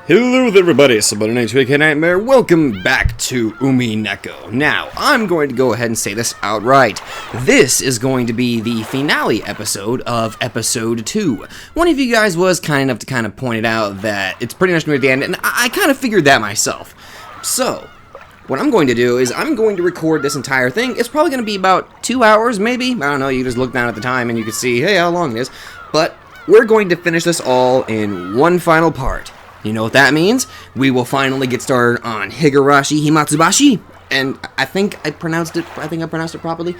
Hello there everybody, it's about an HVK Nightmare. Welcome back to Umineko. Now, I'm going to go ahead and say this outright. This is going to be the finale episode of episode 2. One of you guys was kind enough to kind of point it out that it's pretty much near the end, and I kind of figured that myself. So, what I'm going to do is I'm going to record this entire thing. It's probably going to be about 2 hours, maybe. I don't know, you just look down at the time and you can see, hey, how long it is. But we're going to finish this all in one final part. You know what that means? We will finally get started on Higurashi Himatsubashi, and I think I pronounced it properly,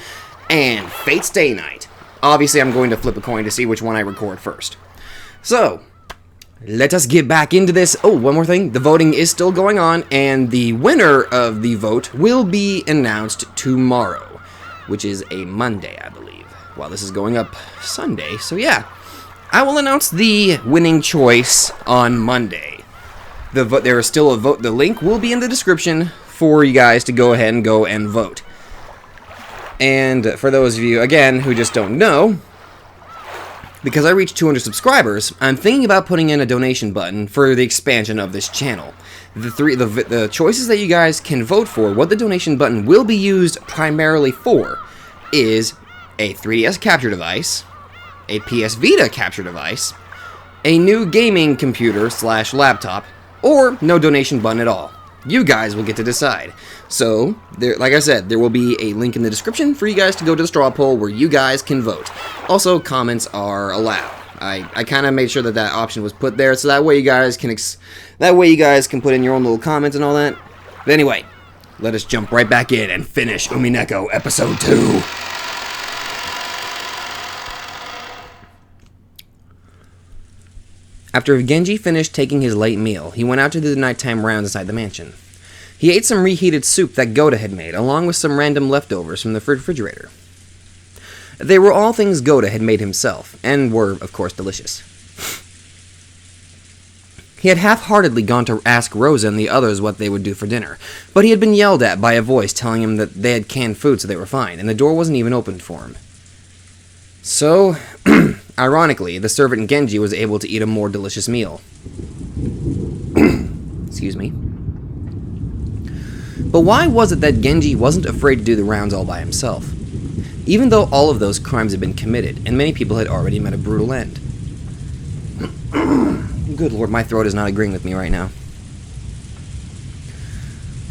and Fate's Day Night. Obviously, I'm going to flip a coin to see which one I record first. So, let us get back into this. Oh, one more thing. The voting is still going on, and the winner of the vote will be announced tomorrow, which is a Monday, I believe. While this is going up Sunday, so yeah. I will announce the winning choice on Monday. There is still a vote. The link will be in the description for you guys to go ahead and go and vote. And for those of you, again, who just don't know, because I reached 200 subscribers, I'm thinking about putting in a donation button for the expansion of this channel. The choices that you guys can vote for, what the donation button will be used primarily for, is a 3DS capture device, a PS Vita capture device, a new gaming computer / laptop, or no donation button at all. You guys will get to decide. So, like I said, there will be a link in the description for you guys to go to the straw poll where you guys can vote. Also, comments are allowed. I kind of made sure that option was put there, so that way you guys can put in your own little comments and all that. But anyway, let us jump right back in and finish Umineko episode 2. After Genji finished taking his late meal, he went out to do the nighttime rounds inside the mansion. He ate some reheated soup that Goda had made, along with some random leftovers from the refrigerator. They were all things Goda had made himself, and were, of course, delicious. He had half-heartedly gone to ask Rosa and the others what they would do for dinner, but he had been yelled at by a voice telling him that they had canned food so they were fine, and the door wasn't even opened for him. So, ironically, the servant Genji was able to eat a more delicious meal. Excuse me. But why was it that Genji wasn't afraid to do the rounds all by himself? Even though all of those crimes had been committed, and many people had already met a brutal end. Good lord, my throat is not agreeing with me right now.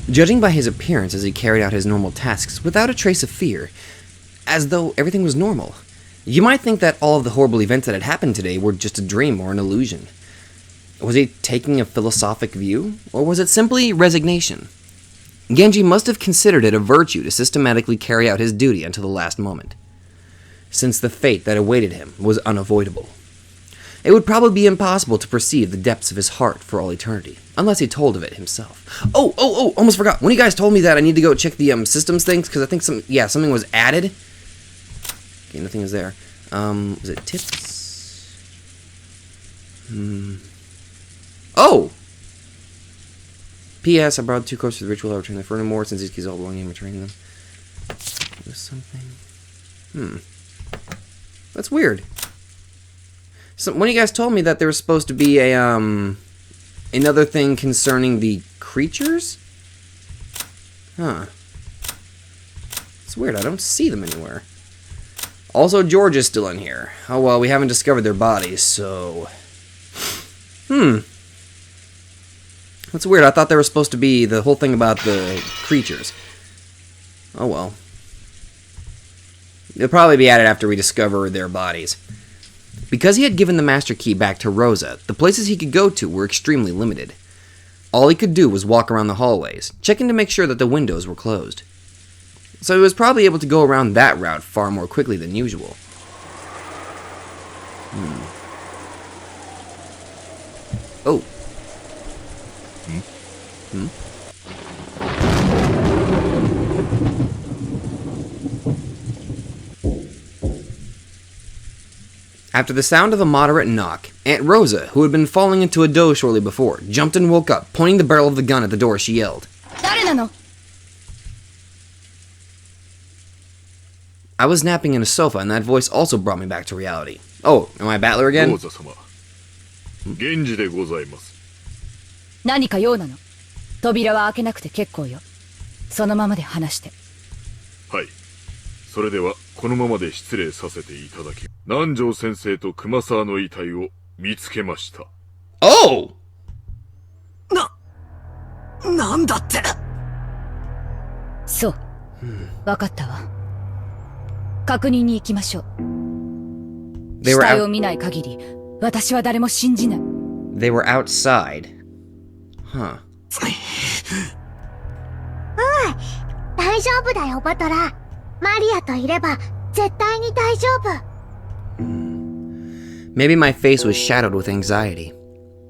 Judging by his appearance as he carried out his normal tasks without a trace of fear, as though everything was normal, you might think that all of the horrible events that had happened today were just a dream or an illusion. Was he taking a philosophic view, or was it simply resignation? Genji must have considered it a virtue to systematically carry out his duty until the last moment, since the fate that awaited him was unavoidable. It would probably be impossible to perceive the depths of his heart for all eternity, unless he told of it himself. Oh, almost forgot. When you guys told me that I need to go check the systems things, because I think something was added. Okay, nothing is there. Was it tips? Oh! P.S. I brought 2 coats for the ritual. I return the furthermore, since these keys all belong to him, returning them. Was something? That's weird. So, when you guys told me that there was supposed to be a, another thing concerning the creatures? Huh. It's weird, I don't see them anywhere. Also, George is still in here. Oh well, we haven't discovered their bodies, so... That's weird, I thought there was supposed to be the whole thing about the creatures. Oh well. It'll probably be added after we discover their bodies. Because he had given the master key back to Rosa, the places he could go to were extremely limited. All he could do was walk around the hallways, checking to make sure that the windows were closed. So he was probably able to go around that route far more quickly than usual. Oh. After the sound of a moderate knock, Aunt Rosa, who had been falling into a doze shortly before, jumped and woke up, pointing the barrel of the gun at the door. She yelled, "Dare I was napping in a sofa, and that voice also brought me back to reality. Oh, am I a battler again? 何か用なの？扉は開けなくて結構よ。そのままで話して。はい。それではこのままで失礼させていただき、南條先生と熊沢の遺体を見つけました。Oh! なんだって。そう。わかったわ。確認に行きましょう。死体を見ない限り、私は誰も信じない。They were outside. Huh. 大丈夫だよ、バトラー。マリアといれば、絶対に大丈夫。Maybe my face was shadowed with anxiety.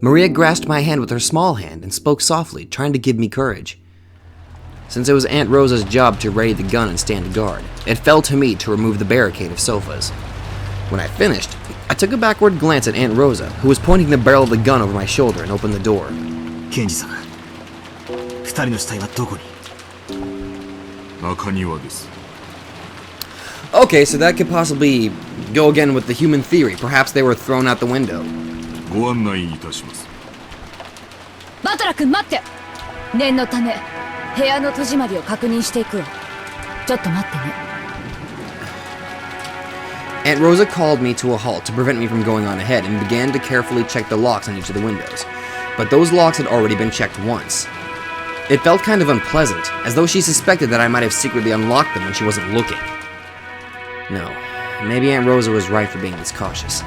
Maria grasped my hand with her small hand and spoke softly, trying to give me courage. Since it was Aunt Rosa's job to ready the gun and stand guard, it fell to me to remove the barricade of sofas. When I finished, I took a backward glance at Aunt Rosa, who was pointing the barrel of the gun over my shoulder, and opened the door. ケンジさん、二人の死体はどこに？中庭です。 Okay, so that could possibly go again with the human theory. Perhaps they were thrown out the window. ご案内いたします。バトラ君待って。念のため部屋の戸締まりを確認していくわ。ちょっと待ってね。Aunt Rosa called me to a halt to prevent me from going on ahead and began to carefully check the locks on each of the windows. But those locks had already been checked once. It felt kind of unpleasant, as though she suspected that I might have secretly unlocked them when she wasn't looking. No, maybe Aunt Rosa was right for being this cautious.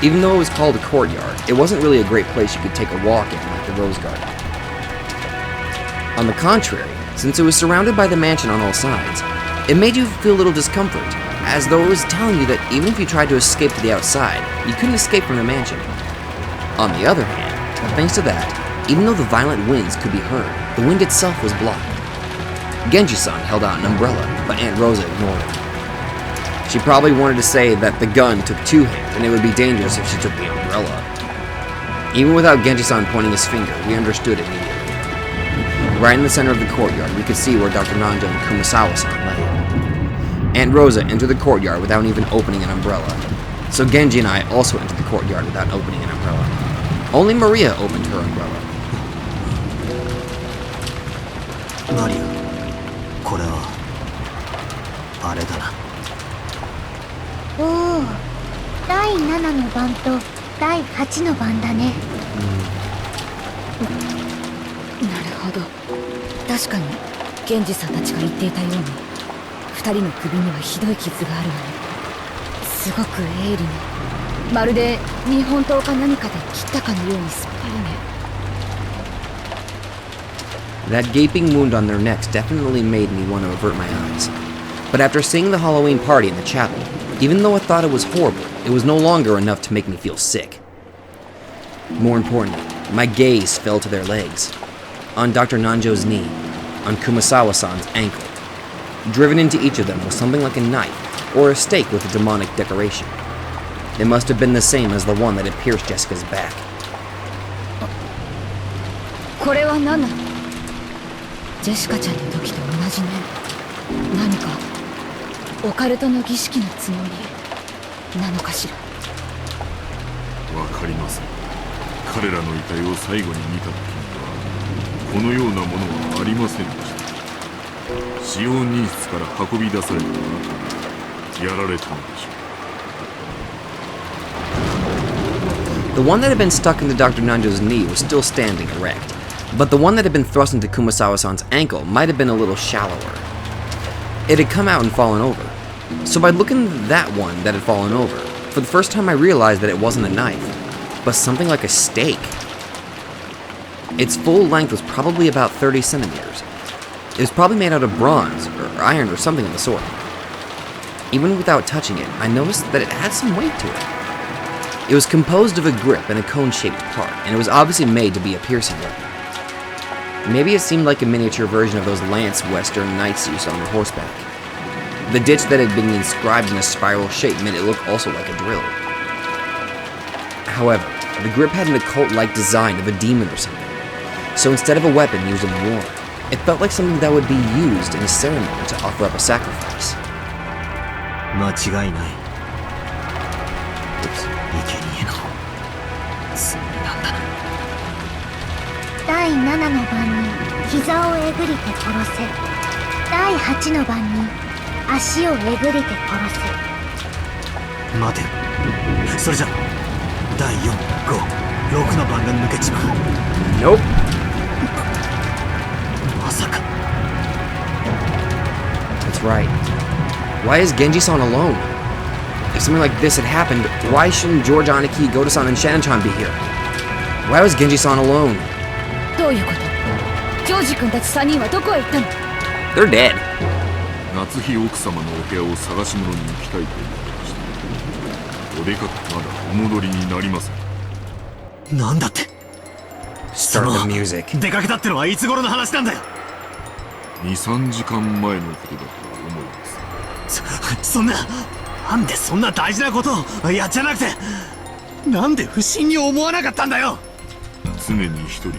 Even though it was called a courtyard, it wasn't really a great place you could take a walk in like the Rose Garden. On the contrary, since it was surrounded by the mansion on all sides, it made you feel a little discomfort, as though it was telling you that even if you tried to escape to the outside, you couldn't escape from the mansion. On the other hand, thanks to that, even though the violent winds could be heard, the wind itself was blocked. Genji-san held out an umbrella, but Aunt Rosa ignored it. She probably wanted to say that the gun took two hands, and it would be dangerous if she took the umbrella. Even without Genji-san pointing his finger, we understood immediately. Right in the center of the courtyard, we could see where Dr. Nanjo and Kumasawa-san lay. Aunt Rosa entered the courtyard without even opening an umbrella. So Genji and I also entered the courtyard without opening an umbrella. Only Maria opened her umbrella. マリア、これはあれだな。おお、第7の番と第8の番だね。なるほど。確かに源氏さんたちが言っていたように、二人の首にはひどい傷があるわね。すごく鋭利ね。まるで日本刀か何かで切ったかのようにすっぱりね。That gaping wound on their necks definitely made me want to avert my eyes. But after seeing the Halloween party in the chapel, even though I thought it was horrible, it was no longer enough to make me feel sick. More importantly, my gaze fell to their legs. On Dr. Nanjo's knee, on Kumasawa-san's ankle. Driven into each of them was something like a knife, or a stake with a demonic decoration. It must have been the same as the one that had pierced Jessica's back. これは何なの？ジェシカちゃんの時と同じね。何かオカルトの儀式のつもりなのかしら。わかりません。彼らの遺体を最後に見た時にはこのようなものはありませんでした。使用人室から運び出された後にやられたのでしょう。 The one that had been stuck into Dr. Nanjo's knee was still standing erect, but the one that had been thrust into Kumasawa-san's ankle might have been a little shallower. It had come out and fallen over. So by looking at that one that had fallen over, for the first time I realized that it wasn't a knife, but something like a stake. Its full length was probably about 30 centimeters. It was probably made out of bronze, or iron, or something of the sort. Even without touching it, I noticed that it had some weight to it. It was composed of a grip and a cone-shaped part, and it was obviously made to be a piercing weapon. Maybe it seemed like a miniature version of those lance western knights used on horseback. The ditch that had been inscribed in a spiral shape made it look also like a drill. However, the grip had an occult-like design of a demon or something. So instead of a weapon used in war, it felt like something that would be used in a ceremony to offer up a sacrifice. 間違いない。つもりなんだな。第7の番に膝をえぐりて殺せ。第8の番に足をえぐりて殺せ。待てよ。それじゃ第4、5、6の番が抜けちまう。 Nope. まさか。 That's right. Why is Genji-san alone? If something like this had happened, why shouldn't George Aniki, Goto-san, and Shan-chan be here? Why was Genji-san alone? どういうこと？ジョージ君たち3人はどこへ行ったの？ They're dead. 夏日奥様のお部屋を探し物に行きたいと言ってました。お出かけまだお戻りになりません。なんだって。 Start the music. 出かけたってのはいつ頃の話なんだよ。2、3時間前のことだと思います。そんな、なんでそんな大事なことをやっちゃなくて、なんで不審に思わなかったんだよ。常に一人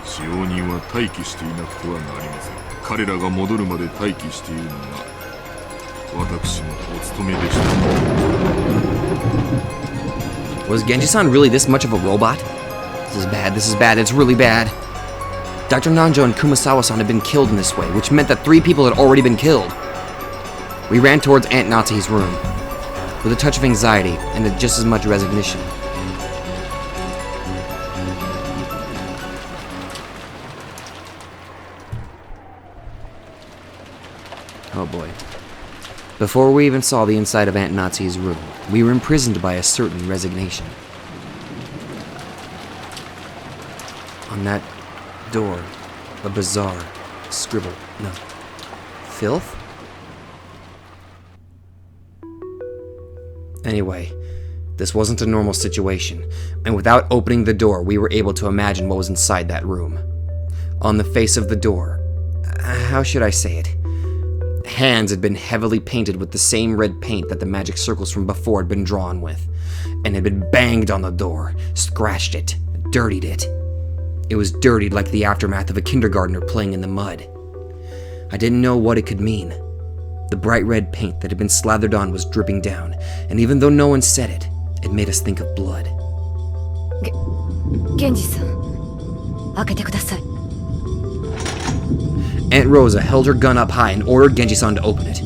使用人は待機していなくてはなりません。彼らが戻るまで待機しているのが私のお務めでした。 Was Genji-san really this much of a robot? This is bad, this is bad, it's really bad. Dr. Nanjo and Kumasawa-san had been killed in this way, which meant that 3 people had already been killed. We ran towards Aunt Natsuhi's room, with a touch of anxiety and just as much resignation. Oh boy. Before we even saw the inside of Aunt Natsuhi's room, we were imprisoned by a certain resignation. On that door, a bizarre scribble. No. Filth? Anyway, this wasn't a normal situation, and without opening the door, we were able to imagine what was inside that room. On the face of the door, how should I say it? Hands had been heavily painted with the same red paint that the magic circles from before had been drawn with, and had been banged on the door, scratched it, dirtied it. It was dirtied like the aftermath of a kindergartner playing in the mud. I didn't know what it could mean. The bright red paint that had been slathered on was dripping down, and even though no one said it, it made us think of blood. ゲンジさん、開けてください。 Aunt Rosa held her gun up high and ordered Genji-san to open it.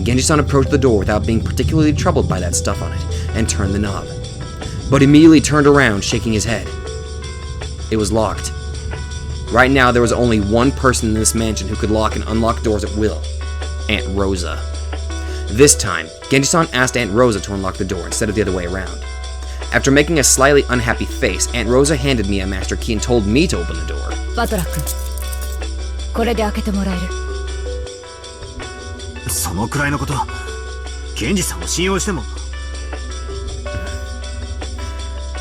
Genji-san approached the door without being particularly troubled by that stuff on it, and turned the knob, but immediately turned around, shaking his head. It was locked. Right now, there was only one person in this mansion who could lock and unlock doors at will. Aunt Rosa. This time, Genji-san asked Aunt Rosa to unlock the door instead of the other way around. After making a slightly unhappy face, Aunt Rosa handed me a master key and told me to open the door. バトラー君、これで開けてもらえる。そのくらいのこと、ケンジさんを信用しても。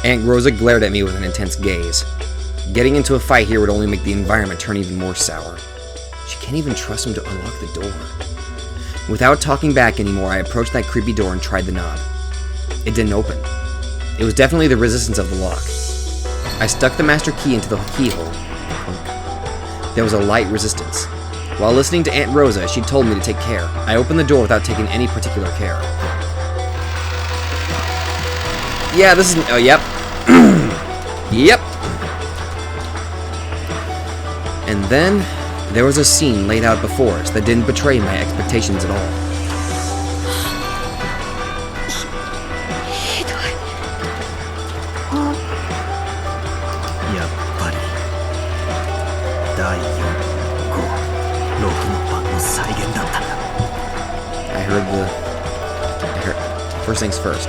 Aunt Rosa glared at me with an intense gaze. Getting into a fight here would only make the environment turn even more sour. She can't even trust him to unlock the door. Without talking back anymore, I approached that creepy door and tried the knob. It didn't open. It was definitely the resistance of the lock. I stuck the master key into the keyhole. There was a light resistance. While listening to Aunt Rosa, she told me to take care. I opened the door without taking any particular care. Yeah, this is... Oh, yep. Yep. And then, there was a scene laid out before us that didn't betray my expectations at all. ひどい。やっぱり第4、5、6の番の再現だったんだ。 I heard first things first.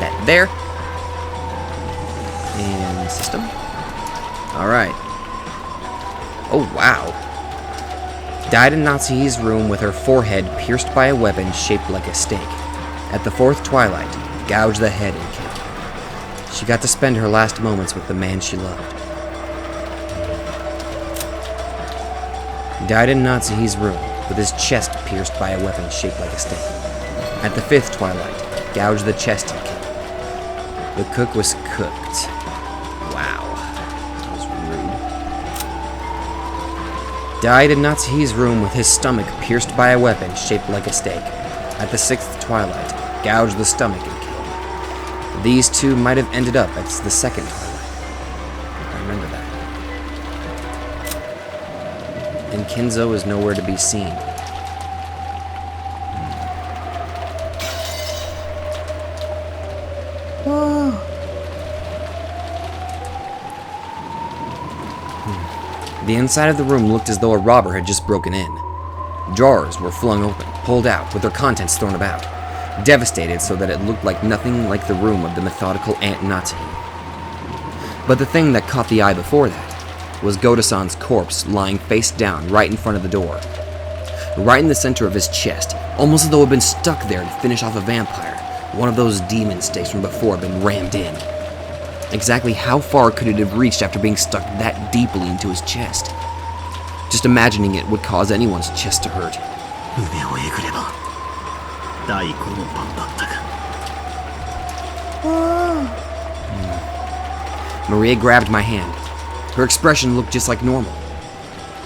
That there. And system. Alright. Oh, wow. Died in Natsuhi's room with her forehead pierced by a weapon shaped like a stake. At the 4th twilight, gouged the head and killed. She got to spend her last moments with the man she loved. Died in Natsuhi's room with his chest pierced by a weapon shaped like a stake. At the 5th twilight, gouged the chest and killed. The cook was cooked. Wow. That was rude. Died in Natsuhi's room with his stomach pierced by a weapon shaped like a stake. At the 6th twilight, gouged the stomach and killed. These two might have ended up at the second twilight. I remember that. And Kinzo is nowhere to be seen. Oh. The inside of the room looked as though a robber had just broken in. Drawers were flung open, pulled out, with their contents thrown about, devastated so that it looked like nothing like the room of the methodical Aunt Natsuhi. But the thing that caught the eye before that was Goda-san's corpse lying face down right in front of the door. Right in the center of his chest, almost as though it had been stuck there to finish off a vampire. One of those demon stakes from before had been rammed in. Exactly how far could it have reached after being stuck that deeply into his chest? Just imagining it would cause anyone's chest to hurt. 胸をえぐれば第5の番だったか。 Oh. Maria grabbed my hand. Her expression looked just like normal.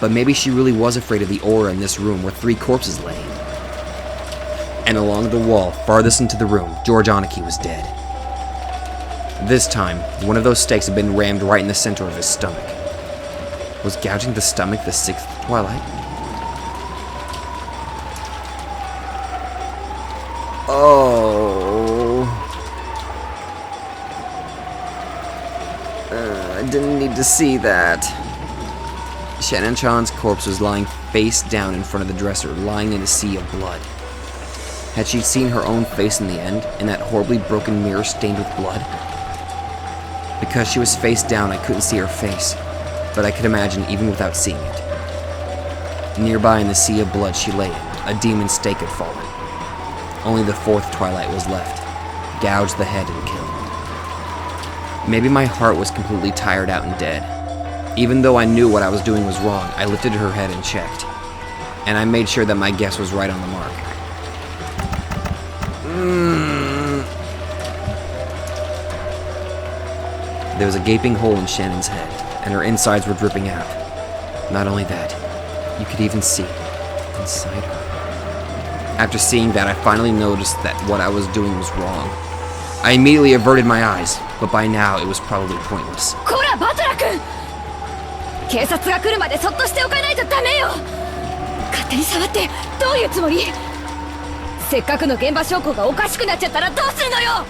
But maybe she really was afraid of the aura in this room where 3 corpses lay. And along the wall, farthest into the room, George Aniki was dead. This time, one of those stakes had been rammed right in the center of his stomach. Was gouging the stomach the 6th twilight? Oh. I didn't need to see that. Shannon-chan's corpse was lying face down in front of the dresser, lying in a sea of blood. Had she seen her own face in the end, in that horribly broken mirror stained with blood? Because she was face down, I couldn't see her face, but I could imagine even without seeing it. Nearby in the sea of blood she lay in, a demon stake had fallen. Only the 4th twilight was left, gouged the head and killed. Maybe my heart was completely tired out and dead. Even though I knew what I was doing was wrong, I lifted her head and checked. And I made sure that my guess was right on the mark. There was a gaping hole in Shannon's head, and her insides were dripping out. Not only that, you could even see inside her. After seeing that, I finally noticed that what I was doing was wrong. I immediately averted my eyes, but by now it was probably pointless. こらバトラ君、警察が来るまでそっとしておかないとダメよ。勝手に触ってどういうつもり？せっかくの現場証拠がおかしくなっちゃったらどうするのよ。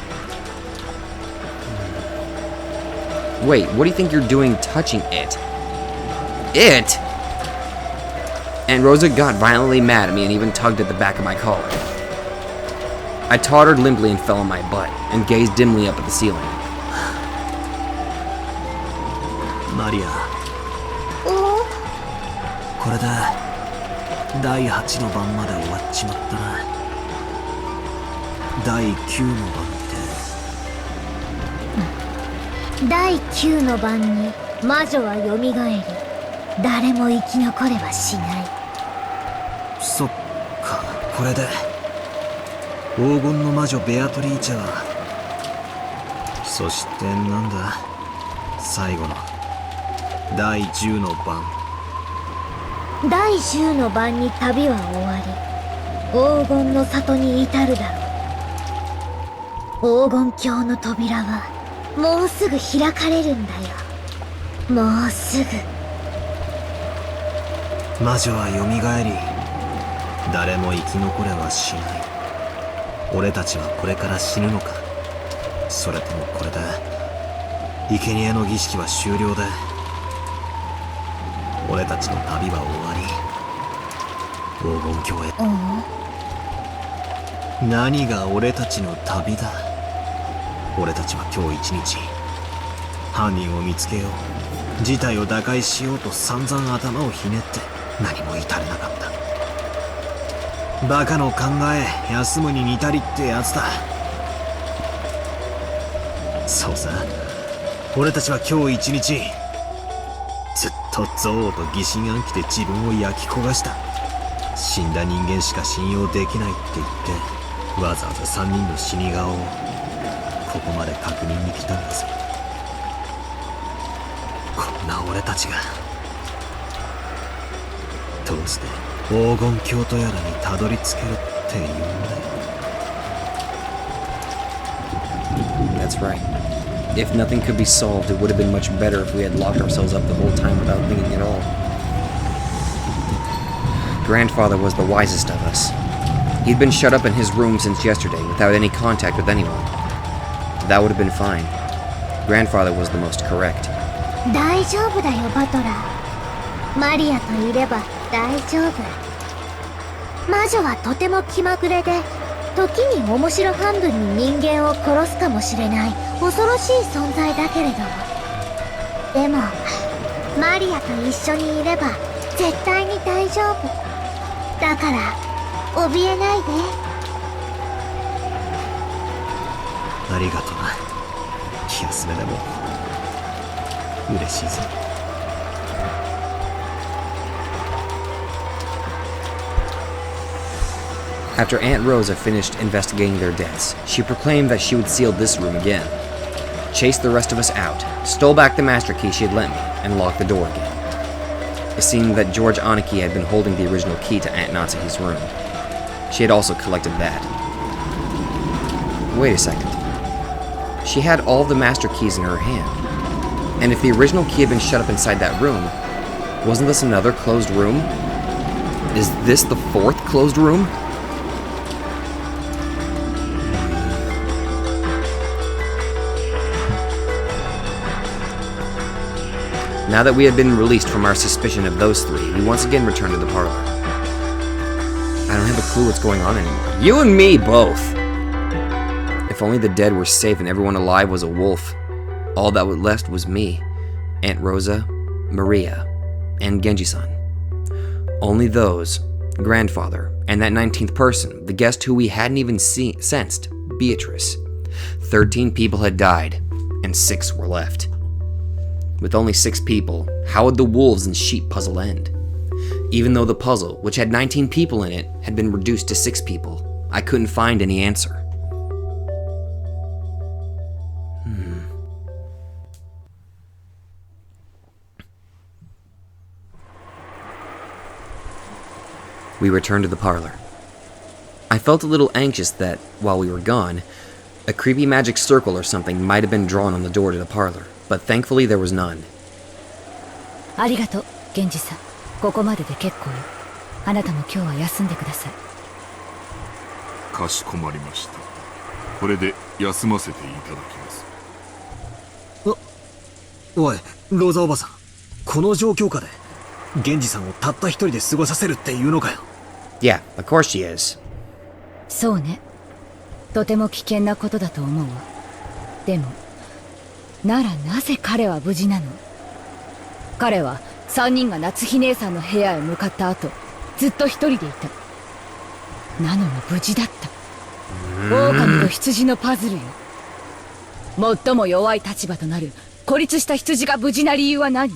Wait, what do you think you're doing touching it? It? And Rosa got violently mad at me and even tugged at the back of my collar. I tottered limply and fell on my butt, and gazed dimly up at the ceiling. マリア、おこれで第8の番まで終わっちまったな。第9の番第9の晩に魔女は蘇り、誰も生き残れはしない。そっか、これで黄金の魔女ベアトリーチェは、そしてなんだ、最後の第10の晩。第10の晩に旅は終わり、黄金の里に至るだろう。黄金鏡の扉はもうすぐ開かれるんだよ。もうすぐ。魔女は蘇り、誰も生き残れはしない。俺たちはこれから死ぬのか、それともこれで生贄の儀式は終了で俺たちの旅は終わり、黄金鏡へ。何が俺たちの旅だ。俺たちは今日一日犯人を見つけよう、事態を打開しようと散々頭をひねって何も至れなかった。バカの考え休むに似たりってやつだ。そうさ、俺たちは今日一日ずっと憎悪と疑心暗鬼で自分を焼き焦がした。死んだ人間しか信用できないって言ってわざわざ3人の死に顔をここまで確認に来たんだぞ。こんな俺たちがどうして黄金鏡とやらにたどり着けるって言うんだよ。That's right. If nothing could be solved, it would have been much better if we had locked ourselves up the whole time without thinking at all. Grandfather was the wisest of us. He'd been shut up in his room since yesterday, without any contact with anyone. That would have been fine. Grandfather was the most correct. 大丈夫だよバトラー。マリアといれば大丈夫。魔女はとても気まぐれで、時に面白半分に人間を殺すかもしれない恐ろしい存在だけれど、でもマリアと一緒にいれば絶対に大丈夫だから、怯えないで。ありがとな、気休めでも嬉しいぞ。After Aunt Rosa finished investigating their deaths, she proclaimed that she would seal this room again, chased the rest of us out, stole back the master key she had lent me, and locked the door again. It seemed that George Aniki had been holding the original key to Aunt Natsuhi's room. She had also collected that. Wait a second. She had all the master keys in her hand. And if the original key had been shut up inside that room, wasn't this another closed room? Is this the fourth closed room? Now that we had been released from our suspicion of those three, we once again returned to the parlor. I don't have a clue what's going on anymore. You and me both! If only the dead were safe and everyone alive was a wolf. All that was left was me, Aunt Rosa, Maria, and Genji-san. Only those, grandfather, and that 19th person, the guest who we hadn't even sensed, Beatrice. 13 people had died, and 6 were left. With only 6 people, how would the wolves and sheep puzzle end? Even though the puzzle, which had 19 people in it, had been reduced to 6 people, I couldn't find any answer. We returned to the parlor. I felt a little anxious that, while we were gone, a creepy magic circle or something might have been drawn on the door to the parlor, but thankfully there was none. ありがとう、源氏さん。ここまでで結構よ。あなたも今日は休んでください。かしこまりました。これで休ませていただきます。おい、ローザおばさん。この状況下で、源氏さんをたった一人で過ごさせるっていうのかよ。Yeah, of course she is. そうね。とても危険なことだと思うわ。でも、ならなぜ彼は無事なの？彼は3人が夏日姉さんの部屋へ向かった後、ずっと一人でいた。なのに無事だった。狼と羊のパズルよ。最も弱い立場となる孤立した羊が無事な理由は何？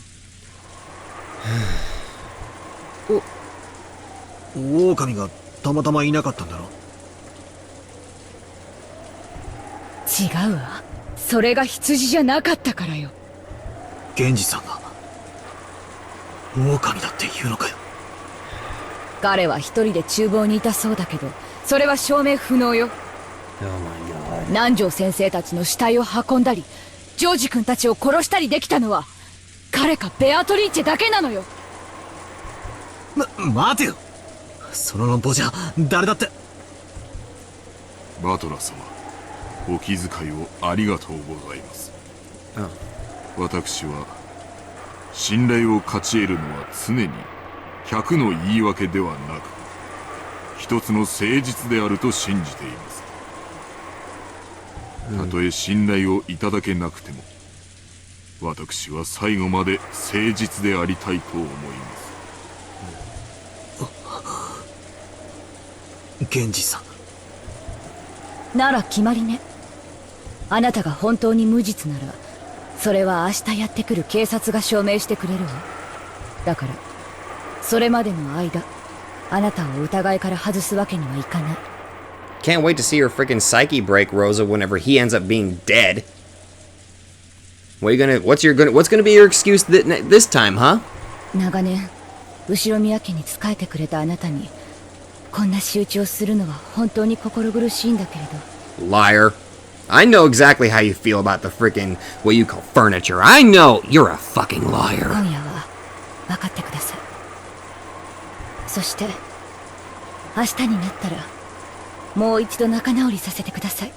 狼がたまたまいなかったんだろ。違うわ。それが羊じゃなかったからよ。源氏さんが狼だって言うのかよ。彼は一人で厨房にいたそうだけど、それは証明不能よ。南條先生たちの死体を運んだり、ジョージ君たちを殺したりできたのは彼かベアトリーチェだけなのよ。待てよ。その論法じゃ誰だって。バトラ様、お気遣いをありがとうございます。私は信頼を勝ち得るのは常に100の言い訳ではなく、一つの誠実であると信じています。たとえ信頼をいただけなくても、私は最後まで誠実でありたいと思います。源氏さんなら決まりね。あなたが本当に無実なら、それは明日やってくる警察が証明してくれるわ。だからそれまでの間、あなたを疑いから外すわけにはいかない。 Can't wait to see her freaking psyche break, Rosa, whenever he ends up being dead. What's gonna be your excuse this time, huh? 長年後宮家に仕えてくれたあなたにこんな仕打ちをするのは本当に心苦しいんだけれど。 Liar. I know exactly how you feel about the freaking what you call furniture. I know you're a fucking liar. 今夜は分かってください。そして明日になったらもう一度仲直りさせてください。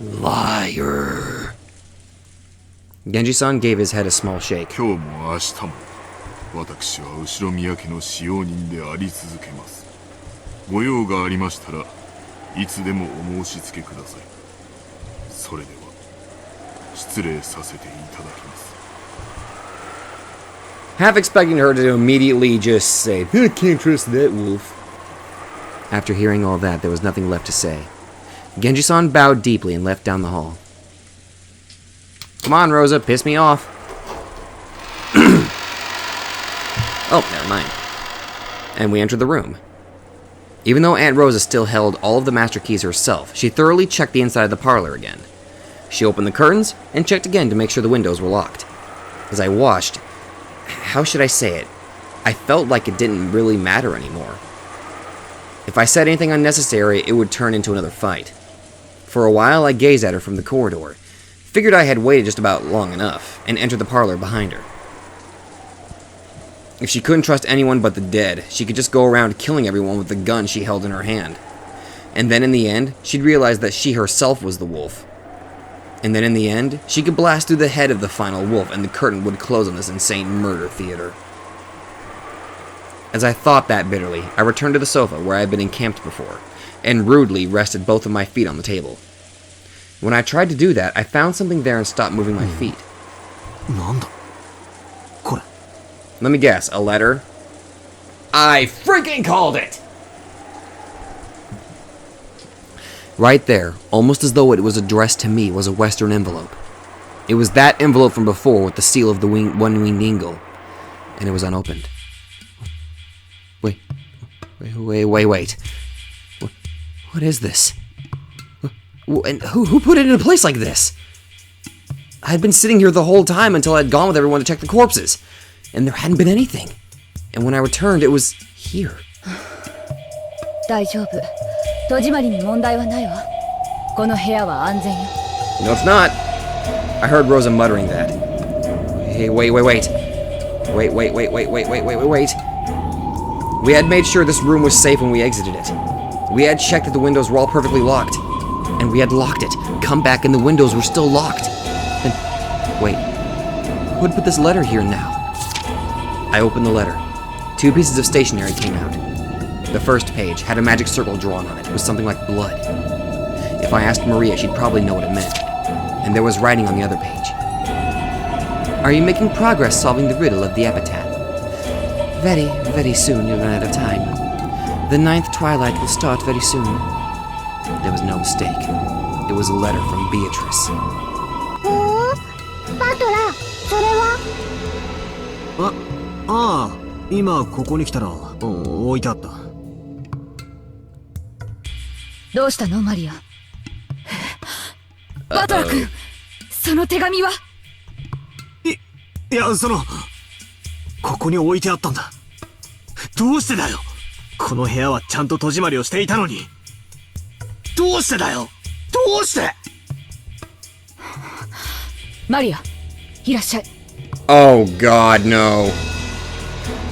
Liar. Genji-san gave his head a small shake. 今日も明日も私は後ろ宮家の使用人であり続けます。ご用がありましたらいつでもお申し付けください。それでは失礼させていただきます。 Half expecting her to immediately just say, I can't trust that wolf. After hearing all that, there was nothing left to say. Genji-san bowed deeply and left down the hall. Come on, Rosa, piss me off. Oh, never mind. And we entered the room. Even though Aunt Rosa still held all of the master keys herself, she thoroughly checked the inside of the parlor again. She opened the curtains and checked again to make sure the windows were locked. As I watched, how should I say it? I felt like it didn't really matter anymore. If I said anything unnecessary, it would turn into another fight. For a while, I gazed at her from the corridor, figured I had waited just about long enough, and entered the parlor behind her. If she couldn't trust anyone but the dead, she could just go around killing everyone with the gun she held in her hand. And then in the end, she'd realize that she herself was the wolf. And then in the end, she could blast through the head of the final wolf and the curtain would close on this insane murder theater. As I thought that bitterly, I returned to the sofa where I had been encamped before, and rudely rested both of my feet on the table. When I tried to do that, I found something there and stopped moving my feet. Let me guess, a letter? I freaking called it! Right there, almost as though it was addressed to me, was a Western envelope. It was that envelope from before with the seal of the one-winged eagle, and it was unopened. Wait. What is this? And who put it in a place like this? I had been sitting here the whole time until I had gone with everyone to check the corpses, and there hadn't been anything. And when I returned, it was here. 大丈夫。戸締まりに問題はないわ。この部屋は安全よ。 No, it's not. I heard Rosa muttering that. Hey, wait. Wait. We had made sure this room was safe when we exited it. We had checked that the windows were all perfectly locked. And we had locked it. Come back and the windows were still locked. Then, wait. Who had put this letter here now? I opened the letter. 2 pieces of stationery came out. The first page had a magic circle drawn on it with something like blood. If I asked Maria, she'd probably know what it meant. And there was writing on the other page. Are you making progress solving the riddle of the epitaph? Very, very soon you'll run out of time. The 9th twilight will start very soon. There was no mistake. It was a letter from Beatrice. バトラー、それは？ああ、今ここに来たら置いてあった。どうしたの、マリア？バトラ君、その手紙は？いや、ここに置いてあったんだ。どうしてだよ。この部屋はちゃんと戸締まりをしていたのに。どうしてだよ。どうして。マリア、いらっしゃい。 Oh God, no.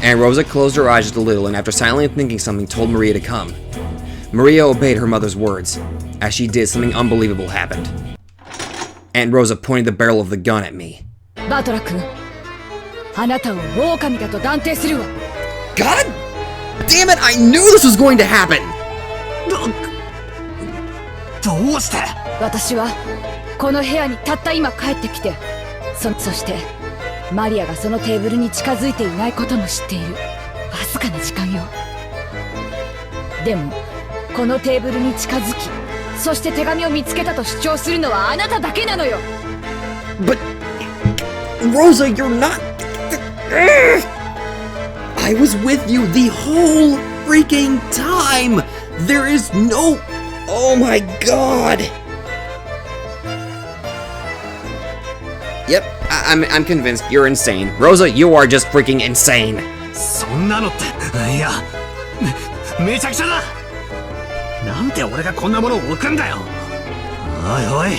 Aunt Rosa closed her eyes just a little and after silently thinking something told Maria to come. Maria obeyed her mother's words. As she did, something unbelievable happened. Aunt Rosa pointed the barrel of the gun at me. バトラ君、あなたを狼だと断定するわ。 God damn it, I knew this was going to happen! どうして。私はこの部屋にたった今帰ってきて、そしてマリアがそのテーブルに近づいていないことも知っている。わずかな時間よ。でもこのテーブルに近づき、そして手紙を見つけたと主張するのはあなただけなのよ。 But Rosa, you're not. I was with you the whole freaking time. There is no. Oh my God. Yep, I'm convinced you're insane. Rosa, you are just freaking insane. そんなのって、いや、めちゃくちゃだ。なんで俺がこんなものを置くんだよ。おいおい、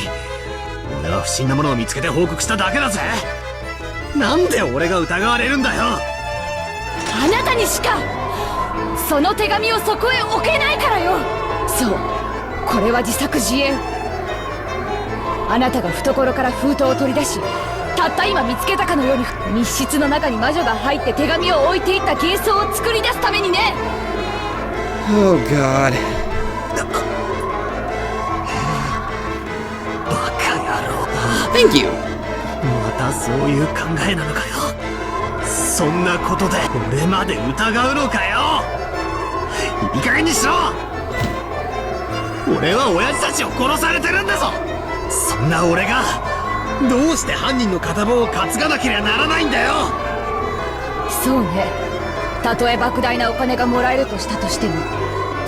俺は不審なものを見つけて報告しただけだぜ。なんで俺が疑われるんだよ。あなたにしかその手紙をそこへ置けないからよ。そう、これは自作自演。あなたが懐から封筒を取り出し、たった今見つけたかのように密室の中に魔女が入って手紙を置いていった幻想を作り出すためにね。 Oh God. バカ野郎。 Thank you. またそういう考えなのかよ。そんなことで俺まで疑うのかよ。いい加減にしろ。俺は親父たちを殺されてるんだぞ。そんな俺がどうして犯人の片棒を担がなければならないんだよ。そうね、たとえ莫大なお金がもらえるとしたとしても、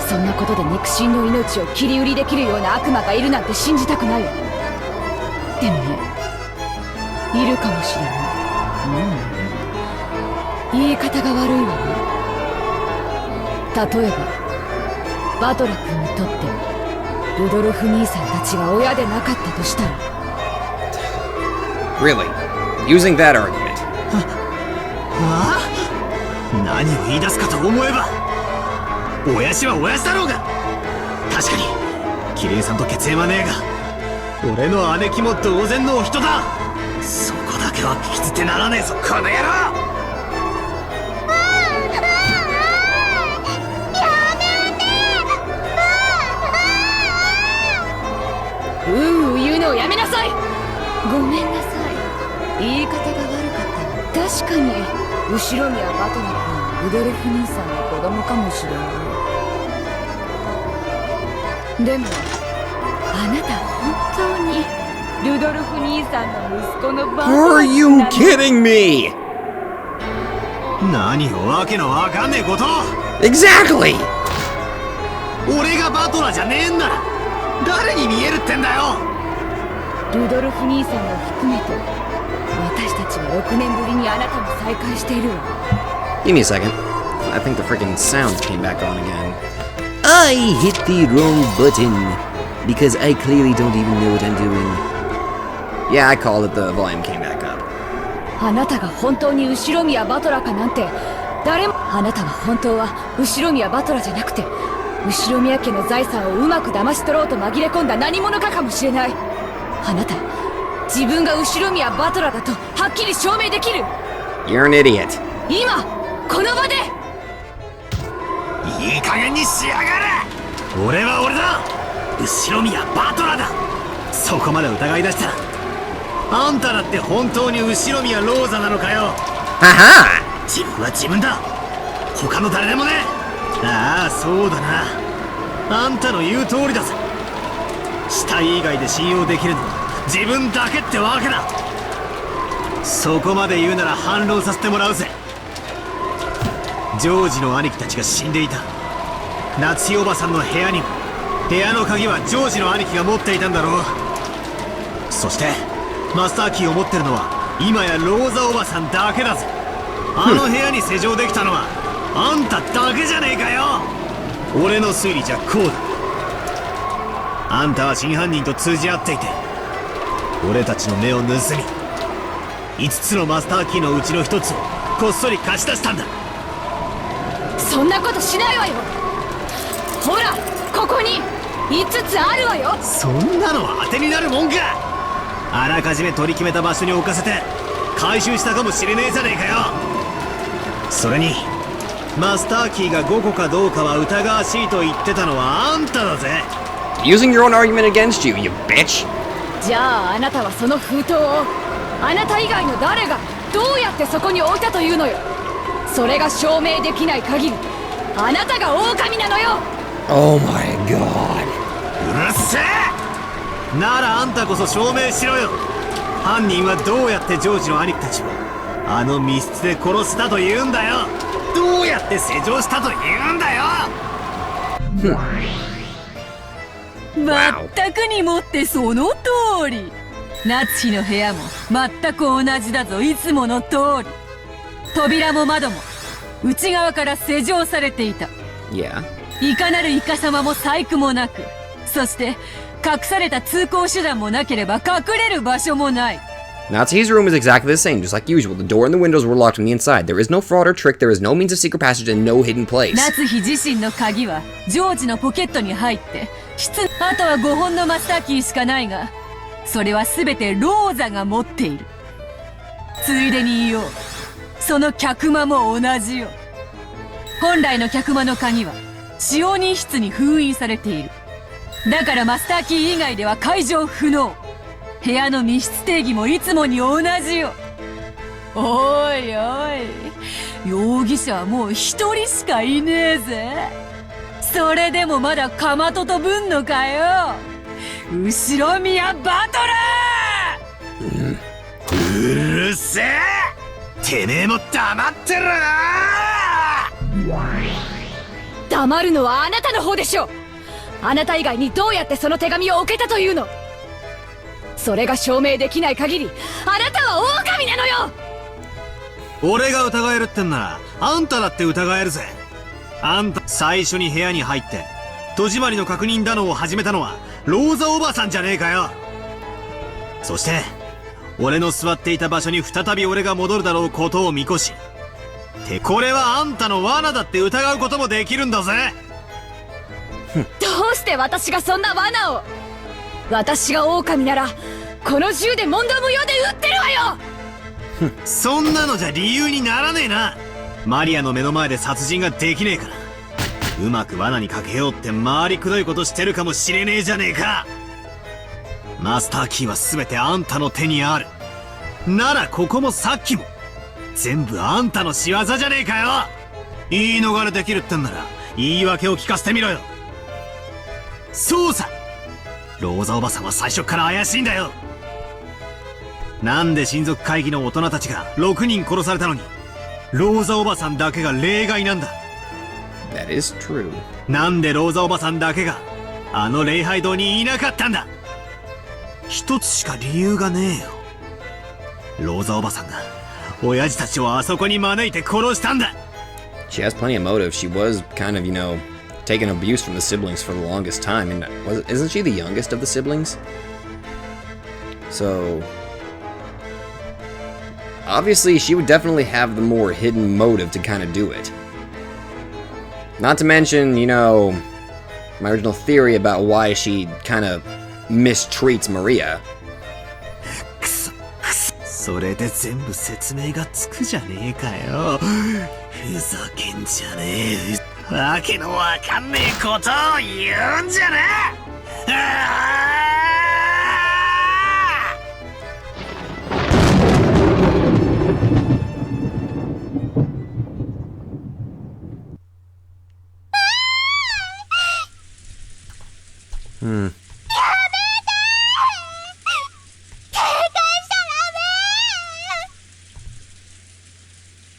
そんなことで肉親の命を切り売りできるような悪魔がいるなんて信じたくないわ。でもね、いるかもしれない。言い方が悪いわね。例えばバトラ君にとってルドルフ兄さんたちが親でなかったとしたら。 Really? Using that argument. ああ、何を言い出すかと思えば、親父は親父だろうが。確かにキリンさんと血縁はねえが、俺の姉貴も同然のお人だ。そこだけは聞き捨てならねえぞ、この野郎。言うのをやめなさい。ごめんなさい、言い方が悪かったわ。確かに後ろ宮バトラ君はルドルフ兄さんの子供かもしれない。でもあなた本当にルドルフ兄さんの息子のバトラ Are 君 you なの？ kidding me? 何をわけのわかんねえこと。 Exactly! 俺がバトラじゃねえんなら誰に見えるってんだよ。ルドルフ兄さんを含めて私たちは6年ぶりにあなたに再会しているわ。 Give me a second. I think the freaking sounds came back on again. I hit the wrong button because I clearly don't even know what I'm doing. Yeah, I called it. The volume came back up. あなたが本当に後ろ宮バトラかなんて誰も。あなたは本当は後ろ宮バトラじゃなくて、後ろ宮家の財産をうまく騙し取ろうと紛れ込んだ何者かかもしれない。あなた自分が後ろ宮バトラだとはっきり証明できる。 You're an idiot. 今この場で。いい加減にしやがれ。俺は俺だ。後ろ宮バトラだ。そこまで疑い出したら、あんただって本当に後ろ宮ローザなのかよ。 Haha! 自分は自分だ。他の誰でもね。ああ、そうだな。あんたの言う通りだぜ。死体以外で信用できるのは自分だけってわけだ。そこまで言うなら反論させてもらうぜ。ジョージの兄貴たちが死んでいた夏代おばさんの部屋にも、部屋の鍵はジョージの兄貴が持っていたんだろう。そしてマスターキーを持ってるのは今やローザおばさんだけだぜ。あの部屋に施錠できたのはあんただけじゃねえかよ。俺の推理じゃこうだ。あんたは真犯人と通じ合っていて、俺たちの目を盗み5つのマスターキーのうちの1つをこっそり貸し出したんだ。そんなことしないわよ。ほらここに5つあるわよ。そんなのは当てになるもんか。あらかじめ取り決めた場所に置かせて回収したかもしれねえじゃねえかよ。それにマスターキーが5個かどうかは疑わしいと言ってたのはあんただぜ。 Using your own argument against you, you bitch! じゃああなたはその封筒をあなた以外の誰がどうやってそこに置いたというのよ。それが証明できない限りあなたが狼なのよ。 Oh my god. うるせえ。ならあんたこそ証明しろよ。犯人はどうやってジョージの兄貴たちをあの密室で殺したと言うんだよ。どうやって施錠したと言うんだよ。まったくにもってその通り。夏日の部屋も全く同じだぞ。いつもの通り。扉も窓も内側から施錠されていた。Yeah. いかなるイカ様も細工もなく、そして隠された通行手段もなければ隠れる場所もない。 Natsuhi's room is exactly the same, just like usual. The door and the windows were locked from the inside. There is no fraud or trick, there is no means of secret passage, and no hidden place. 夏日自身の鍵はジョージのポケットに入ってあとは5本のマスターキーしかないが、それは全てローザが持っている。ついでに言おう、その客間も同じよ。本来の客間の鍵は使用人室に封印されている。だからマスターキー以外では解錠不能。部屋の密室定義もいつもに同じよ。おいおい、容疑者はもう一人しかいねえぜ。それでもまだかまととぶんのかよ、後ろ宮バトラー。うるせえ、てめえも黙ってろな。黙るのはあなたの方でしょう。あなた以外にどうやってその手紙を置けたというの。それが証明できない限りあなたは狼なのよ。俺が疑えるってんならあんただって疑えるぜ。あんた最初に部屋に入って戸締まりの確認だのを始めたのはローザおばさんじゃねえかよ。そして俺の座っていた場所に再び俺が戻るだろうことを見越し、これはあんたの罠だって疑うこともできるんだぜ。どうして私がそんな罠を。私が狼ならこの銃で問答無用で撃ってるわよ。そんなのじゃ理由にならねえな。マリアの目の前で殺人ができねえから、うまく罠にかけようって回りくどいことしてるかもしれねえじゃねえか。マスターキーは全てあんたの手にある。ならここもさっきも全部あんたの仕業じゃねえかよ。言い逃れできるってんなら言い訳を聞かせてみろよ。そうさ、ローザおばさんは最初から怪しいんだよ。なんで親族会議の大人たちが6人殺されたのにローザおばさんだけが例外なんだ。 That is true. なんでローザおばさんだけがあの礼拝堂にいなかったんだ。一つしか理由がねえよ。ローザおばさんが親父たちをあそこに招いて殺したんだ。 She has plenty of motive. She was kind of, taking abuse from the siblings for the longest time, and isn't she the youngest of the siblings? So obviously she would definitely have the more hidden motive to kind of do it. Not to mention, my original theory about why she kind of mistreats Maria. それで全部説明がつくじゃねえかよ。ふざけんじゃねえ。わけのわかんねえことを言うんじゃねえ。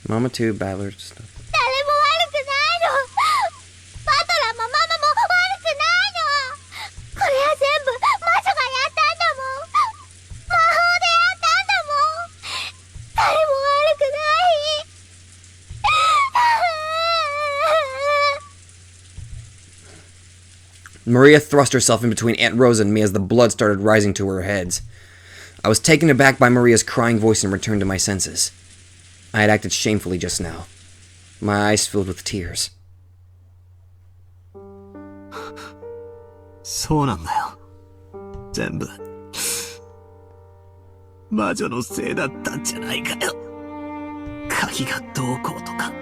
Mama too, Battler stuff. 誰も悪くないの。バトラもママも悪くないの。これは全部魔女がやったんだもん。魔法でやったんだもん。誰も悪くない。Maria thrust herself in between Aunt Rosa and me as the blood started rising to her heads. I was taken aback by Maria's crying voice and returned to my senses. I had acted shamefully just now. My eyes filled with tears. そうなんだよ。全部魔女のせいだったんじゃないかよ。鍵がどうこうとか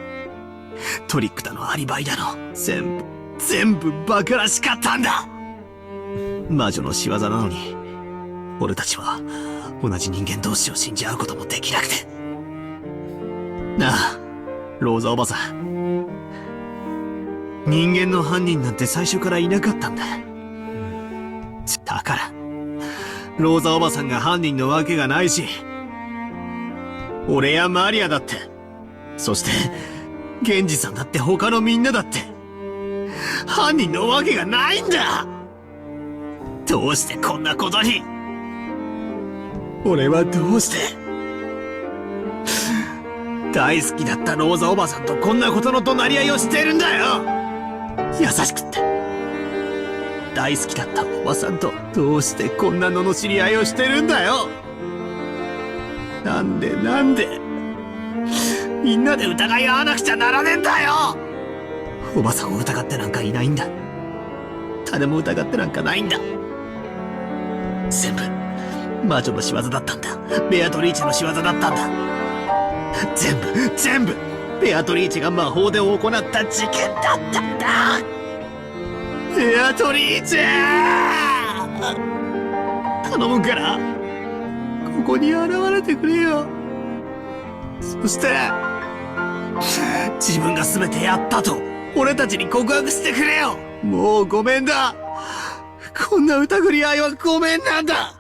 トリックだのアリバイだの全部バカらしかったんだ。魔女の仕業なのに俺たちは同じ人間同士を信じ合うこともできなくてなあ、ローザおばさん。人間の犯人なんて最初からいなかったんだ。だからローザおばさんが犯人のわけがないし、俺やマリアだって、そしてゲンジさんだって他のみんなだって犯人のわけがないんだ。どうしてこんなことに。俺はどうして大好きだったローザおばさんとこんなことの隣り合いをしてるんだよ。優しくって大好きだったおばさんとどうしてこんな罵り合いをしてるんだよ。なんでみんなで疑い合わなくちゃならねえんだよ。おばさんを疑ってなんかいないんだ。誰も疑ってなんかないんだ。全部魔女の仕業だったんだ。ベアトリーチェの仕業だったんだ。全部ベアトリーチェが魔法で行った事件だったんだ。ベアトリーチェ頼むからここに現れてくれよ。そして自分が全てやったと俺たちに告白してくれよ。もうごめんだ。こんな疑り合いはごめんなんだ。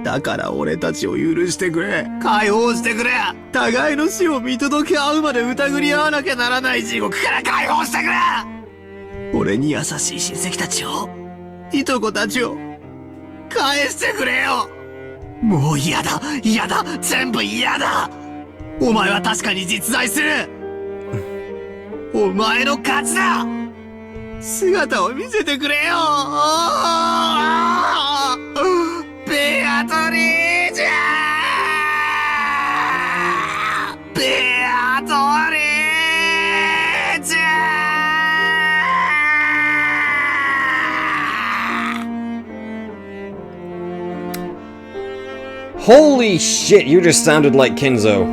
だから俺たちを許してくれ。解放してくれ。互いの死を見届け合うまで疑り合わなきゃならない地獄から解放してくれ。俺に優しい親戚たちを、いとこたちを返してくれよ。もう嫌だ、全部嫌だ。お前は確かに実在する。お前の勝ちだ。姿を見せてくれよ。ベアトリーチェベアトリーチェ。 Holy shit, you just sounded like Kenzo.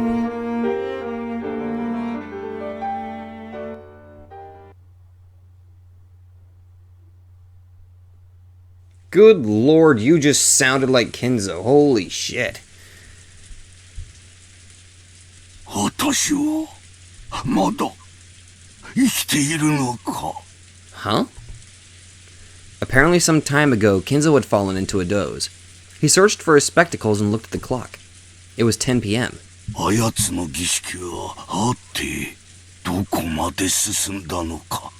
Good lord, you just sounded like Kenzo. Holy shit. 私はまだ生きているのか? Huh? Apparently some time ago, Kenzo had fallen into a doze. He searched for his spectacles and looked at the clock. It was 10 p.m. あやつの儀式はあってどこまで進んだのか。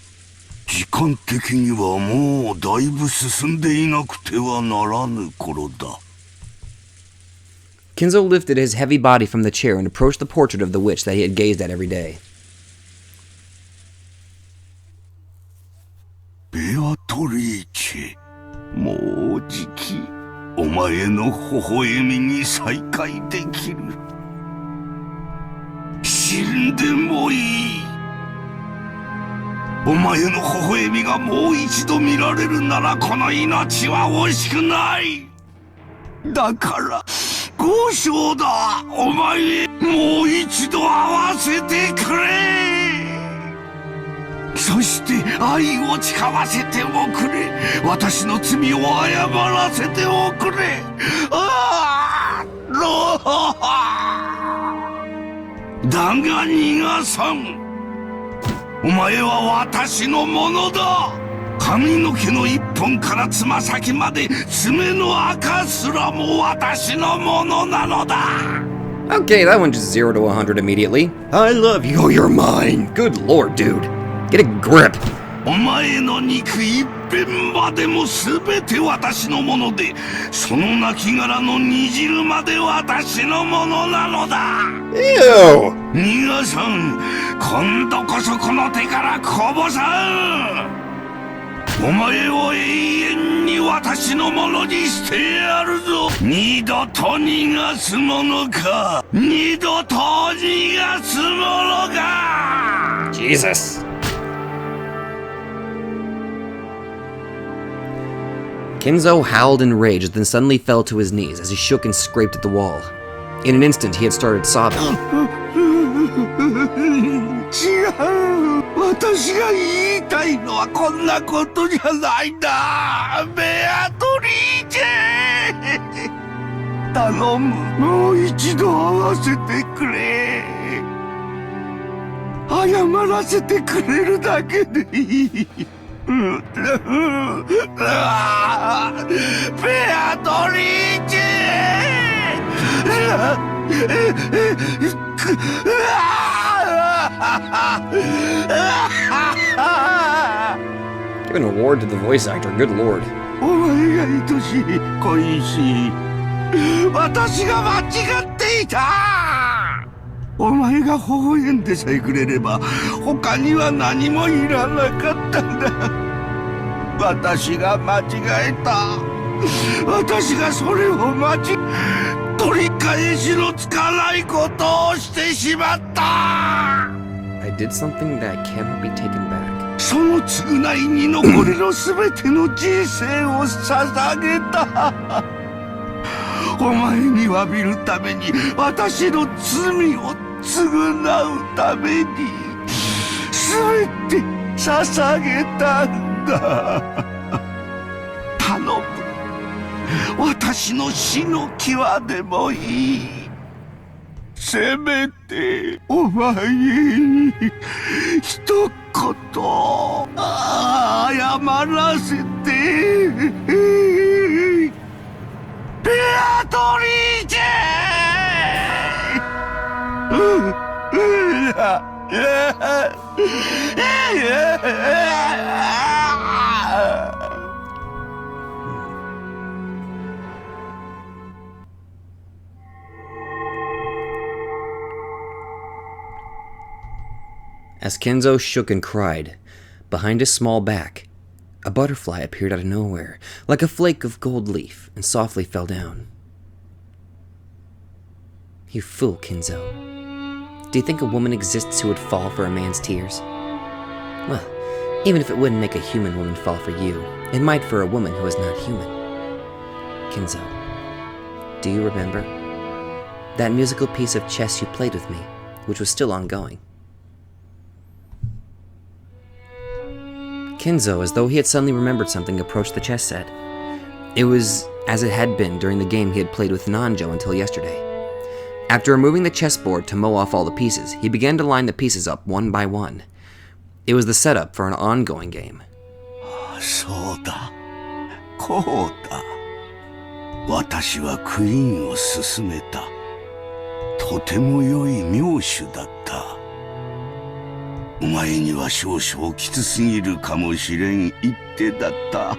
時間的にはもうだいぶ進んでいなくてはならぬ頃だ。 Kenzo lifted his heavy body from the chair and approached the portrait of the witch that he had gazed at every day. ベアトリーチェ、もうじきお前の微笑みに再会できる。死んでもいい。お前の微笑みがもう一度見られるならこの命は惜しくない。だから交渉だ。お前もう一度会わせてくれ。そして愛を誓わせておくれ。私の罪を謝らせておくれ。だが逃がさん。お前は私のものだ。髪の毛の一本からつま先まで爪の赤すらも私のものなのだ。 Okay, that one just 0 to 100 immediately. I love you. Oh, you're mine. Good lord, dude. Get a grip. お前の肉一片までも全て私のもので、その亡骸の煮汁まで私のものなのだ。Ew. 逃がさん。今度こそこの手からこぼさん。お前を永遠に私のものにしてやるぞ。二度と逃がすものか。二度と逃がすものか。 Jesus. Kenzo howled in rage, then suddenly fell to his knees as he shook and scraped at the wall. In an instant, he had started sobbing. 違う。私が言いたいのはこんなことじゃないんだ。ベアトリーチェ、頼む。もう一度会わせてくれ。謝らせてくれるだけでいい。ベアトリーチェ。 Give an award to the voice actor, good lord. お前が愛しい恋しい。私が間違っていた。お前が微笑んでさえくれれば他には何もいらなかったんだ。私が間違えた。私がそれを取り返しのつかないことをしてしまった。 I did something that cannot be taken back. その償いに残りの全ての人生を捧げた。お前に詫びるために、私の罪を償うために、全て捧げたんだ。頼む。私の死の際でもいい。せめてお前に一言謝らせて。ベアトリーチェ。As Kenzo shook and cried, behind his small back, a butterfly appeared out of nowhere, like a flake of gold leaf, and softly fell down. You fool, Kenzo. Do you think a woman exists who would fall for a man's tears? Well, even if it wouldn't make a human woman fall for you, it might for a woman who is not human. Kenzo, do you remember that musical piece of chess you played with me, which was still ongoing? Kenzo, as though he had suddenly remembered something, approached the chess set. It was as it had been during the game he had played with Nanjo until yesterday. After removing the chessboard to mow off all the pieces, he began to line the pieces up one by one. It was the setup for an ongoing game. そうだ。こうだ。私はクイーンを勧めた。とても良い妙手だった。お前には少々きつすぎるかもしれん一手だった。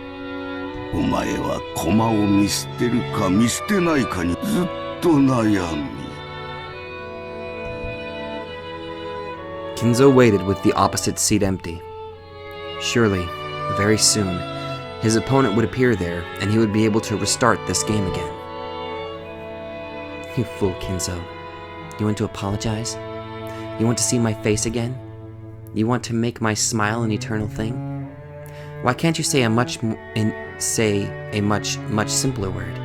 お前は駒を見捨てるか見捨てないかにずっと悩み。Kenzo waited with the opposite seat empty. Surely, very soon, his opponent would appear there, and he would be able to restart this game again. You fool, Kenzo. You want to apologize? You want to see my face again? You want to make my smile an eternal thing? Why can't you say a much simpler word,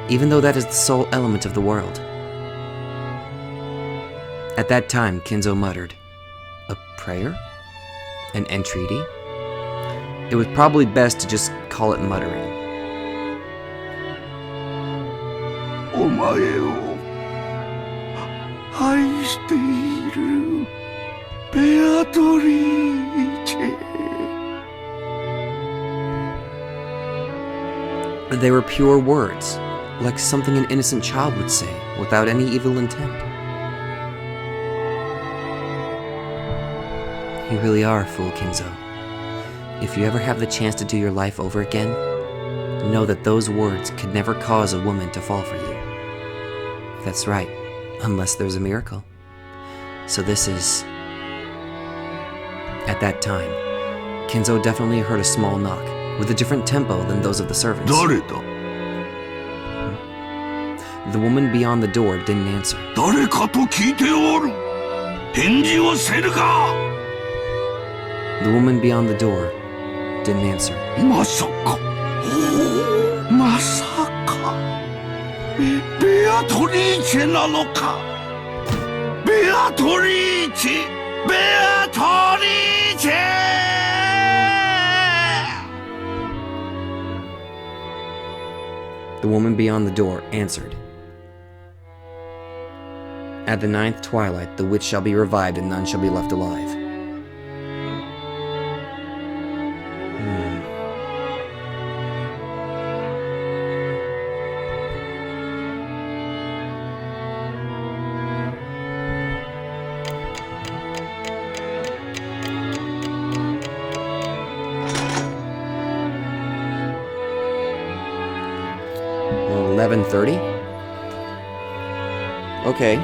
even though that is the sole element of the world? At that time, Kenzo muttered, "A prayer? An entreaty?" It was probably best to just call it muttering. お前を愛している。Beatrice. They were pure words, like something an innocent child would say, without any evil intent. You really are a fool, Kenzo. If you ever have the chance to do your life over again, know that those words could never cause a woman to fall for you. That's right, unless there's a miracle. So this is... At that time, Kenzo definitely heard a small knock, with a different tempo than those of the servants. 誰だ? The woman beyond the door didn't answer. 誰かと聞いておる。返事をせるか。 The woman beyond the door didn't answer. まさか。まさか。ベアトリーチェなのか。ベアトリーチェ。ベアトリーチェ。 The woman beyond the door answered. At the 9th twilight, the witch shall be revived and none shall be left alive. Hmm. 11:30? Okay.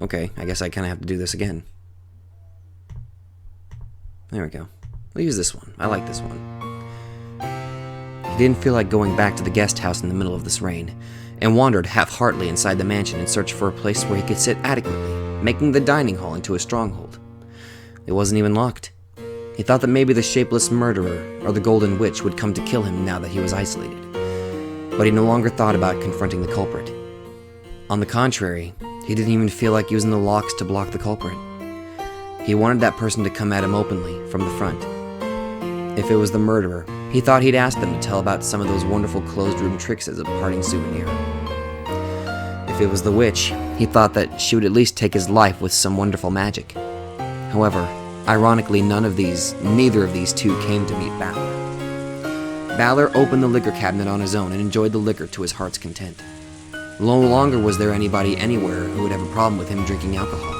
okay, I guess I kind of have to do this again. There we go. We'll use this one. I like this one. He didn't feel like going back to the guest house in the middle of this rain, and wandered half-heartedly inside the mansion in search for a place where he could sit adequately, making the dining hall into a stronghold. It wasn't even locked. He thought that maybe the shapeless murderer or the golden witch would come to kill him now that he was isolated. But he no longer thought about confronting the culprit. On the contrary, he didn't even feel like using the locks to block the culprit. He wanted that person to come at him openly, from the front. If it was the murderer, he thought he'd ask them to tell about some of those wonderful closed-room tricks as a parting souvenir. If it was the witch, he thought that she would at least take his life with some wonderful magic. However, ironically, neither of these two came to meet Balor. Balor opened the liquor cabinet on his own and enjoyed the liquor to his heart's content. No longer was there anybody anywhere who would have a problem with him drinking alcohol.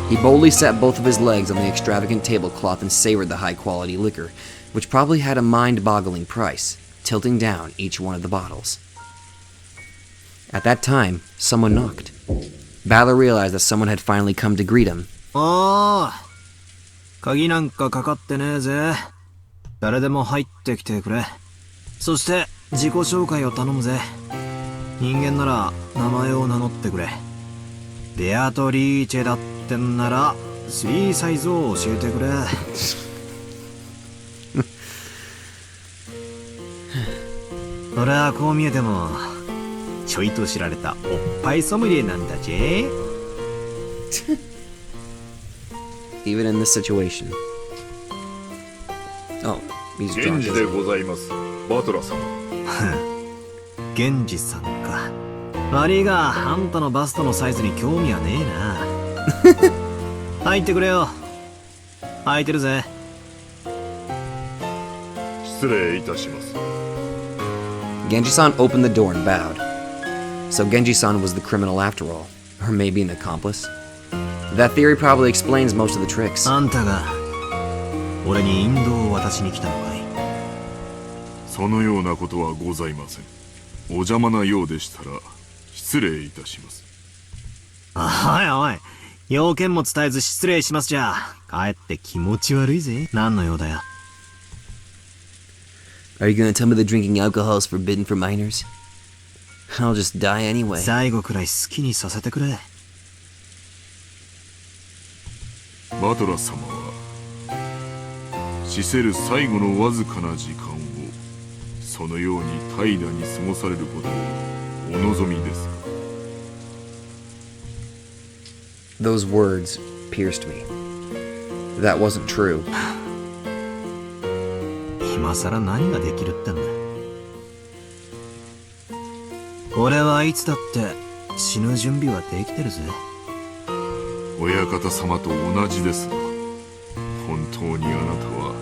He boldly set both of his legs on the extravagant tablecloth and savored the high-quality liquor, which probably had a mind-boggling price, tilting down each one of the bottles. At that time, someone knocked. Balor realized that someone had finally come to greet him. おー、鍵なんかかかってねえぜ。誰でも入ってきてくれ。そして自己紹介を頼むぜ。人間なら名前を名乗ってくれ。ベアトリーチェだってんなら3サイズを教えてくれ。俺はこう見えてもちょいと知られたおっぱいソムリエなんだぜ。Even in this situation. Oh, he's drunk. 源氏でございます。バトラ様。源氏さんか。悪いが、あんたのバストのサイズに興味はねえな。入ってくれよ。空いてるぜ。失礼いたします。Genji-san opened the door and bowed. So Genji-san was the criminal after all, or maybe an accomplice. That theory probably explains most of the tricks. あんたが俺に引導を渡しに来たのかい。そのようなことはございません。お邪魔なようでしたら失礼いたします。おいおい、要件も伝えず失礼しますじゃかえって気持ち悪いぜ。何の用だよ。Are you gonna tell me that drinking alcohol is forbidden for minors? I'll just die anyway. 最後くらい好きにさせてくれ。バトラ様は死せる最後のわずかな時間をそのように怠惰に過ごされることをお望みですか。 Those words pierced me. That wasn't true. 今さら何ができるってんだ。俺はいつだって死ぬ準備はできてるぜ。親方様と同じですが、本当にあなたは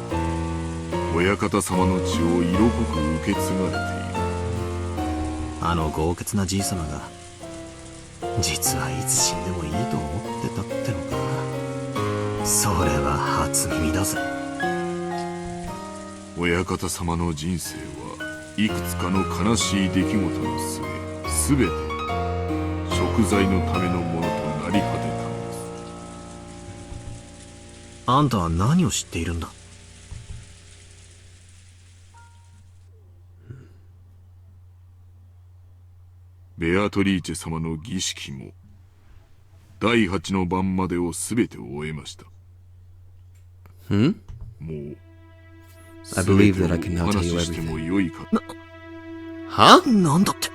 親方様の血を色濃く受け継がれている。あの豪傑なじい様が実はいつ死んでもいいと思ってたってのか。それは初耳だぜ。親方様の人生はいくつかの悲しい出来事の末、すべて贖罪のためのものとなり果てた。あんたは何を知っているんだ。ベアトリーチェ様の儀式も第8の晩までを全て終えました。Hmm? もう I believe that I can now tell you お話ししてもよいか。 Huh? なんだって。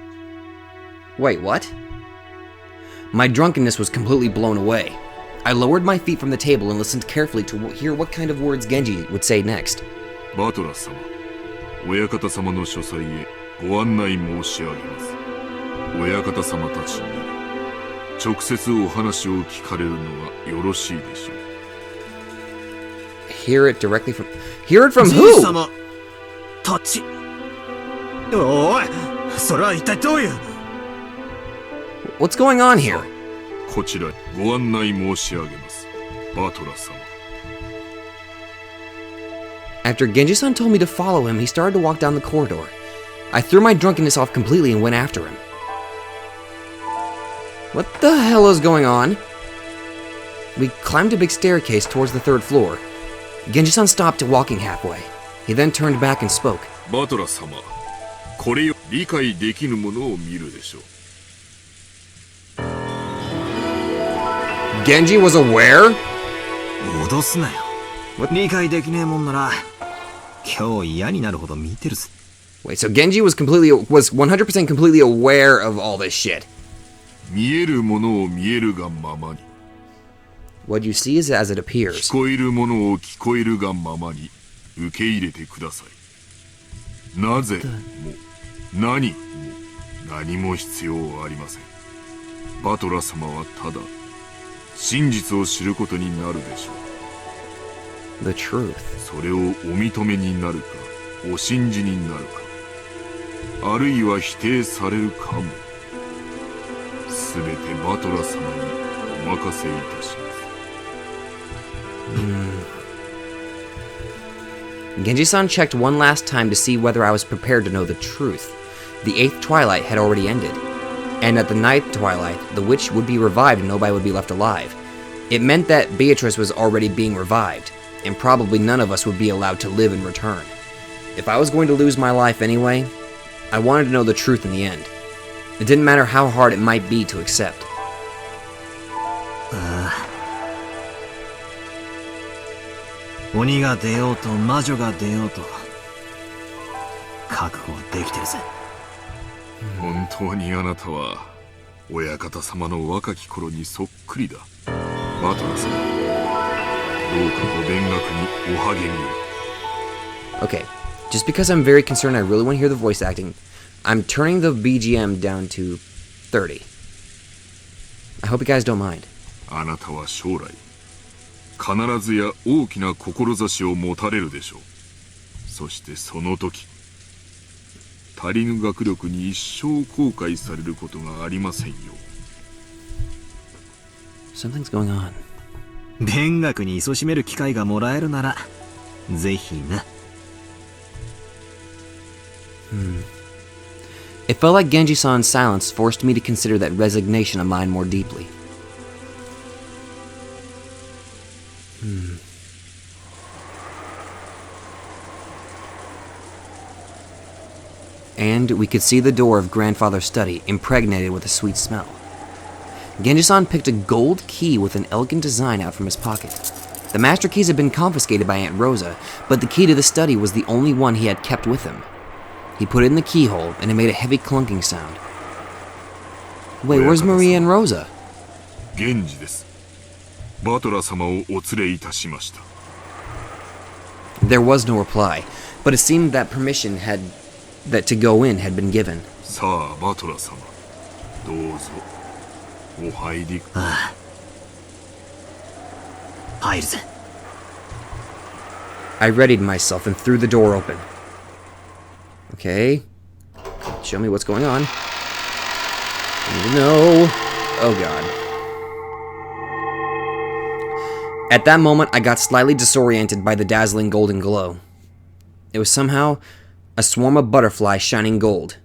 Wait, what? My drunkenness was completely blown away. I lowered my feet from the table and listened carefully to hear what kind of words Genji would say next. バトラ様、親方様の書斎へご案内申し上げます。親方様たちに直接お話を聞かれるのがよろしいでしょう。 Hear it directly from... Hear it from じい who? 様たち。おい、それは一体どういう。 What's going on here? こちらへご案内申し上げます。バトラ様。 After Genji-san told me to follow him, he started to walk down the corridor. I threw my drunkenness off completely and went after him. What the hell is going on? We climbed a big staircase towards the 3rd floor. Genji-san stopped walking halfway. He then turned back and spoke. バトラ様、これを理解できぬものを見るでしょう。 Genji was aware? 脅すなよ。理解できねえもんなら、今日嫌になるほど見てるぜ。 Wait, so Genji was 100% completely aware of all this shit. 見えるものを見えるがままに。 What you see is as it 聞 appears. こえるものを聞こえるがままに受け入れてください。なぜも何も何も必要ありません。バトラ様はただ真実を知ることになるでしょう。 The truth. それをお認めになるかお信じになるか、あるいは否定されるかも。すべてバトラ様にお任せいたします。 Genji-san checked one last time to see whether I was prepared to know the truth. The 8th twilight had already ended, and at the 9th twilight, the witch would be revived and nobody would be left alive. It meant that Beatrice was already being revived, and probably none of us would be allowed to live in return. If I was going to lose my life anyway, I wanted to know the truth in the end. It didn't matter how hard it might be to accept. 鬼が出ようと魔女が出ようと覚悟はできてるぜ。本当にあなたは親方様の若き頃にそっくりだ。バトラ様、どうかご勉学にお励みを。 Okay, just because I'm very concerned, I really want to hear the voice acting, I'm turning the BGM down to 30. I hope you guys don't mind. あなたは将来必ずや大きな志を持たれるでしょう。そしてその時、足りぬ学力に一生後悔されることがありませんよ。 Something's going on. 勉学に勤しめる機会がもらえるならぜひな。 It felt like Genji-san's silence forced me to consider that resignation of mine more deeply. And we could see the door of Grandfather's study impregnated with a sweet smell. Genji-san picked a gold key with an elegant design out from his pocket. The master keys had been confiscated by Aunt Rosa, but the key to the study was the only one he had kept with him. He put it in the keyhole, and it made a heavy clunking sound. Wait, where's Maria and Rosa? 源氏です。バトラ様をお連れいたしました。 There was no reply, but it seemed that permission to go in had been given. さあ、バトラ様、どうぞお入り。入るぜ。 I readied myself and threw the door open. Okay. Show me what's going on. No. Oh god. At that moment, I got slightly disoriented by the dazzling golden glow. It was somehow a swarm of butterflies shining gold.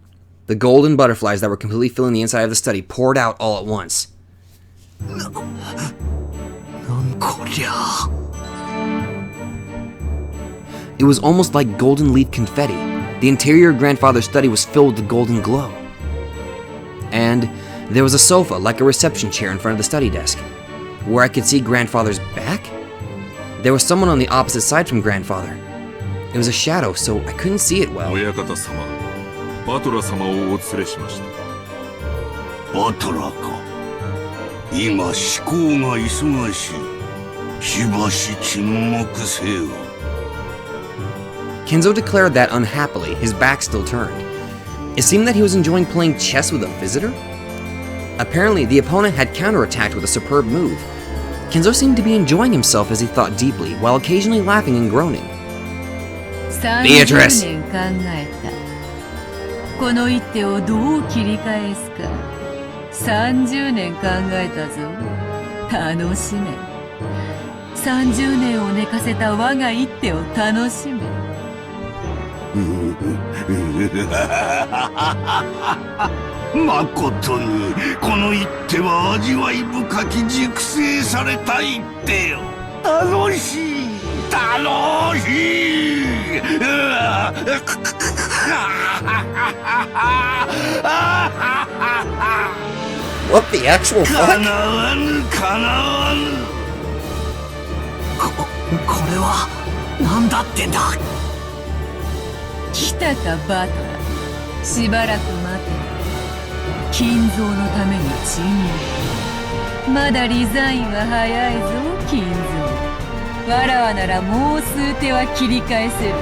The golden butterflies that were completely filling the inside of the study poured out all at once. なんこりゃ。 It was almost like golden leaf confetti. The interior of Grandfather's study was filled with the golden glow. And there was a sofa, like a reception chair, in front of the study desk, where I could see Grandfather's back. There was someone on the opposite side from Grandfather. It was a shadow, so I couldn't see it well. 親方様、バトラ様をお連れしました。バトラか。今思考が忙しい。しばし沈黙せよ。 Kenzo declared that unhappily, his back still turned. It seemed that he was enjoying playing chess with a visitor. Apparently, the opponent had counterattacked with a superb move. Kenzo seemed to be enjoying himself as he thought deeply, while occasionally laughing and groaning. Beatrice! 30年考えた。この一手をどう切り返すか。30年考えたぞ。楽しめ。30年を寝かせた我が一手を楽しめ。まことにこの一手は味わい深き熟成された一手よ。楽しい楽しい。What the actual か fuck? なわぬかなわぬ。これは何だってんだ。来たかバトラ。しばらく待て。金蔵のために沈黙。まだリザインは早いぞ金蔵。わらわならもう数手は切り返せる。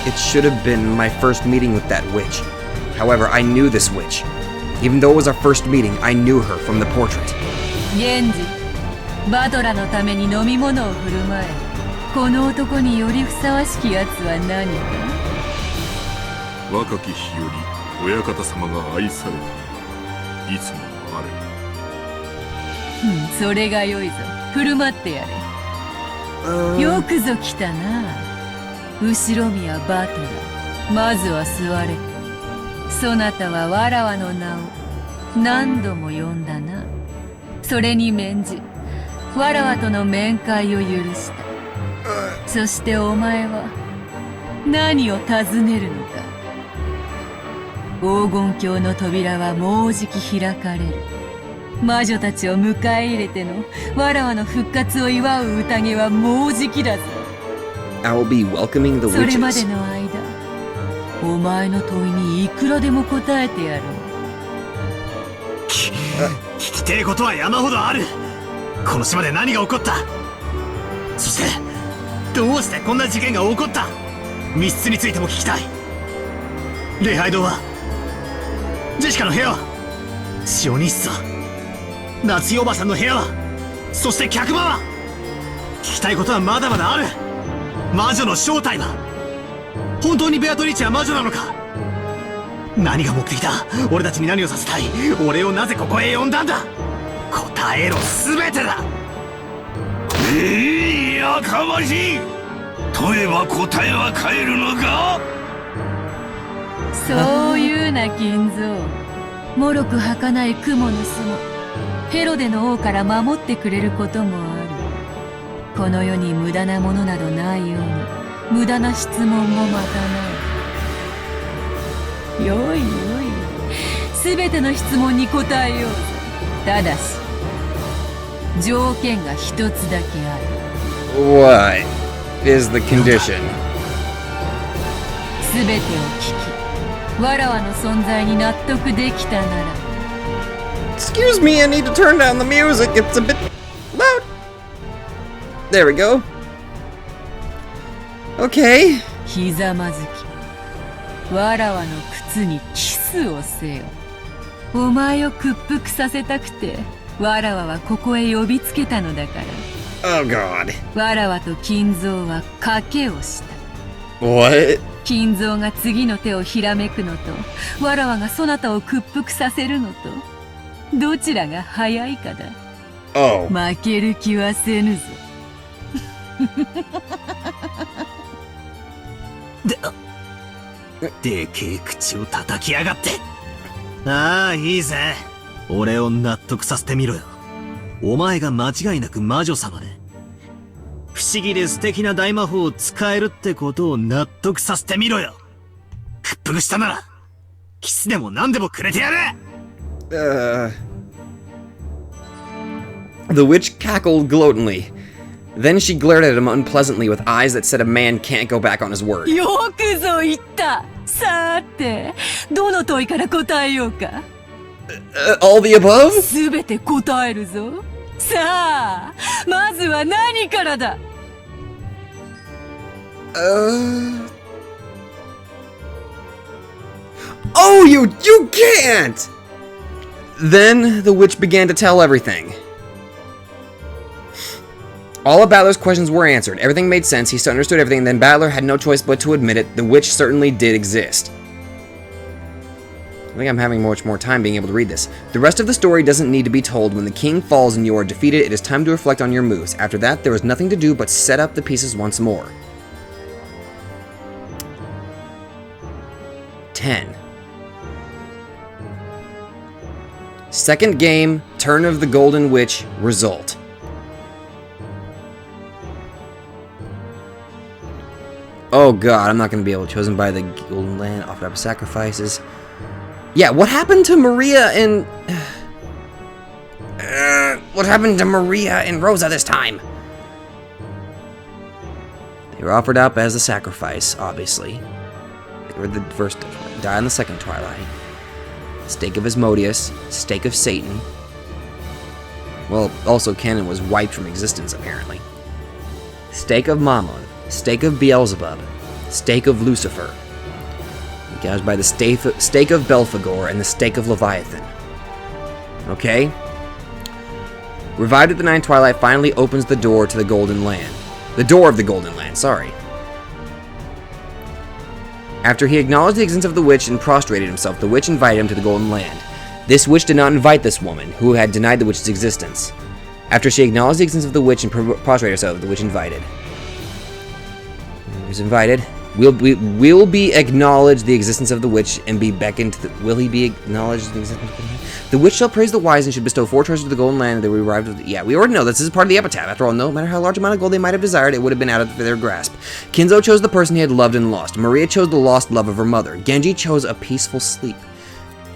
It should have been my first meeting with that witch. However, I knew this witch. Even though it was our first meeting, I knew her from the portrait. 源氏、バトラのために飲み物を振る舞え。この男によりふさわしきやつは何か。若き日より親方様が愛されていつもあれ。それがよいぞ。振る舞ってやれ。よくぞ来たな。後ろ宮バトラ。まずは座れ。そなたはわらわの名を何度も呼んだな。それに免じ、わらわとの面会を許した。そしてお前は何を尋ねるのか。黄金鏡の扉はもうじき開かれる。魔女たちを迎え入れてのわらわの復活を祝う宴はもうじきだぞ。I will be welcoming the それまで witches. の間、お前の問いにいくらでも答えてやろう。聞きてえことは山ほどある。この島で何が起こった？そしてどうしてこんな事件が起こった？密室についても聞きたい。礼拝堂は？ジェシカの部屋は？シオニッサ、夏井おばさんの部屋は？そして客場は？聞きたいことはまだまだある。魔女の正体は？本当にベアトリーチは魔女なのか？何が目的だ？俺たちに何をさせたい？俺をなぜここへ呼んだんだ？答えろ、全てだ。やかましい。問えば答えは返るのか？そういうな金蔵。もろく儚い蜘蛛の巣もヘロデの王から守ってくれることもある。この世に無駄なものなどないように無駄な質問もまたない。よいよい、すべての質問に答えようぞ。ただし条件が一つだけある。 What is the condition? すべてを聞き、わらわの存在に納得できたなら。 Excuse me, I need to turn down the music. It's a bit loud. There we go. Okay. ひざまずき、わらわの靴にキスをせよ。お前を屈服させたくてわらわはここへ呼びつけたのだから。 Oh god. わらわと金蔵は賭けをした。 What? 金蔵が次の手をひらめくのとわらわがそなたを屈服させるのとどちらが早いかだ。 Oh. 負ける気はせぬぞ。でけえ口を叩きやがって。ああ、いいぜ。俺を納得させてみろよ。お前が間違いなく魔女様で、不思議で素敵な大魔法を使えるってことを納得させてみろよ。屈服したなら、キスでも何でもくれてやれ。The witch cackled gloatingly. Then she glared at him unpleasantly with eyes that said a man can't go back on his word. よくぞ言った。さて、どの問いから答えようか。All the above? すべて答えるぞ。さあ、まずは何からだ。Oh, you can't! Then the witch began to tell everything. All of Battler's questions were answered. Everything made sense. He understood everything. Then Battler had no choice but to admit it. The witch certainly did exist. I think I'm having much more time being able to read this. The rest of the story doesn't need to be told. When the king falls and you are defeated, it is time to reflect on your moves. After that, there is nothing to do but set up the pieces once more. 10. Second game, Turn of the Golden Witch, result. Oh god, I'm not going to be able to. Chosen by the Golden Land, offered up sacrifices. Yeah, what happened to Maria and... what happened to Maria and Rosa this time? They were offered up as a sacrifice, obviously. They were the first to die in the second Twilight. Stake of Asmodeus, stake of Satan. Well, also Canon was wiped from existence, apparently. Stake of Mammon, stake of Beelzebub, stake of Lucifer. Gouged by the stake of Belphegor and the stake of Leviathan. Okay? Revived at the Ninth Twilight finally opens the door to the Golden Land. The door of the Golden Land, sorry. After he acknowledged the existence of the witch and prostrated himself, the witch invited him to the Golden Land. This witch did not invite this woman, who had denied the witch's existence. After she acknowledged the existence of the witch and prostrated herself, the witch invited. He was invited. Will be acknowledged the existence of the witch and be beckoned to the... Will he be acknowledged the existence of the witch? The witch shall praise the wise and should bestow 4 treasures to the Golden Land and they will arrive at the... Yeah, we already know this is part of the epitaph. After all, no matter how large amount of gold they might have desired, it would have been out of their grasp. Kinzo chose the person he had loved and lost. Maria chose the lost love of her mother. Genji chose a peaceful sleep.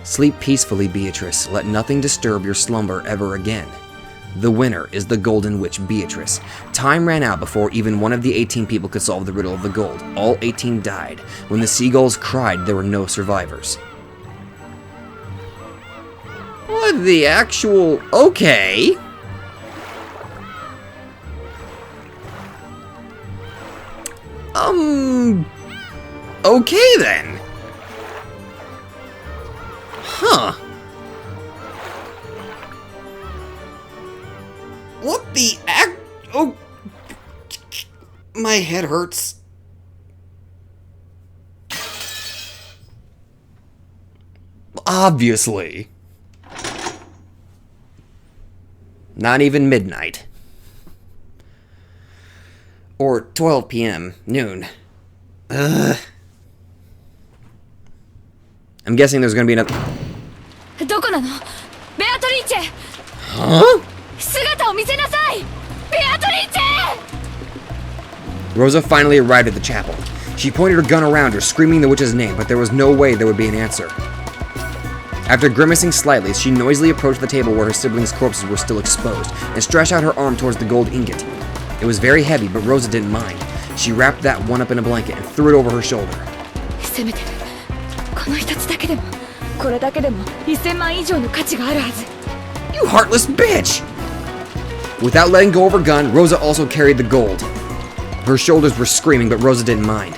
Sleep peacefully, Beatrice. Let nothing disturb your slumber ever again. The winner is the Golden Witch, Beatrice. Time ran out before even one of the 18 people could solve the riddle of the gold. All 18 died. When the seagulls cried, there were no survivors. What the actual... Okay. Okay then. Huh. What the Oh. My head hurts. Obviously. Not even midnight. Or 12 p.m. noon. I'm guessing there's gonna be another... Huh? Rosa finally arrived at the chapel. She pointed her gun around her, screaming the witch's name, but there was no way there would be an answer. After grimacing slightly, she noisily approached the table where her siblings' corpses were still exposed, and stretched out her arm towards the gold ingot. It was very heavy, but Rosa didn't mind. She wrapped that one up in a blanket and threw it over her shoulder. You heartless bitch! Without letting go of her gun, Rosa also carried the gold. Her shoulders were screaming, but Rosa didn't mind.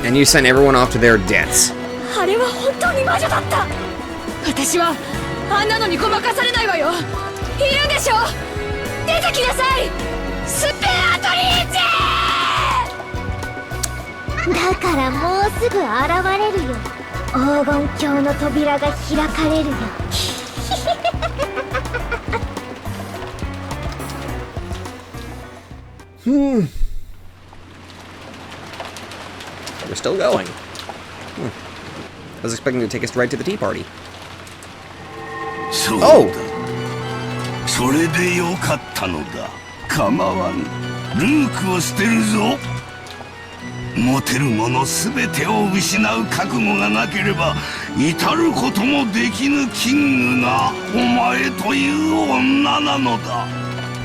And you sent everyone off to their deaths. We're still going. I was expecting to take us right to the tea party. Oh! それでよかったのだ。構わん。ルークを捨てるぞ。持てるもの全てを失う覚悟がなければ至ることもできぬキングがお前という女なのだ。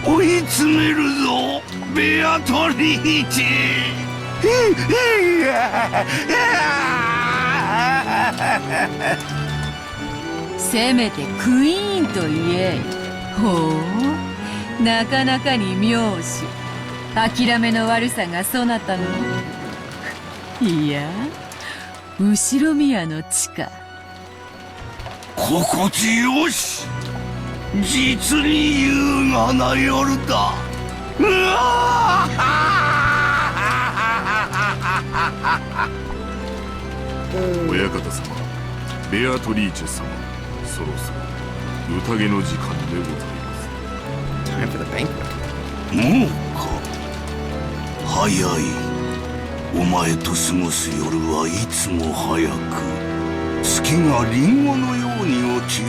追い詰めるぞベアトリーチェ。せめてクイーンと言え。ほう、なかなかに妙手。諦めの悪さがそなたの。いや、後ろ宮の地か。心地よし。実に優雅な夜だ。うわ親方様、ベアトリーチェ様、そろそろ宴の時間でございます。 Time for the banquet. もうか。早い。お前と過ごす夜はいつも早く、月がリンゴのように落ち、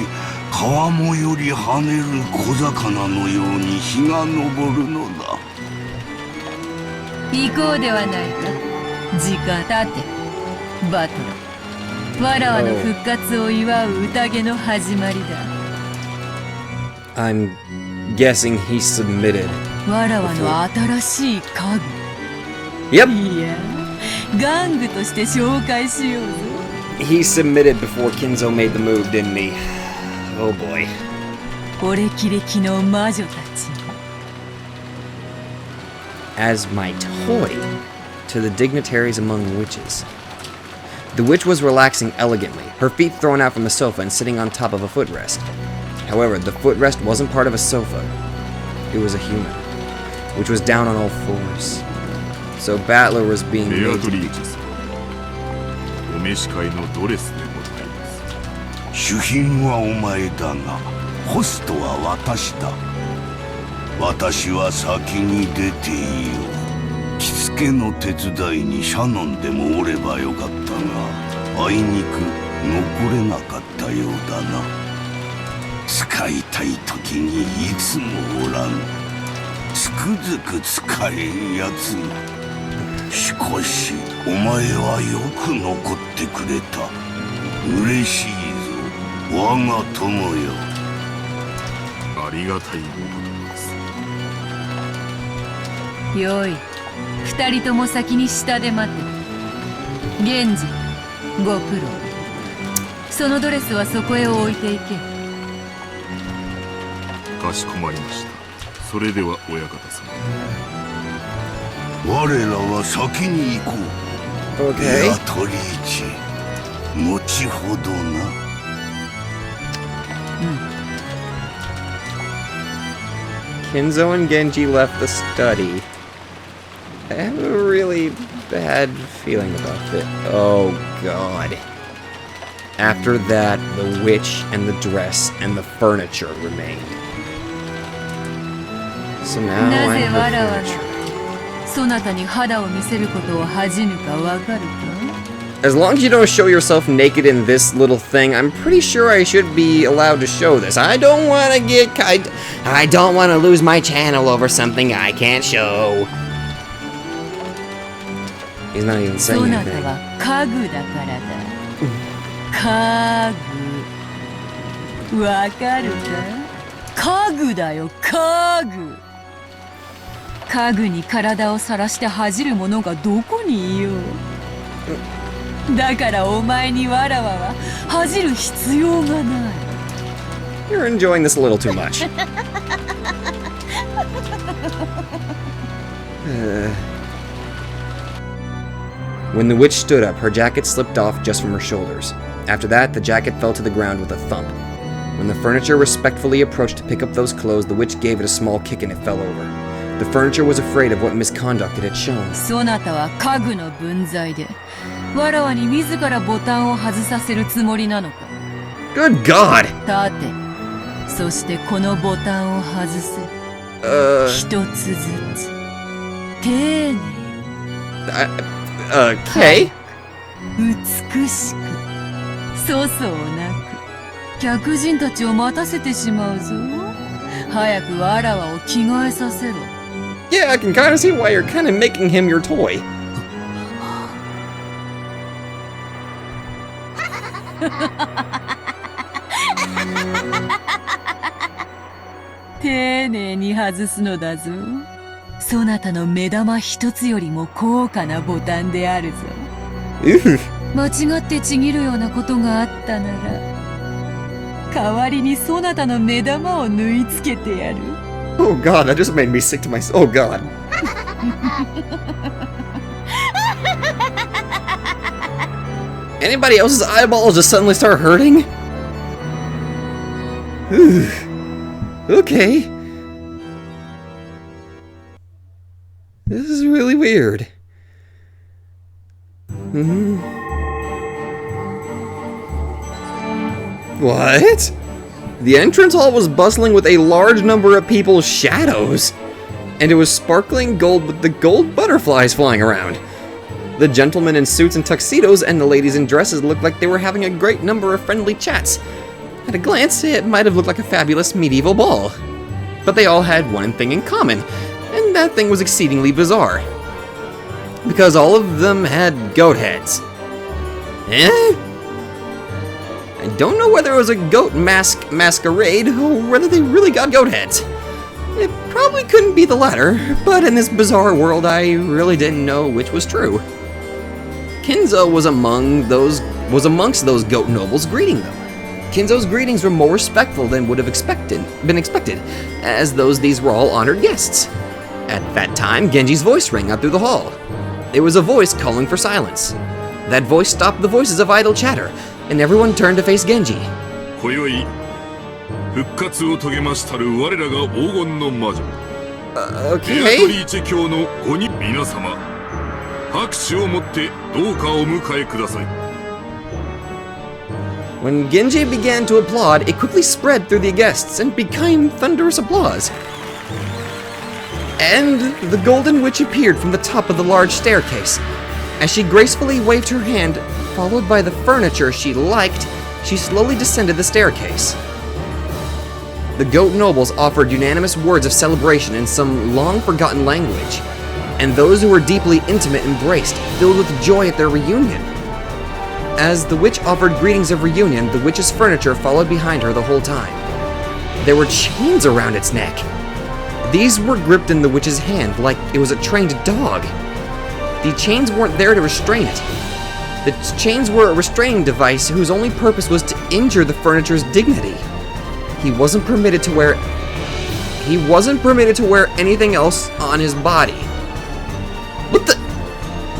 川面より跳ねる小魚のように日が昇るのだ。行こうではないか。時間立てバトル。わらわの復活を祝う宴の始まりだ。 I'm guessing he submitted. わらわの新しい家具。 Yep, いや、玩具として紹介しようぞ。 he submitted before Kinzo made the move, didn't he? Oh boy. お歴々の魔女たち。 As my toy to the dignitaries among witches. The witch was relaxing elegantly, her feet thrown out from the sofa and sitting on top of a footrest. However, the footrest wasn't part of a sofa. It was a human, which was down on all fours. So Battler was being ベア made ト to リ be... ーチェ様、お召し替えのドレスでございます。主賓はお前だが、ホストは私だ。私は先に出ていよう。着付けの手伝いにシャノンでもおればよかったが、あいにく残れなかったようだな。使いたい時にいつもおらん。つくづく使えんやつが。しかしお前はよく残ってくれた。嬉しいぞ我が友よ。ありがたいお言葉です。よい、二人とも先に下で待って。源氏、ご苦労。そのドレスはそこへ置いていけ。かしこまりました。それでは親方様。我らは先に行こう。ベアトリーチェ、後ほどな。Kinzo and Genji left the study. I have a really bad feeling about it. Oh god. After that, the witch and the dress and the furniture remained. So now な I ぜ have わらわ the が furniture. そなたに肌を見せることを恥じぬかわかるか。 As long as you don't show yourself naked in this little thing, I'm pretty sure I should be allowed to show this. I don't want to get... I don't want to lose my channel over something I can't show. He's not even そ saying なた anything. は家具だからだ。家具。わかるか？家具だよ、家具。家具に体をさらして恥じる者がどこにいよう。だからお前にわらわは恥じる必要がない。 You're enjoying this a little too much. When the witch stood up, her jacket slipped off just from her shoulders. After that, the jacket fell to the ground with a thump. When the furniture respectfully approached to pick up those clothes, the witch gave it a small kick and it fell over. The furniture was afraid of what misconduct it had shown. そなたは家具の分際でわらわに自らボタンを外させるつもりなのか。 Good God! 立て。そしてこのボタンを外せ。一つずつ丁寧に。 Okay. 美しく粗相なく客人たちを待たせてしまうぞ。早くわらわを着替えさせろ。 Yeah, I can kind of see why you're kind of making him your toy. 丁寧に外すのだぞ。そなたの目玉一つよりも高価なボタンであるぞ。間違ってちぎるようなことがあったなら、代わりにそなたの目玉を縫い付けてやる。Oh god, that just made me sick to my... Oh god. Anybody else's eyeballs just suddenly start hurting? Okay. This is really weird. What? The entrance hall was bustling with a large number of people's shadows, and it was sparkling gold with the gold butterflies flying around. The gentlemen in suits and tuxedos and the ladies in dresses looked like they were having a great number of friendly chats. At a glance, it might have looked like a fabulous medieval ball. But they all had one thing in common, and that thing was exceedingly bizarre. Because all of them had goat heads. Eh? I don't know whether it was a goat masquerade or whether they really got goat heads. It probably couldn't be the latter, but in this bizarre world I really didn't know which was true. Kinzo was amongst those goat nobles greeting them. Kinzo's greetings were more respectful than would have been expected, as these were all honored guests. At that time, Genji's voice rang out through the hall. It was a voice calling for silence. That voice stopped the voices of idle chatter, and everyone turned to face Genji. 今宵復活を遂げましたる我らが黄金の魔女、ベアトリーチェ教の5人皆様、拍手をもってどうかお迎えください。 When Genji began to applaud, it quickly spread through the guests and became thunderous applause. And the Golden Witch appeared from the top of the large staircase. As she gracefully waved her hand, followed by the furniture she liked, she slowly descended the staircase. The goat nobles offered unanimous words of celebration in some long-forgotten language, and those who were deeply intimate embraced, filled with joy at their reunion. As the witch offered greetings of reunion, the witch's furniture followed behind her the whole time. There were chains around its neck. These were gripped in the witch's hand like it was a trained dog. The chains weren't there to restrain it. The chains were a restraining device whose only purpose was to injure the furniture's dignity. He wasn't permitted to wear anything else on his body. What the?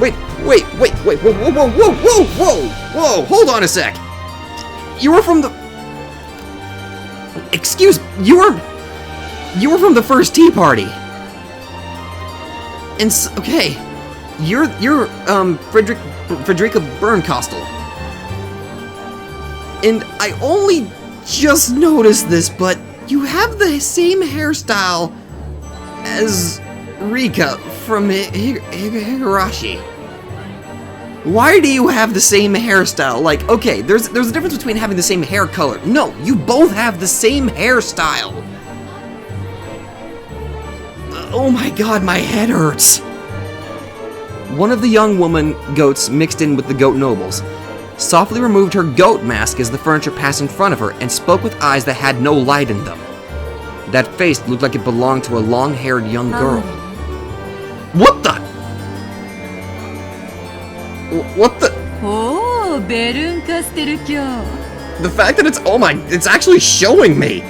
Wait, whoa, hold on a sec. You were from the... Excuse, you were from the first tea party. And okay, you're Frederica Bernkostel. And I only just noticed this, but you have the same hairstyle as Rika from Higurashi. Why do you have the same hairstyle? Like, okay, there's a difference between having the same hair color. No, you both have the same hairstyle. Oh my god, my head hurts. One of the young woman goats mixed in with the goat nobles, softly removed her goat mask as the furniture passed in front of her and spoke with eyes that had no light in them. That face looked like it belonged to a long-haired young girl. What the? What the? Oh, Bernkastel-kyo. The fact that it's actually showing me.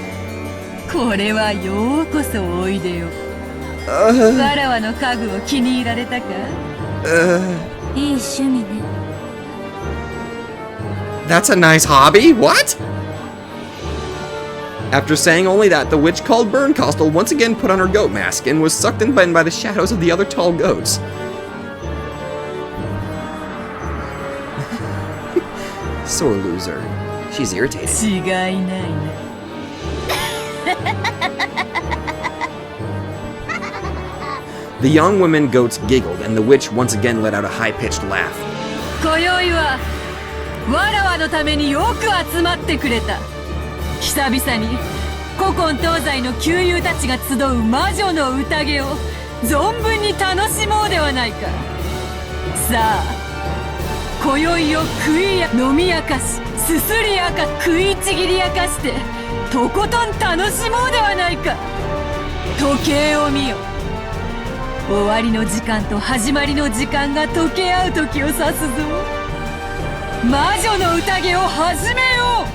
これはようこそおいでよ。わらわの家具を気に入られたか？いい趣味ね。That's a nice hobby? What? After saying only that, the witch called Bernkostel once again put on her goat mask and was sucked in by the shadows of the other tall goats. Sore loser. She's irritated. 違いないな。The young women goats giggled, and the witch once again let out a high-pitched laugh. 今宵はわらわのためによく集まってくれた。久々に古今東西の旧友たちが集う魔女の宴を存分に楽しもうではないか。さあ、今宵を食いや飲み明かしすすりやか食いちぎりやかしてとことん楽しもうではないか。時計を見よ。終わりの時間と始まりの時間が溶け合う時を指すぞ。魔女の宴を始めよ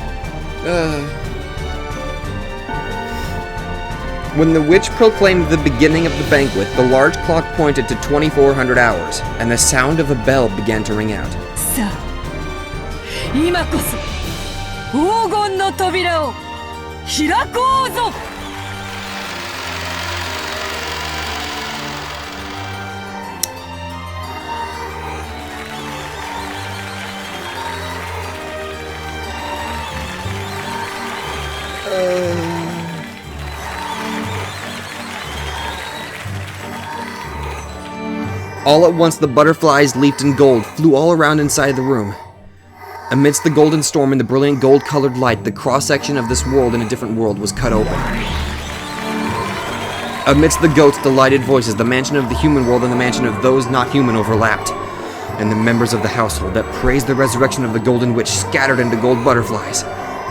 う。When the witch proclaimed the beginning of the banquet, the large clock pointed to 2400 hours, and the sound of a bell began to ring out. さあ、今こそ黄金の扉を開こうぞ。All at once the butterflies leaped in gold, flew all around inside the room. Amidst the golden storm and the brilliant gold-colored light, the cross-section of this world and a different world was cut open. Amidst the goats' delighted voices, the mansion of the human world and the mansion of those not human overlapped, and the members of the household that praised the resurrection of the golden witch scattered into gold butterflies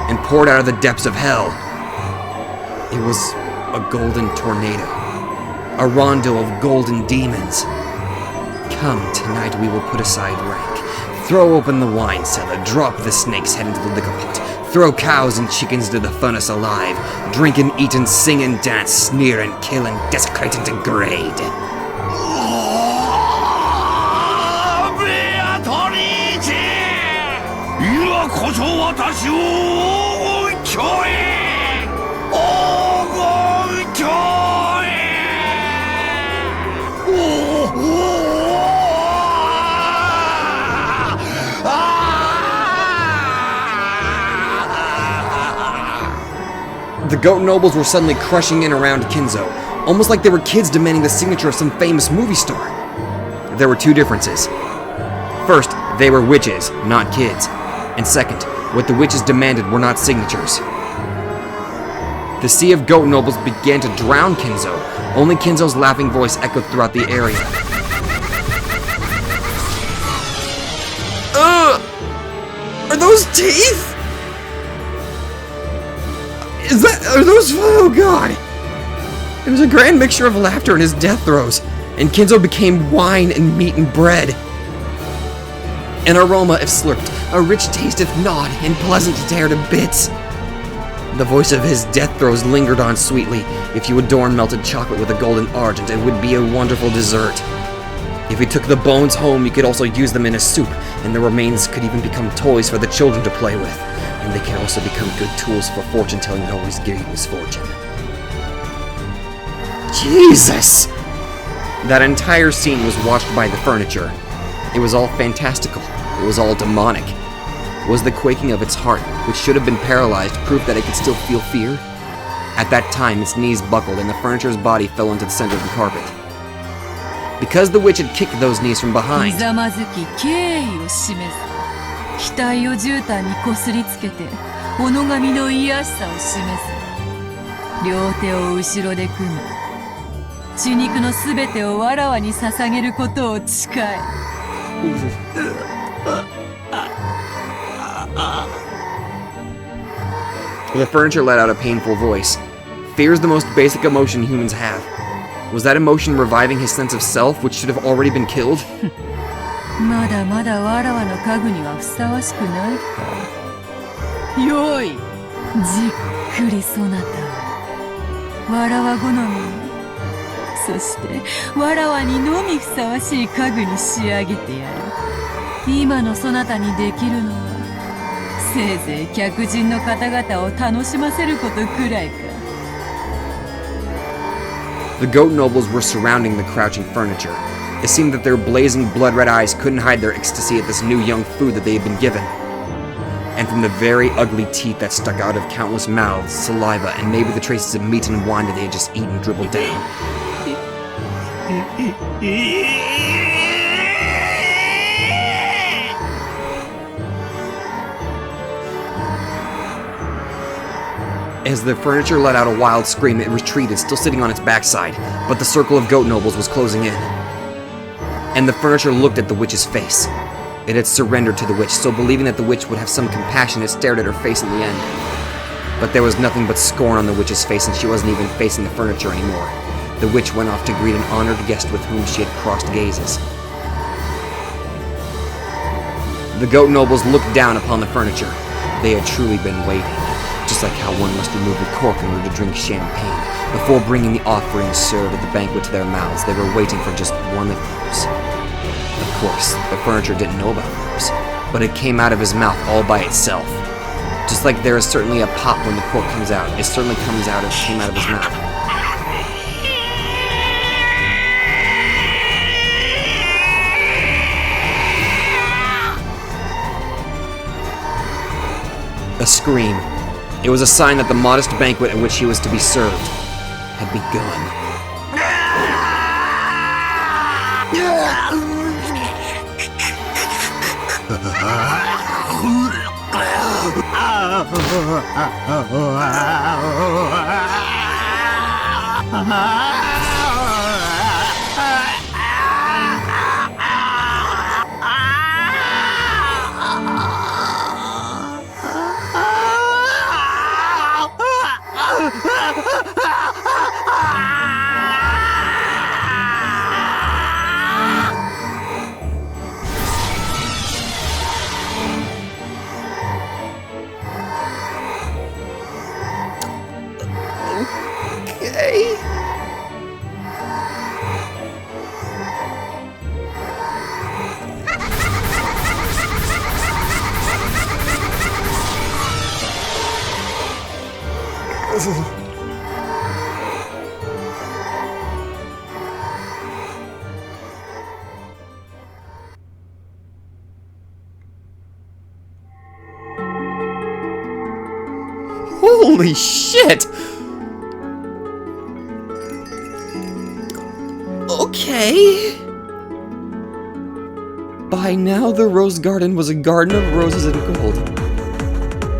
and poured out of the depths of hell. It was a golden tornado, a rondo of golden demons. Come, tonight we will put aside rank, throw open the wine cellar, drop the snake's head into the liquor pot, throw cows and chickens into the furnace alive, drink and eat and sing and dance, sneer and kill and desecrate and degrade. Beatrice! 今こそ私を黄金鏡へ！黄金鏡へ！ The goat nobles were suddenly crushing in around Kinzo, almost like they were kids demanding the signature of some famous movie star. There were two differences. First, they were witches, not kids. And second, what the witches demanded were not signatures. The sea of goat nobles began to drown Kinzo. Only Kinzo's laughing voice echoed throughout the area. Are those teeth? Are those, oh god! It was a grand mixture of laughter and his death throes, and Kinzo became wine and meat and bread. An aroma if slurped, a rich taste if gnawed, and pleasant to tear to bits. The voice of his death throes lingered on sweetly. If you adorn melted chocolate with a golden argent, it would be a wonderful dessert. If you took the bones home, you could also use them in a soup, and the remains could even become toys for the children to play with. And they can also become good tools for fortune-telling that always give you misfortune. Jesus! That entire scene was watched by the furniture. It was all fantastical. It was all demonic. Was the quaking of its heart, which should have been paralyzed, proof that it could still feel fear? At that time, its knees buckled and the furniture's body fell into the center of the carpet. Because the witch had kicked those knees from behind, 額を絨毯にこすりつけて己神の癒しさを示す。両手を後ろで組み血肉のすべてをわらわに捧げることを誓え。The furniture let out a painful voice. Fear is the most basic emotion humans have. Was that emotion reviving his sense of self, which should have already been killed? まだまだわらわの家具にはふさわしくないか。よい、じっくりそなたをわらわ好みに、そしてわらわにのみふさわしい家具に仕上げてやる。今のそなたにできるのはせいぜい客人の方々を楽しませることくらいか。 The goat nobles were surrounding the crouching furniture. It seemed that their blazing blood-red eyes couldn't hide their ecstasy at this new young food that they had been given. And from the very ugly teeth that stuck out of countless mouths, saliva, and maybe the traces of meat and wine that they had just eaten dribbled down. As the furniture let out a wild scream, it retreated, still sitting on its backside, but the circle of goat nobles was closing in. And the furniture looked at the witch's face. It had surrendered to the witch, still believing that the witch would have some compassion. It stared at her face in the end. But there was nothing but scorn on the witch's face, and she wasn't even facing the furniture anymore. The witch went off to greet an honored guest with whom she had crossed gazes. The goat nobles looked down upon the furniture. They had truly been waiting, just like how one must remove the cork in order to drink champagne. Before bringing the offerings served at the banquet to their mouths, they were waiting for just one of those. Of course, the furniture didn't know about those, but it came out of his mouth all by itself. Just like there is certainly a pop when the cork comes out, it certainly came out of his mouth. A scream. It was a sign that the modest banquet at which he was to be served had begun. Okay. Holy shit! Okay. By now, the rose garden was a garden of roses and gold.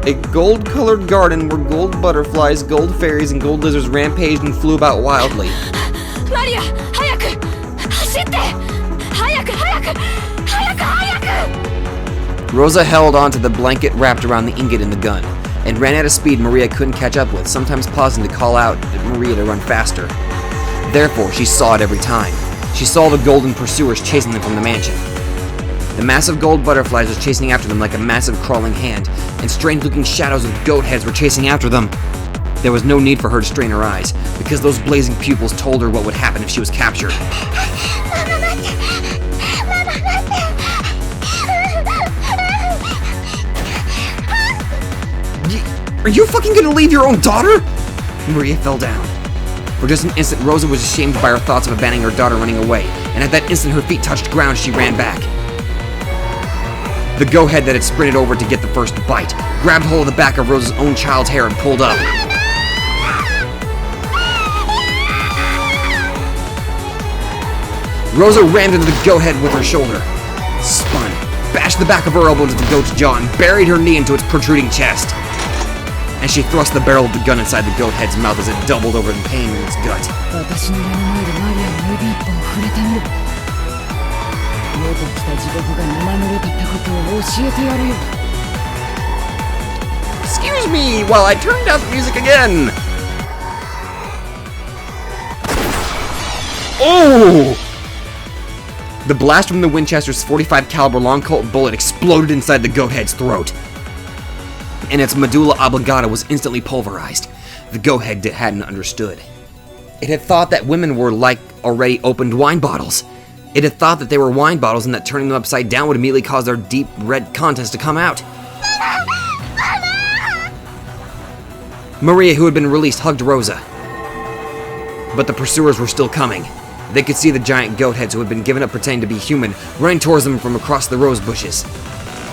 A gold-colored garden where gold butterflies, gold fairies, and gold lizards rampaged and flew about wildly. Maria, 早く走って早く早く早く早く Rosa held onto the blanket wrapped around the ingot in the gun, and ran at a speed Maria couldn't catch up with, sometimes pausing to call out at Maria to run faster. Therefore, she saw it every time. She saw the golden pursuers chasing them from the mansion. The massive gold butterflies was chasing after them like a massive crawling hand, and strange-looking shadows of goat heads were chasing after them. There was no need for her to strain her eyes, because those blazing pupils told her what would happen if she was captured. Are you fucking gonna leave your own daughter? Maria fell down. For just an instant, Rosa was ashamed by her thoughts of abandoning her daughter running away, and at that instant her feet touched ground as she ran back. The go-head that had sprinted over to get the first bite grabbed hold of the back of Rosa's own child's hair and pulled up. Rosa rammed into the go-head with her shoulder, spun, bashed the back of her elbow into the goat's jaw, and buried her knee into its protruding chest. And she thrust the barrel of the gun inside the goat head's mouth as it doubled over in pain in its gut. Excuse me while I turn down the music again! Oh! The blast from the Winchester's .45 caliber long Colt bullet exploded inside the goat head's throat, and its medulla oblongata was instantly pulverized. The goat-head hadn't understood. It had thought that women were like already opened wine bottles. It had thought that they were wine bottles and that turning them upside down would immediately cause their deep red contents to come out. Maria, who had been released, hugged Rosa. But the pursuers were still coming. They could see the giant goat heads who had been given up pretending to be human running towards them from across the rose bushes.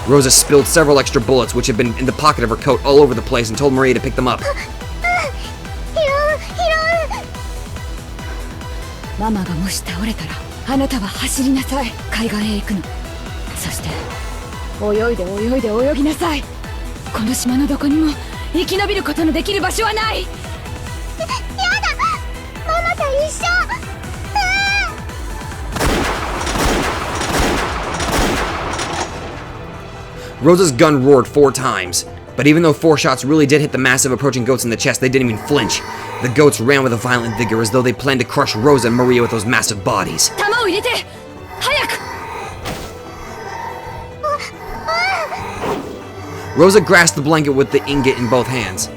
Rosa spilled several extra bullets, which had been in the pocket of her coat, all over the place, and told Maria to pick them up. Mama がもし倒れたら、あなたは走りなさい。海岸へ行くの。そして泳いで泳いで泳ぎなさい。この島のどこにも生き延びることのできる場所はない。やだ、ママと一緒。Rosa's gun roared 4 times, but even though 4 shots really did hit the massive approaching goats in the chest, they didn't even flinch. The goats ran with a violent vigor as though they planned to crush Rosa and Maria with those massive bodies. 弾を入れて早く Rosa grasped the blanket with the ingot in both hands,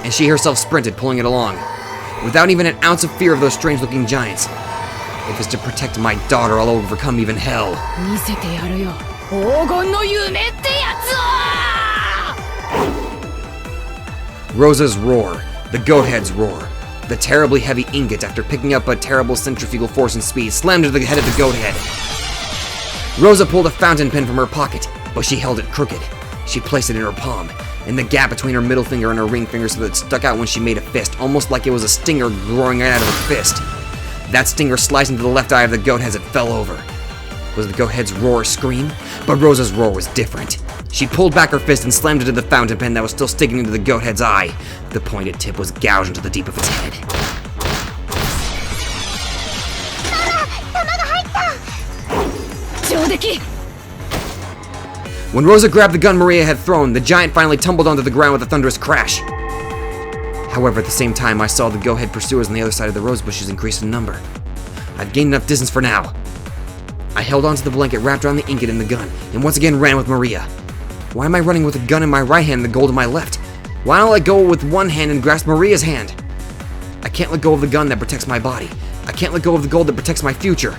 and she herself sprinted, pulling it along, without even an ounce of fear of those strange-looking giants. If it's to protect my daughter, I'll overcome even hell. 見せてやるよ黄金の夢ってやつを Rosa's roar, the goat head's roar, the terribly heavy ingot, after picking up a terrible centrifugal force and speed, slammed into the head of the goat head. Rosa pulled a fountain pen from her pocket, but she held it crooked. She placed it in her palm, in the gap between her middle finger and her ring finger so that it stuck out when she made a fist, almost like it was a stinger growing right out of her fist. That stinger sliced into the left eye of the goat as it fell over. Was the goat head's roar a scream? But Rosa's roar was different. She pulled back her fist and slammed it into the fountain pen that was still sticking into the goat head's eye. The pointed tip was gouged into the deep of its head. When Rosa grabbed the gun Maria had thrown, the giant finally tumbled onto the ground with a thunderous crash. However, at the same time, I saw the goat-head pursuers on the other side of the rose bushes increase in number. I'd gained enough distance for now. I held onto the blanket wrapped around the ingot in the gun, and once again ran with Maria. Why am I running with a gun in my right hand and the gold in my left? Why don't I let go with one hand and grasp Maria's hand? I can't let go of the gun that protects my body. I can't let go of the gold that protects my future.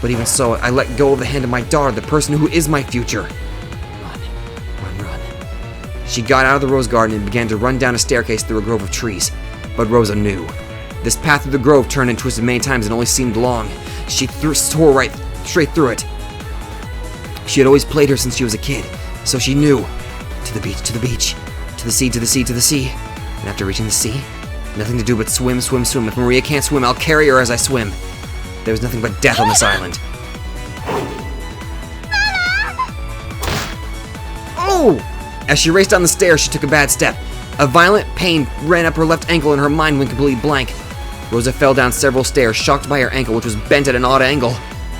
But even so, I let go of the hand of my daughter, the person who is my future. Run. She got out of the rose garden and began to run down a staircase through a grove of trees. But Rosa knew. This path through the grove turned and twisted many times and only seemed long. She tore right straight through it. She had always played her since she was a kid, so she knew. To the beach, to the beach, to the sea, to the sea, to the sea. And after reaching the sea, nothing to do but swim. If Maria can't swim, I'll carry her as I swim. There was nothing but death on this island. Oh! As she raced down the stairs, she took a bad step. A violent pain ran up her left ankle and her mind went completely blank. Rosa fell down several stairs, shocked by her ankle, which was bent at an odd angle.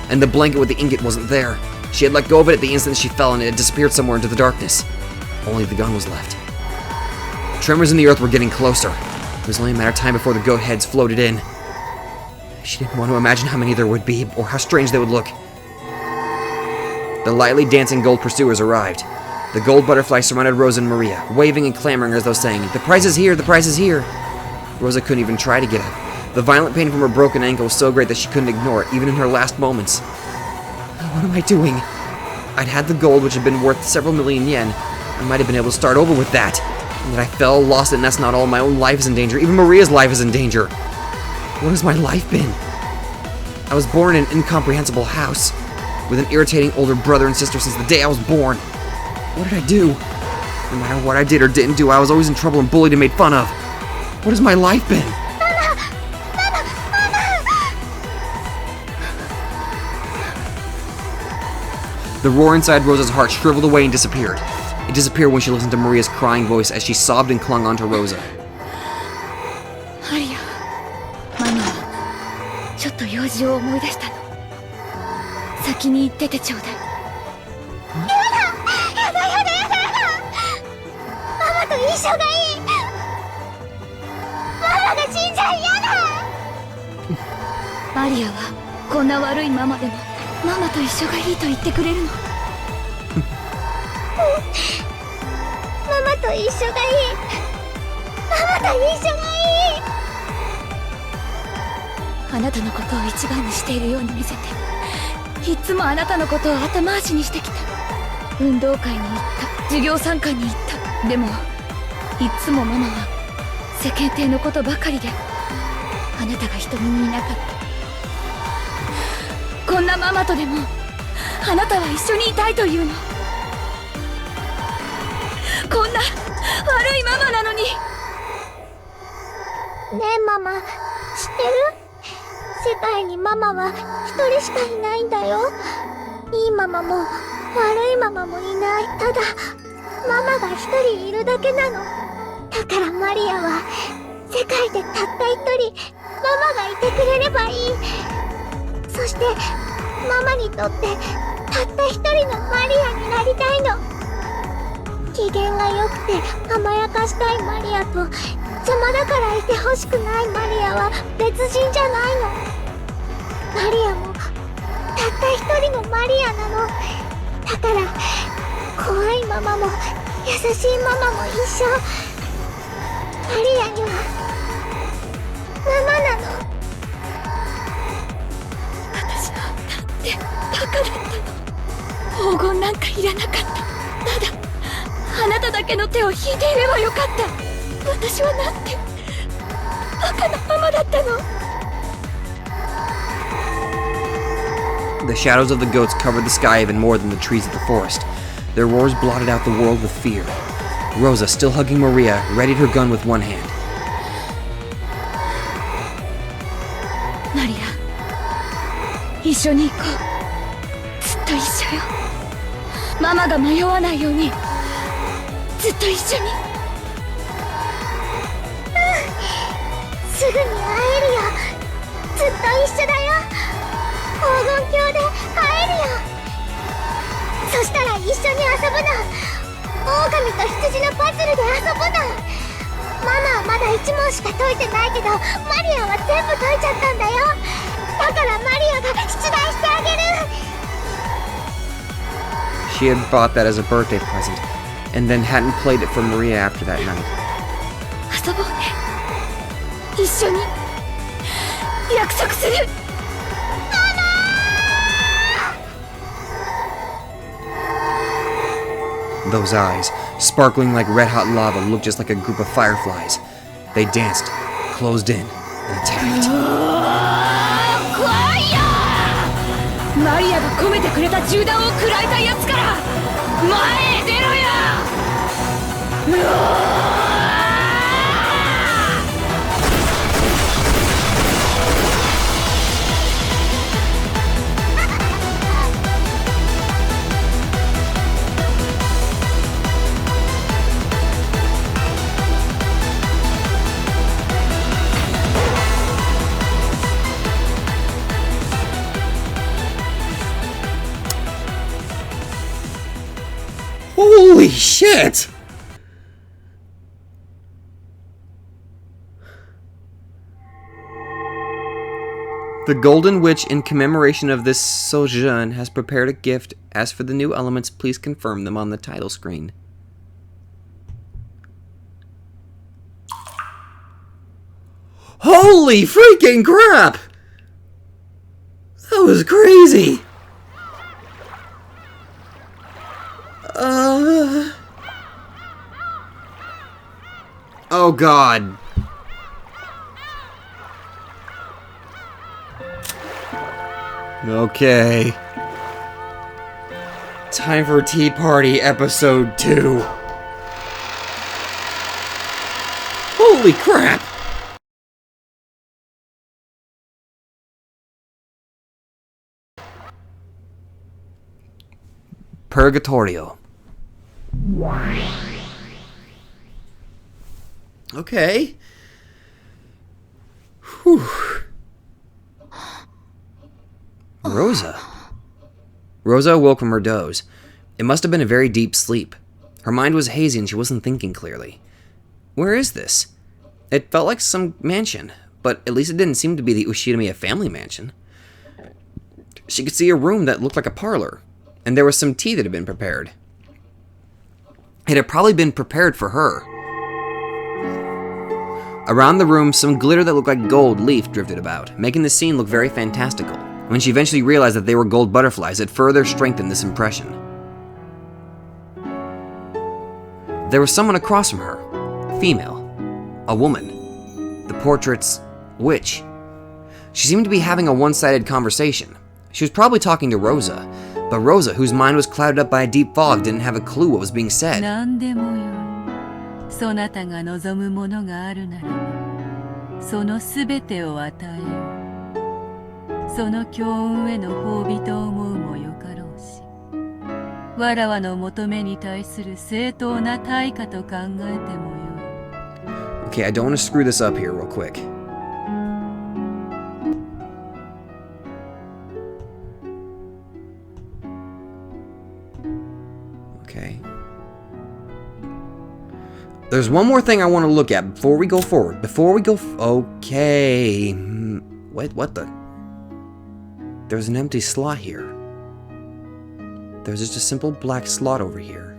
And the blanket with the ingot wasn't there. She had let go of it at the instant she fell and it had disappeared somewhere into the darkness. Only the gun was left. Tremors in the earth were getting closer. It was only a matter of time before the goat heads floated in. She didn't want to imagine how many there would be, or how strange they would look. The lightly dancing gold pursuers arrived. The gold butterfly surrounded Rosa and Maria, waving and clamoring as though saying, "The prize is here, the prize is here!" Rosa couldn't even try to get up. The violent pain from her broken ankle was so great that she couldn't ignore it, even in her last moments. What am I doing? I'd had the gold, which had been worth several million yen. I might have been able to start over with that. And yet I fell, lost it, and that's not all. My own life is in danger. Even Maria's life is in danger. What has my life been? I was born in an incomprehensible house, with an irritating older brother and sister since the day I was born. What did I do? No matter what I did or didn't do, I was always in trouble and bullied and made fun of. What has my life been? The roar inside Rosa's heart shriveled away and disappeared. It disappeared when she listened to Maria's crying voice as she sobbed and clung onto Rosa. アリアママはちょっと用事を思い出したの先に行っててちょうだいやだママと一緒がいいママが死んじゃ嫌だアリアはこんな悪いママでもママと一緒がいいと言ってくれるのママと一緒がいいママと一緒がいいあなたのことを一番にしているように見せていつもあなたのことを後回しにしてきた運動会に行った授業参観に行ったでもいつもママは世間体のことばかりであなたが瞳にいなかったこんなママとでもあなたは一緒にいたいというのこんな悪いママなのにねえママ知ってる世界にママは一人しかいないんだよいいママも悪いママもいないただママが一人いるだけなのだからマリアは世界でたった一人ママがいてくれればいいそしてママにとってたった一人のマリアになりたいの機嫌が良くて甘やかしたいマリアと邪魔だからいてほしくないマリアは別人じゃないの。マリアもたった一人のマリアなの。だから怖いママも優しいママも一緒。マリアにはママなの。私はだってバカだったの。黄金なんかいらなかった。ただあなただけの手を引いていればよかった。私はなんてバカなママだったの。 The shadows of the goats covered the sky even more than the trees of the forest. Their roars blotted out the world with fear. Rosa, still hugging Maria, readied her gun with one hand. マリア、一緒に行こう。ずっと一緒よ。ママが迷わないようにずっと一緒に。すぐに会えるよ。ずっと一緒だよ。黄金鏡で会えるよ。そしたら一緒に遊ぶの。狼と羊のパズルで遊ぶの。ママはまだ1問しか解いてないけどマリアは全部解いちゃったんだよ。だからマリアが出題してあげる。 She had bought that as a birthday present, and then hadn't played it for Maria after that night. 遊ぼうね。一緒に約束する。 Those eyes, sparkling like red-hot lava, looked just like a group of fireflies. They danced, closed in, and attacked. マリアが込めてくれた銃弾を食らいたいやつから前へ出ろや。 Holy shit! The Golden Witch, in commemoration of this sojourn, has prepared a gift. As for the new elements, please confirm them on the title screen. Holy freaking crap! That was crazy! Oh god. Okay. Time for Tea Party Episode 2. Holy crap! Purgatorio. Okay. Whew. Rosa. Rosa awoke from her doze. It must have been a very deep sleep. Her mind was hazy and she wasn't thinking clearly. Where is this? It felt like some mansion, but at least it didn't seem to be the Ushidamiya family mansion. She could see a room that looked like a parlor, and there was some tea that had been prepared. It had probably been prepared for her. Around the room, some glitter that looked like gold leaf drifted about, making the scene look very fantastical. When she eventually realized that they were gold butterflies, it further strengthened this impression. There was someone across from her. Female. A woman. The portrait's witch. She seemed to be having a one-sided conversation. She was probably talking to Rosa, but Rosa, whose mind was clouded up by a deep fog, didn't have a clue what was being said. そなたが望むものがあるならば、そのすべてを与えよう。その強運への褒美と思うもよかろうし、わらわの求めに対する正当な対価と考えてもよい。Okay, I don't want to screw this up here real quick. Okay. There's one more thing I want to look at before we go forward. Okay. Wait, what the? There's an empty slot here. There's just a simple black slot over here.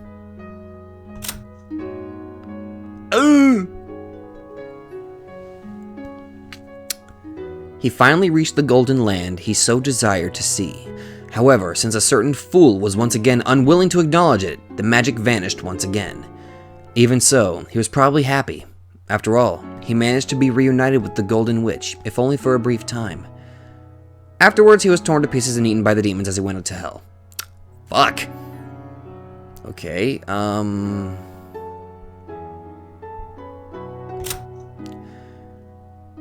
He finally reached the golden land he so desired to see. However, since a certain fool was once again unwilling to acknowledge it, the magic vanished once again. Even so, he was probably happy. After all, he managed to be reunited with the Golden Witch, if only for a brief time. Afterwards, he was torn to pieces and eaten by the demons as he went into hell. Fuck! Okay,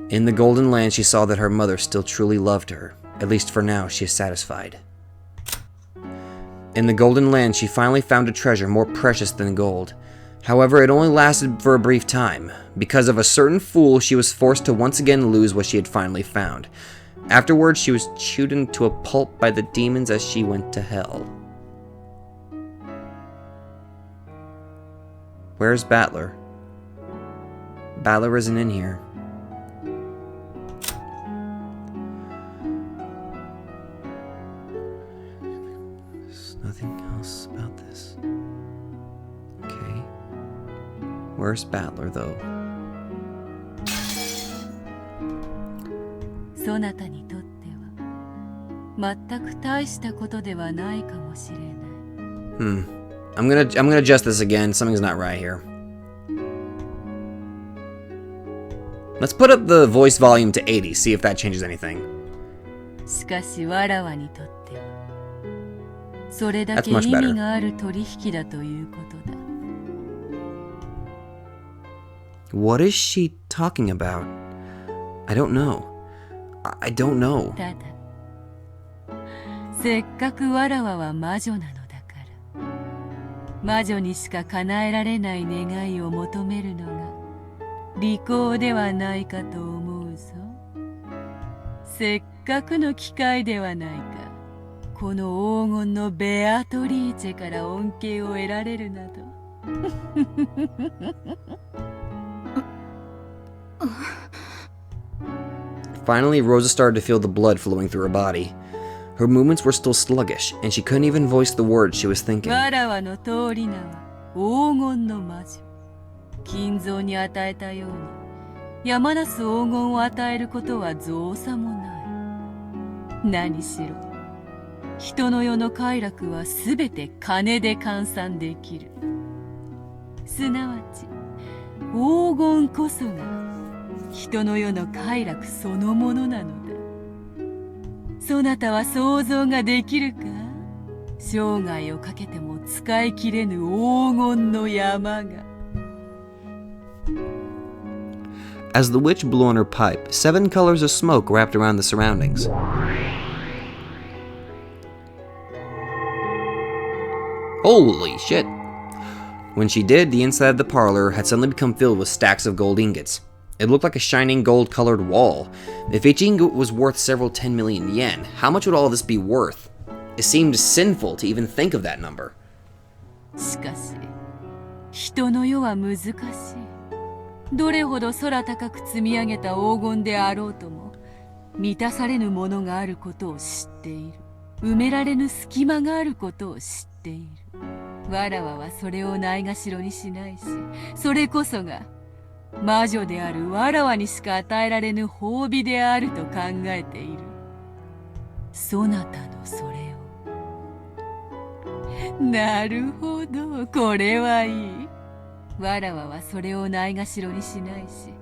In the Golden Land, she saw that her mother still truly loved her. At least for now, she is satisfied. In the Golden Land, she finally found a treasure more precious than gold. However, it only lasted for a brief time. Because of a certain fool, she was forced to once again lose what she had finally found. Afterwards, she was chewed into a pulp by the demons as she went to hell. Where's Battler? Battler isn't in here. There's nothing else about this. Okay. Where's Battler, though? そなたにとっては全く大したことではないかもしれない。I'm gonna adjust this again. Something's not right here. Let's put up the voice volume to 80, see if that changes anything. しかしわらわにとってはそれだけ That's much 意 better. 味がある取引だということだ。What is she talking about? I don't know. I don't know. ただせっかくわらわは魔女なのだから魔女にしか叶えられない願いを求めるのが利口ではないかと思うぞ。せっかくの機会ではないか。この黄金のベアトリーチェから恩恵を得られるなど。Finally, Rosa started to feel the blood flowing through her body. Her movements were still sluggish, and she couldn't even voice the words she was thinking. わらわの通り名は黄金の魔女。金蔵に与えたように山なす黄金を与えることは造作もない。何しろ人の世の快楽はすべて金で換算できる。すなわち黄金こそが人の世の快楽そのものなのだ。そなたは想像ができるか？生涯をかけても使い切れぬ黄金の山が。As the witch blew on her pipe, 7 colors of smoke wrapped around the surroundings. Holy shit! When she did, the inside of the parlor had suddenly become filled with stacks of gold ingots. It looked like a shining gold-colored wall. If each ingot was worth several 10 million yen, how much would all this be worth? It seemed sinful to even think of that number. しかし人の世は難しい。どれほど空高く積み上げた黄金であろうとも満たされぬものがあることを知っている。埋められぬ隙間があることを知っている。わらわはそれをないがしろにしないし、それこそが魔女であるわらわにしか与えられぬ褒美であると考えている。そなたのそれを。なるほど、これはいい。わらわはそれをないがしろにしないし、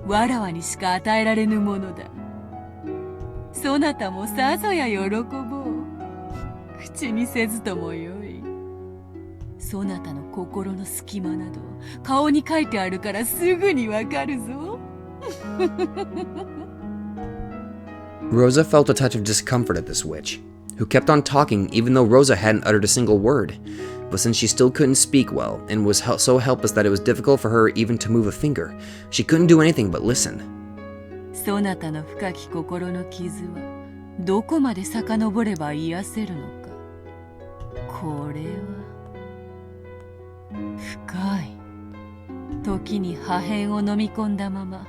わらわにしか与えられぬものだ。そなたもさぞや喜ぼう。口にせずともよい。そなたの心の隙間など顔に書いてあるからすぐにわかるぞ。Rosa felt a touch of discomfort at this witch, who kept on talking even though Rosa hadn't uttered a single word. But since she still couldn't speak well, and was so helpless that it was difficult for her even to move a finger, she couldn't do anything but listen. そなたの深き心の傷はどこまで遡れば癒せるのか。これは深い。時に破片を飲み込んだまま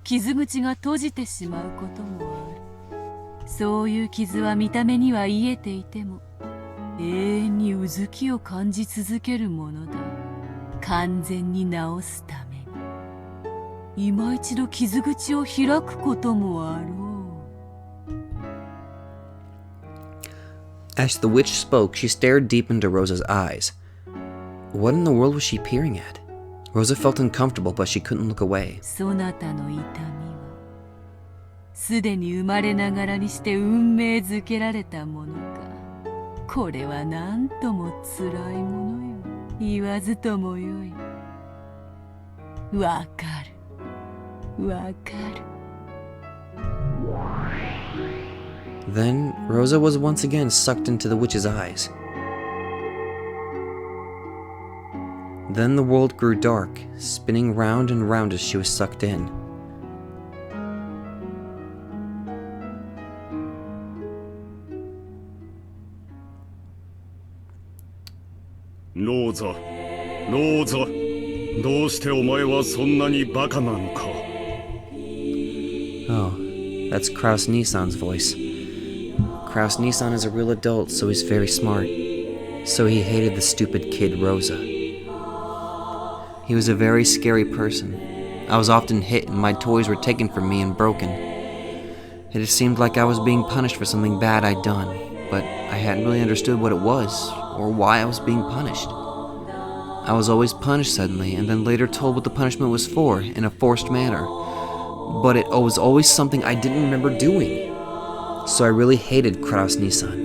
傷口が閉じてしまうこともある。そういう傷は見た目には癒えていても永遠にうずきを感じ続けるものだ。完全に治すために今一度傷口を開くこともあろう。 As the witch spoke, she stared deep into Rosa's eyes. What in the world was she peering at? Rosa felt uncomfortable, but she couldn't look away. そなたの痛みはすでに生まれながらにして運命づけられたものか。これは何とも辛いものよ。言わずともよい。わかるわかる。 Then Rosa was once again sucked into the witch's eyes. Then the world grew dark, spinning round and round as she was sucked in. Rosa, Rosa, どうしてお前はそんなにバカなのか? Oh, that's Kraus Nissan's voice. Kraus Nissan is a real adult, so he's very smart. So he hated the stupid kid Rosa. He was a very scary person. I was often hit and my toys were taken from me and broken. It just seemed like I was being punished for something bad I'd done, but I hadn't really understood what it was or why I was being punished. I was always punished suddenly and then later told what the punishment was for in a forced manner. But it was always something I didn't remember doing. So I really hated Kraus Nissan.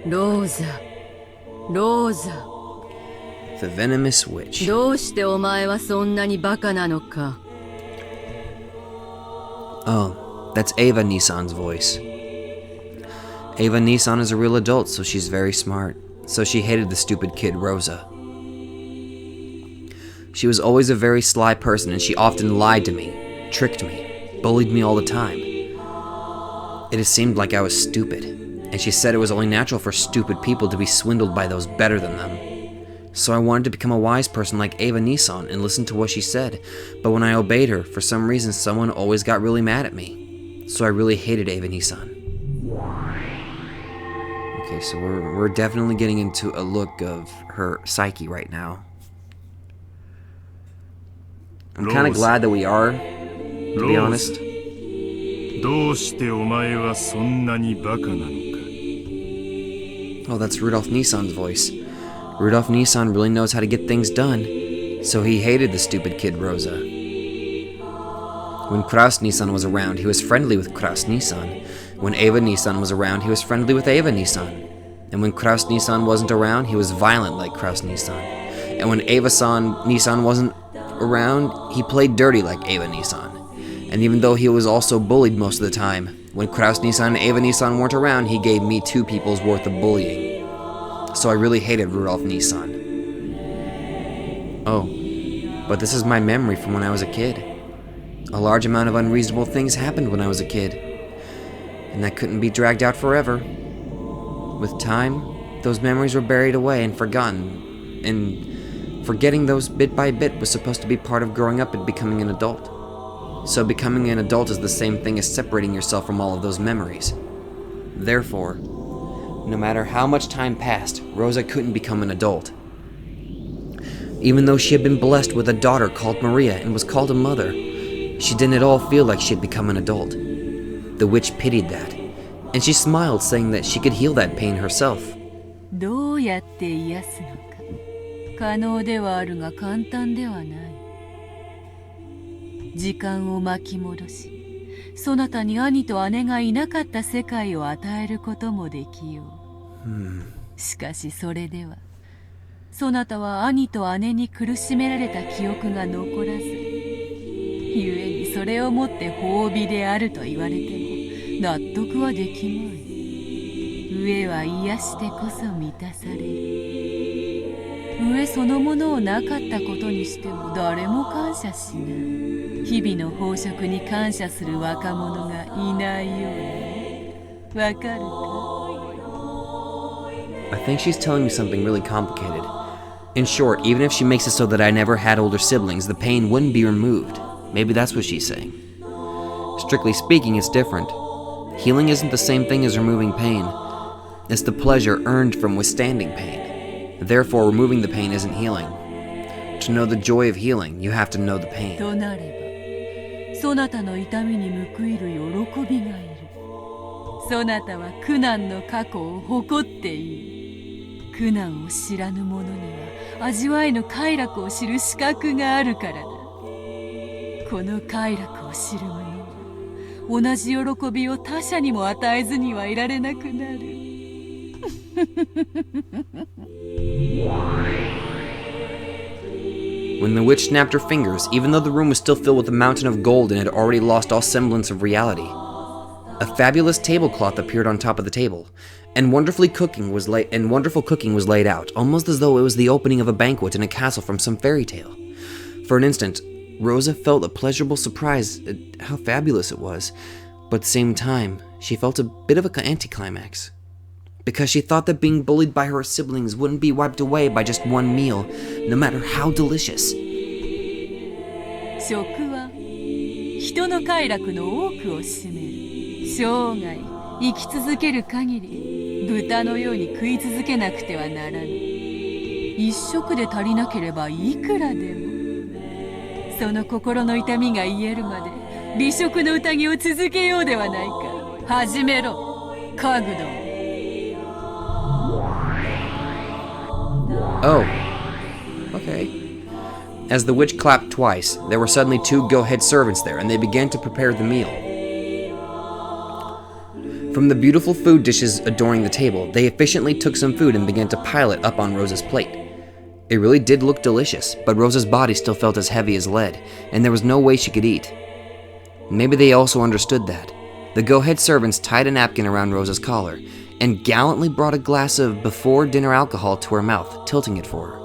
Rosa, Rosa. The venomous witch. どうしてお前はそんなにバカなのか。 Oh, that's Ava Nissan's voice. Ava Nissan is a real adult, so she's very smart. So she hated the stupid kid Rosa. She was always a very sly person, and she often lied to me, tricked me, bullied me all the time. It has seemed like I was stupid, and she said it was only natural for stupid people to be swindled by those better than them. So I wanted to become a wise person like Ava Nissan and listen to what she said, but when I obeyed her, for some reason someone always got really mad at me. So I really hated Ava Nissan. Okay, so we're definitely getting into a look of her psyche right now. I'm kind of glad that we are, to be honest. どうしてお前はそんなにバカなのか? Oh, that's Rudolph Nissan's voice. Rudolph Nissan really knows how to get things done, so he hated the stupid kid Rosa. When Kraus Nissan was around, he was friendly with Kraus Nissan. When Ava Nissan was around, he was friendly with Ava Nissan. And when Kraus Nissan wasn't around, he was violent like Kraus Nissan. And when Nissan wasn't around, he played dirty like Ava Nissan. And even though he was also bullied most of the time, when Kraus Nissan and Ava Nissan weren't around, he gave me 2 people's worth of bullying. So I really hated Rudolph Nissan. Oh, but this is my memory from when I was a kid. A large amount of unreasonable things happened when I was a kid, and that couldn't be dragged out forever. With time, those memories were buried away and forgotten, and forgetting those bit by bit was supposed to be part of growing up and becoming an adult. So becoming an adult is the same thing as separating yourself from all of those memories. Therefore, no matter how much time passed, Rosa couldn't become an adult. Even though she had been blessed with a daughter called Maria and was called a mother, she didn't at all feel like she had become an adult. The witch pitied that, and she smiled, saying that she could heal that pain herself. どうやって癒すのか可能ではあるが簡単ではない。時間を巻き戻し、そなたに兄と姉がいなかった世界を与えることもできよう。しかしそれでは、そなたは兄と姉に苦しめられた記憶が残らず、ゆえにそれをもって褒美であると言われても納得はできまい。飢えは癒してこそ満たされる。飢えそのものをなかったことにしても誰も感謝しない。日々の飽食に感謝する若者がいないようね。わかるか？ I think she's telling me something really complicated. In short, even if she makes it so that I never had older siblings, the pain wouldn't be removed. Maybe that's what she's saying. Strictly speaking, it's different. Healing isn't the same thing as removing pain. It's the pleasure earned from withstanding pain. Therefore, removing the pain isn't healing. To know the joy of healing, you have to know the pain. となれば、そなたの痛みに報いる喜びがいる。そなたは苦難の過去を誇っている。苦難を知らぬ者には味わいの快楽を知る資格があるからだ。この快楽を知る者は同じ喜びを他者にも与えずにはいられなくなる。When the witch snapped her fingers, even though the room was still filled with a mountain of gold and had already lost all semblance of reality, a fabulous tablecloth appeared on top of the table, and wonderful cooking was laid out, almost as though it was the opening of a banquet in a castle from some fairy tale. For an instant, Rosa felt a pleasurable surprise at how fabulous it was, but at the same time, she felt a bit of an anticlimax. Because she thought that being bullied by her siblings wouldn't be wiped away by just one meal, no matter how delicious. 食は人の快楽の多くを占める。生涯生き続ける限り豚のように食い続けなくてはならぬ。一食で足りなければいくらでも。その心の痛みが癒えるまで美食の宴を続けようではないか。始めろ、カグド。Oh, okay. As the witch clapped twice, there were suddenly 2 go-ahead servants there, and they began to prepare the meal. From the beautiful food dishes adorning the table, they efficiently took some food and began to pile it up on Rosa's plate. It really did look delicious, but Rosa's body still felt as heavy as lead, and there was no way she could eat. Maybe they also understood that. The go-ahead servants tied a napkin around Rosa's collar, and gallantly brought a glass of before-dinner alcohol to her mouth, tilting it for her.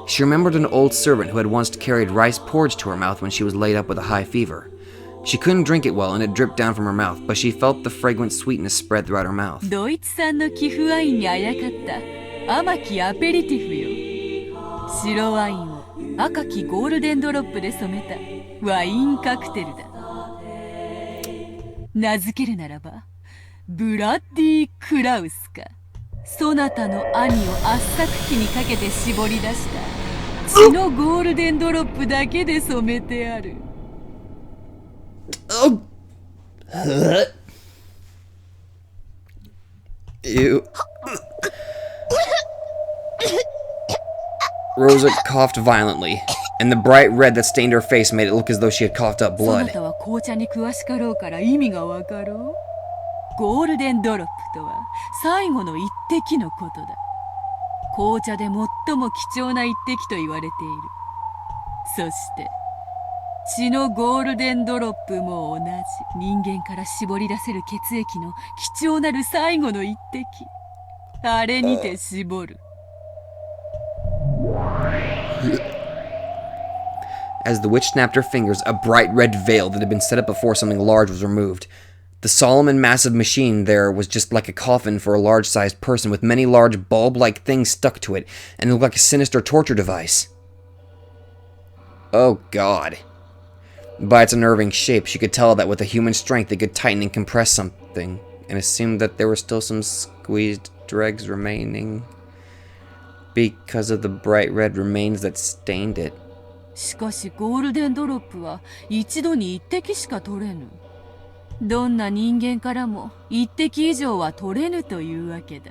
She remembered an old servant who had once carried rice porridge to her mouth when she was laid up with a high fever. She couldn't drink it well and it dripped down from her mouth, but she felt the fragrant sweetness spread throughout her mouth. ドイツ産の寄付ワインにあやかった甘きアペリティフよ。白ワインを赤きゴールデンドロップで染めたワインカクテルだ。名付けるならばブラッディ・クラウスか。そなたの兄を圧搾機にかけて絞り出した血のゴールデンドロップだけで染めてある。Oh. Ew. Rosa coughed violently, and the bright red that stained her face made it look as though she had coughed up そな blood. たは紅茶に詳しかろうから意味がわかろう。ゴールデンドロップとは最後の一滴のことだ。紅茶で最も貴重な一滴と言われている。そして血のゴールデンドロップも同じ。人間から絞り出せる血液の貴重なる最後の一滴。あれにて絞る。As the witch snapped her fingers, a bright red veil that had been set up before something large was removed. The solemn and massive machine there was just like a coffin for a large-sized person with many large bulb-like things stuck to it, and it looked like a sinister torture device. Oh God. By its unnerving shape, she could tell that with a human strength it could tighten and compress something, and it seemed that there were still some squeezed dregs remaining because of the bright red remains that stained it. しかしゴールデンドロップは一度に一滴しか取れぬ。どんな人間からも一滴以上は取れぬというわけだ。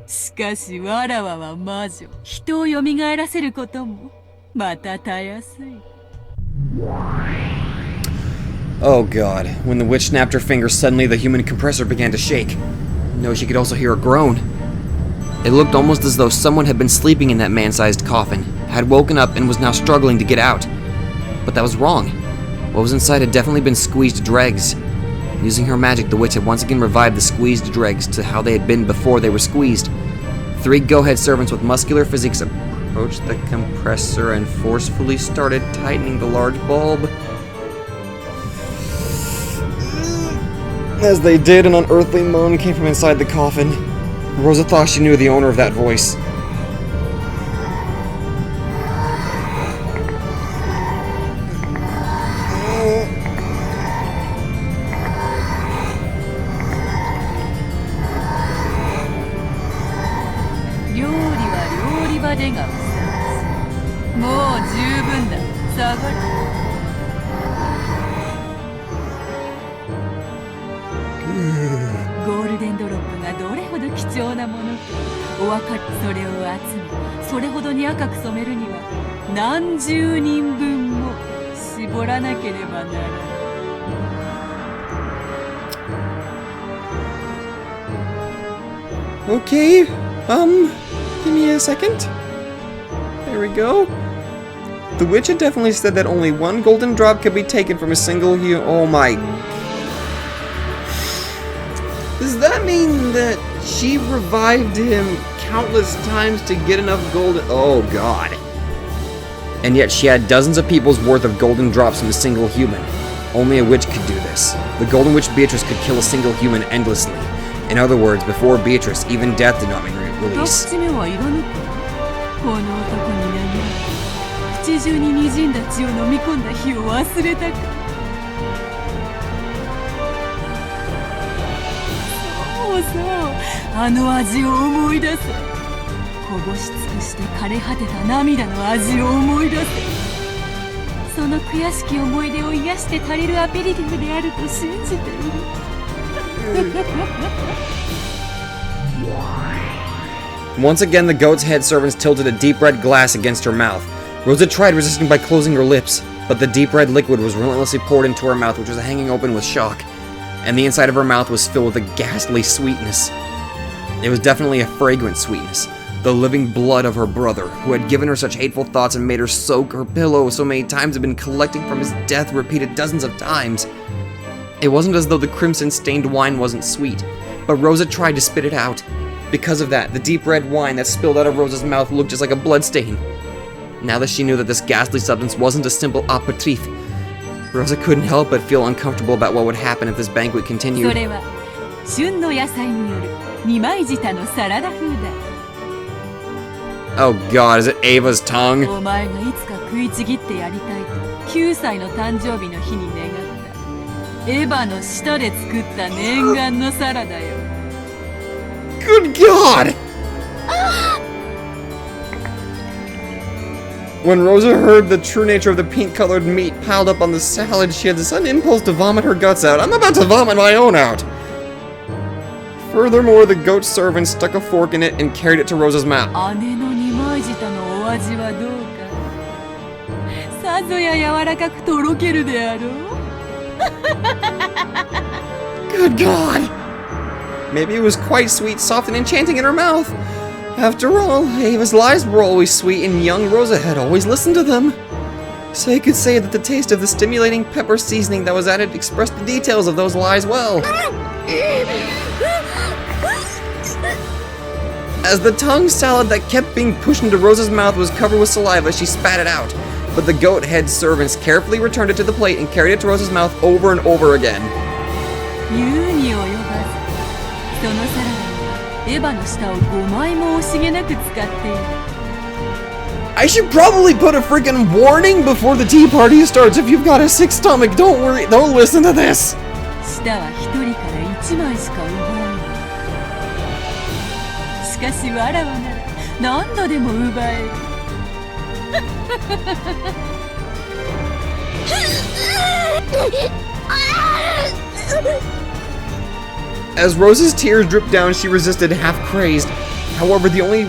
しかしわらわは魔女。人を蘇らせることもまたたやすい。Oh God. When the witch snapped her fingers, suddenly the human compressor began to shake. No, she could also hear a groan. It looked almost as though someone had been sleeping in that man-sized coffin, had woken up and was now struggling to get out. But that was wrong. What was inside had definitely been squeezed dregs. Using her magic, the witch had once again revived the squeezed dregs to how they had been before they were squeezed. 3 go-ahead servants with muscular physiques approached the compressor and forcefully started tightening the large bulb. As they did, an unearthly moan came from inside the coffin. Rosa thought she knew the owner of that voice. Okay, give me a second. There we go. The witch had definitely said that only one golden drop could be taken from a single oh my. Does that mean that she revived him countless times to get enough golden? Oh god. And yet she had dozens of people's worth of golden drops from a single human. Only a witch could do this. The Golden Witch Beatrice could kill a single human endlessly. In other words, before Beatrice, even death did not mean release. Once again, the goat's head servants tilted a deep red glass against her mouth. Rosa tried resisting by closing her lips, but the deep red liquid was relentlessly poured into her mouth, which was hanging open with shock, and the inside of her mouth was filled with a ghastly sweetness. It was definitely a fragrant sweetness, the living blood of her brother, who had given her such hateful thoughts and made her soak her pillow so many times had been collecting from his death repeated dozens of times. It wasn't as though the crimson-stained wine wasn't sweet, but Rosa tried to spit it out. Because of that, the deep red wine that spilled out of Rosa's mouth looked just like a bloodstain. Now that she knew that this ghastly substance wasn't a simple aperitif, Rosa couldn't help but feel uncomfortable about what would happen if this banquet continued. Oh god, is it Ava's tongue? Good god! When Rosa heard the true nature of the pink-colored meat piled up on the salad, she had the sudden impulse to vomit her guts out. I'm about to vomit my own out! Furthermore, the goat servant stuck a fork in it and carried it to Rosa's mouth. Good god! Maybe it was quite sweet, soft, and enchanting in her mouth. After all, Ava's lies were always sweet, and young Rosa had always listened to them. So you could say that the taste of the stimulating pepper seasoning that was added expressed the details of those lies well. As the tongue salad that kept being pushed into Rosa's mouth was covered with saliva, she spat it out. But the goat head servants carefully returned it to the plate and carried it to Rosa's mouth over and over again. I should probably put a freaking warning before the tea party starts. If you've got a sick stomach, don't worry, don't listen to this. As Rosa's tears dripped down, she resisted, half crazed. However, the only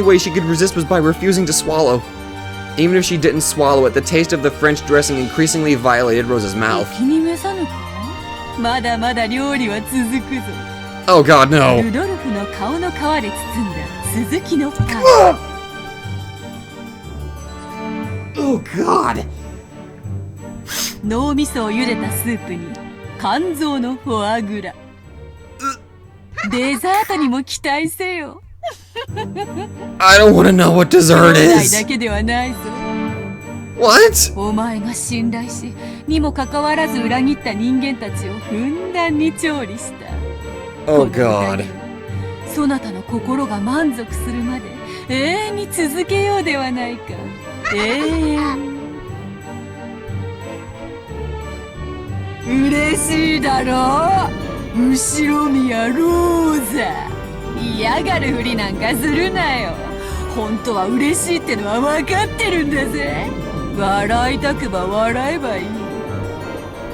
way she could resist was by refusing to swallow. Even if she didn't swallow it, the taste of the French dressing increasingly violated Rosa's mouth. Oh god, no. Oh god. 脳みそを茹でたスープに肝臓のフォアグラデザートにも期待せよ I don't want to know what dessert is. だけではないぞ What? お前が信頼しにもかかわらず裏切った人間たちをふんだんに調理した。 Oh この宴 god. をそなたの心が満足するまで永遠に続けようではないか。永遠。嬉しいだろう、後ろ宮ローザ。嫌がるふりなんかするなよ。本当は嬉しいってのは分かってるんだぜ。笑いたくば笑えばいい。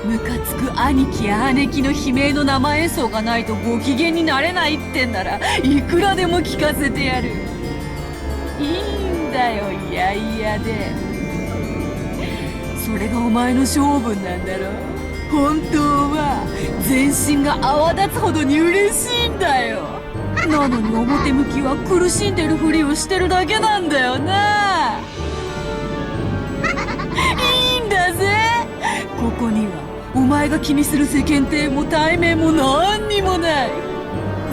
ムカつく兄貴や姉貴の悲鳴の生演奏がないとご機嫌になれないってんならいくらでも聞かせてやる。いいんだよ、いやいやで。それがお前の勝負なんだろ。本当は全身が泡立つほどに嬉しいんだよ。なのに表向きは苦しんでるふりをしてるだけなんだよな。いいんだぜ。ここにはお前が気にする世間体も対面も何にもない。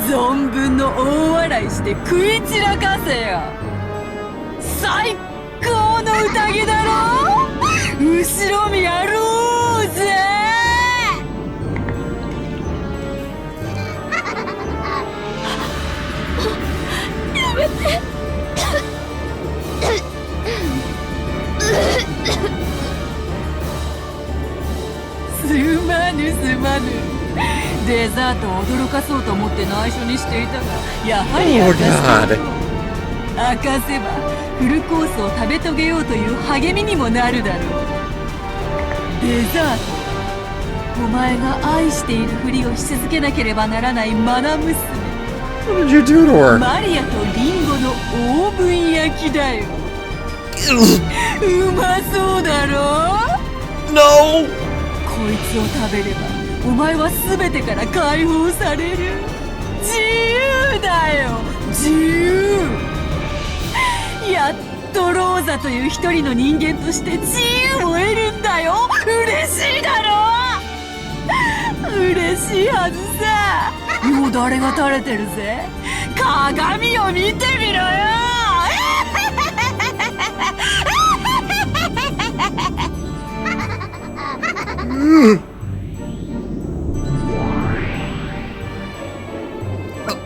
存分の大笑いして食い散らかせよ。最高の宴だろ、後ろ見やろうぜ。やめて。すまぬすまぬ。デザートを驚かそうと思って内緒にしていたが、やはり Oh 私 god. と明かせばフルコースを食べ遂げようという励みにもなるだろう。デザート、お前が愛しているふりをし続けなければならないマナ娘。 What did you do to her? マリアとリンゴのオーブン焼きだよ。うまそうだろ。 No! こいつを食べればお前は全てから解放される。自由だよ、自由。やっとローザという一人の人間として自由を得るんだよ。嬉しいだろ。嬉しいはずさ。もう誰が垂れてるぜ。鏡を見てみろよ。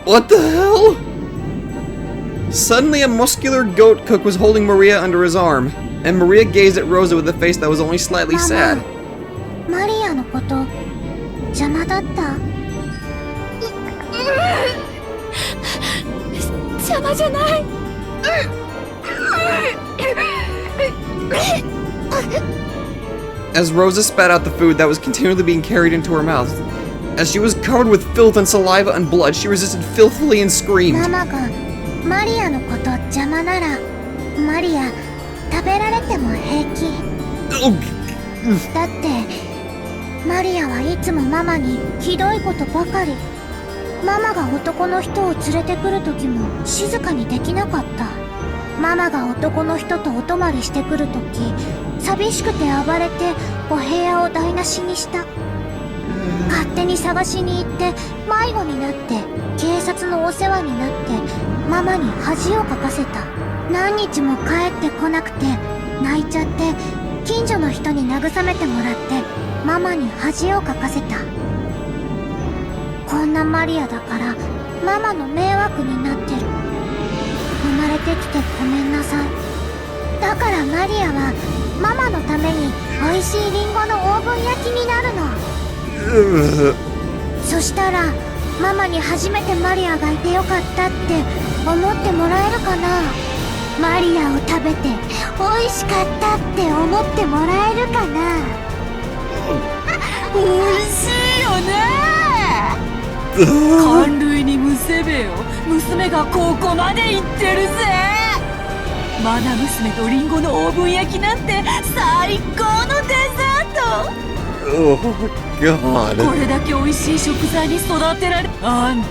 What the hell? Suddenly, a muscular goat cook was holding Maria under his arm, and Maria gazed at Rosa with a face that was only slightly sad. マリアのこと邪魔だった？邪魔じゃない。 As Rosa spat out the food that was continually being carried into her mouth. As she was covered with filth and saliva and blood, she resisted filthily and マ screamed. マがマリアのこと邪魔ならマリア食べられても平気。 Oh, だってマリアはいつもママにひどいことばかり。ママが男の人を連れてくる時も静かにできなかった。ママが男の人とお泊まりしてくる時寂しくて暴れてお部屋を台無しにした。勝手に探しに行って迷子になって警察のお世話になってママに恥をかかせた。何日も帰ってこなくて泣いちゃって近所の人に慰めてもらってママに恥をかかせた。こんなマリアだからママの迷惑になってる。生まれてきてごめんなさい。だからマリアはママのために美味しいリンゴのオーブン焼きになるの。そしたらママに初めてマリアがいてよかったって思ってもらえるかな。マリアを食べて美味しかったって思ってもらえるかな。美味しいよね。感類にむせべよ。娘がここまで行ってるぜ。マナ娘とリンゴのオーブン焼きなんて最高のデザート。 oh god. これだけ美味しい食材に育てられあんた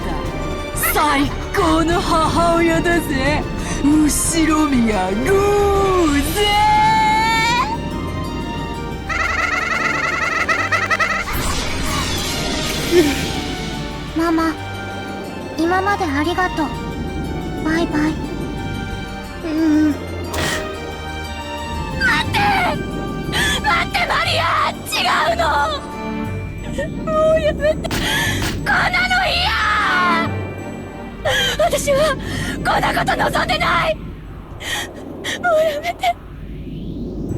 最高の母親だぜ。後ろ宮ルーゼ。ママ、今までありがとう。バイバイ。待って。こんなの嫌。私はこんなこと望んでない。もうやめて。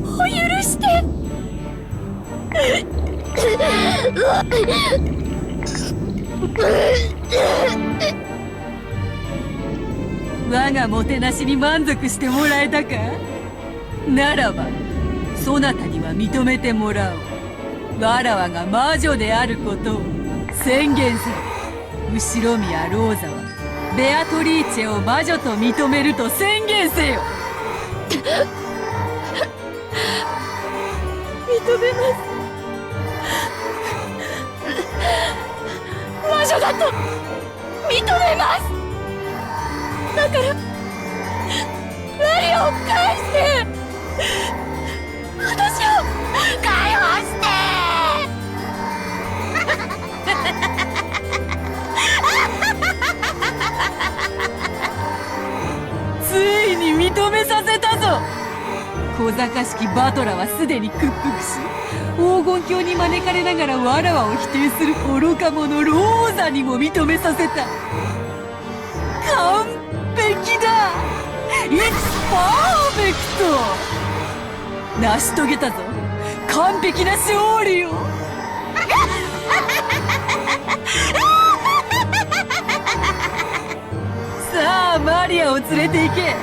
もう許して。我がもてなしに満足してもらえたか。ならばそなたには認めてもらおう。わらわが魔女であることを宣言せよ。後宮ローザはベアトリーチェを魔女と認めると宣言せよ。認めます。魔女だと認めます。だからワリを返して。私を解放して。ついに認めさせたぞ。小賢しきバトラはすでに屈服し、黄金鏡に招かれながらわらわを否定する愚か者ローザにも認めさせた。完璧だ。It's perfect。成し遂げたぞ、完璧な勝利を。さあマリアを連れて行け。